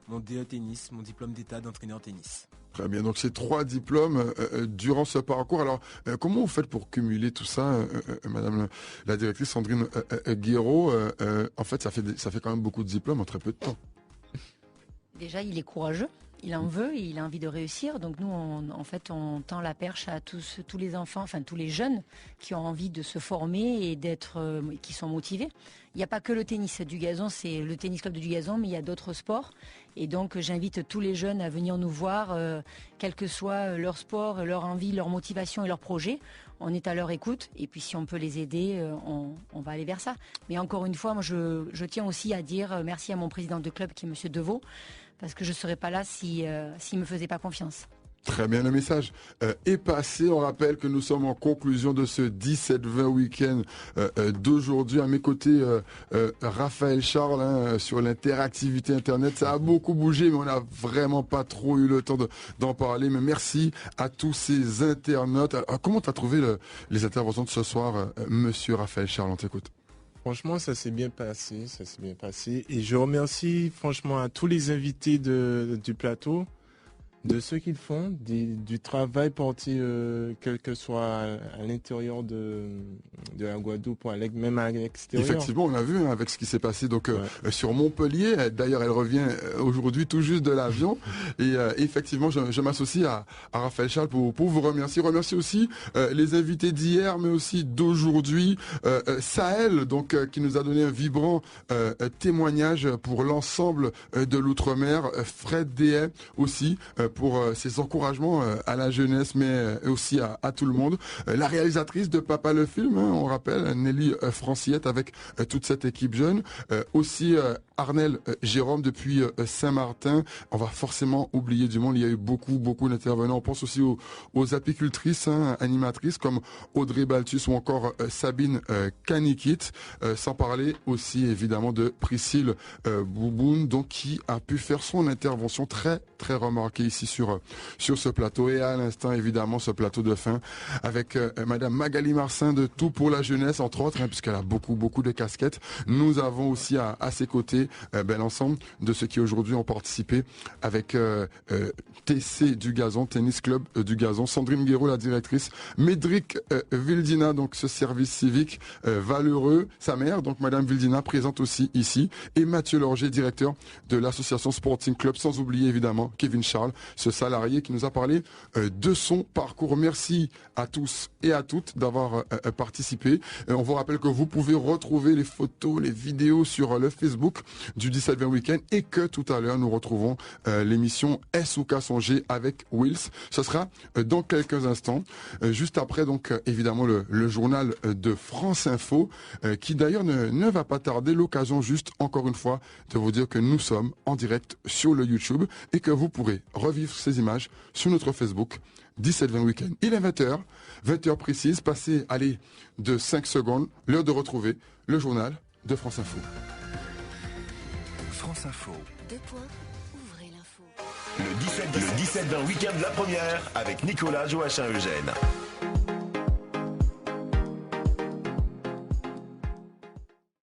mon DE tennis, mon diplôme d'état d'entraîneur tennis. Très bien, donc c'est 3 diplômes durant ce parcours. Alors, comment vous faites pour cumuler tout ça, Madame la directrice Sandrine Guéreau? En fait, ça fait quand même beaucoup de diplômes en très peu de temps. Déjà, il est courageux. Il en veut et il a envie de réussir. Donc nous, on tend la perche à tous les enfants, enfin tous les jeunes qui ont envie de se former et qui sont motivés. Il n'y a pas que le tennis du Gazon, c'est le Tennis Club du Gazon, mais il y a d'autres sports. Et donc j'invite tous les jeunes à venir nous voir, quel que soit leur sport, leur envie, leur motivation et leur projet. On est à leur écoute et puis si on peut les aider, on va aller vers ça. Mais encore une fois, moi je tiens aussi à dire merci à mon président de club qui est Monsieur Deveau, parce que je ne serais pas là s'il ne me faisait pas confiance. Très bien, le message est passé. On rappelle que nous sommes en conclusion de ce 17-20 week-end d'aujourd'hui. À mes côtés, Raphaël Charles sur l'interactivité Internet. Ça a beaucoup bougé, mais on n'a vraiment pas trop eu le temps d'en parler. Mais merci à tous ces internautes. Alors, comment tu as trouvé les interventions de ce soir, Monsieur Raphaël Charles? On t'écoute. Franchement, ça s'est bien passé, Et je remercie franchement à tous les invités du plateau, de ce qu'ils font, du travail porté, quel que soit à l'intérieur de la Guadeloupe, même à l'extérieur. Effectivement, on l'a vu avec ce qui s'est passé sur Montpellier. D'ailleurs, elle revient aujourd'hui tout juste de l'avion. Et effectivement, je m'associe à Raphaël Charles pour vous remercier. Remercier aussi les invités d'hier, mais aussi d'aujourd'hui. Sahel, qui nous a donné un vibrant témoignage pour l'ensemble de l'outre-mer. Fred Dehay aussi, pour ses encouragements à la jeunesse, mais aussi à tout le monde. La réalisatrice de Papa le film, hein, on rappelle, Nelly Franciette avec toute cette équipe jeune. Aussi Arnel Jérôme depuis Saint-Martin. On va forcément oublier du monde. Il y a eu beaucoup d'intervenants. On pense aussi aux apicultrices, hein, animatrices comme Audrey Balthus ou encore Sabine Kanikit. Sans parler aussi évidemment de Priscille Bouboun, donc qui a pu faire son intervention très remarquée ici sur ce plateau. Et à l'instant évidemment ce plateau de fin avec Madame Magali Marcin de Tout pour la jeunesse entre autres, hein, puisqu'elle a beaucoup de casquettes. Nous avons aussi à ses côtés l'ensemble de ceux qui aujourd'hui ont participé avec TC du Gazon, Tennis Club du Gazon, Sandrine Guéraud la directrice, Médric Vildina, donc ce service civique valeureux, sa mère, donc Madame Vildina présente aussi ici, et Mathieu Lorger, directeur de l'association Sporting Club, sans oublier évidemment Kevin Charles, ce salarié qui nous a parlé de son parcours. Merci à tous et à toutes d'avoir participé. On vous rappelle que vous pouvez retrouver les photos, les vidéos sur le Facebook du 17-20 Week-end et que tout à l'heure nous retrouvons l'émission S ou K songer avec Wills. Ce sera dans quelques instants, juste après donc évidemment le journal de France Info qui d'ailleurs ne va pas tarder. L'occasion juste encore une fois de vous dire que nous sommes en direct sur le YouTube et que vous pourrez revivre ces images sur notre Facebook 17-20 Week-end. Il est 20h précise, passez de 5 secondes, l'heure de retrouver le journal de France Info. France Info. 2 points, ouvrez l'info. Le 17-20 Week-end La Première avec Nicolas Joachim Eugène.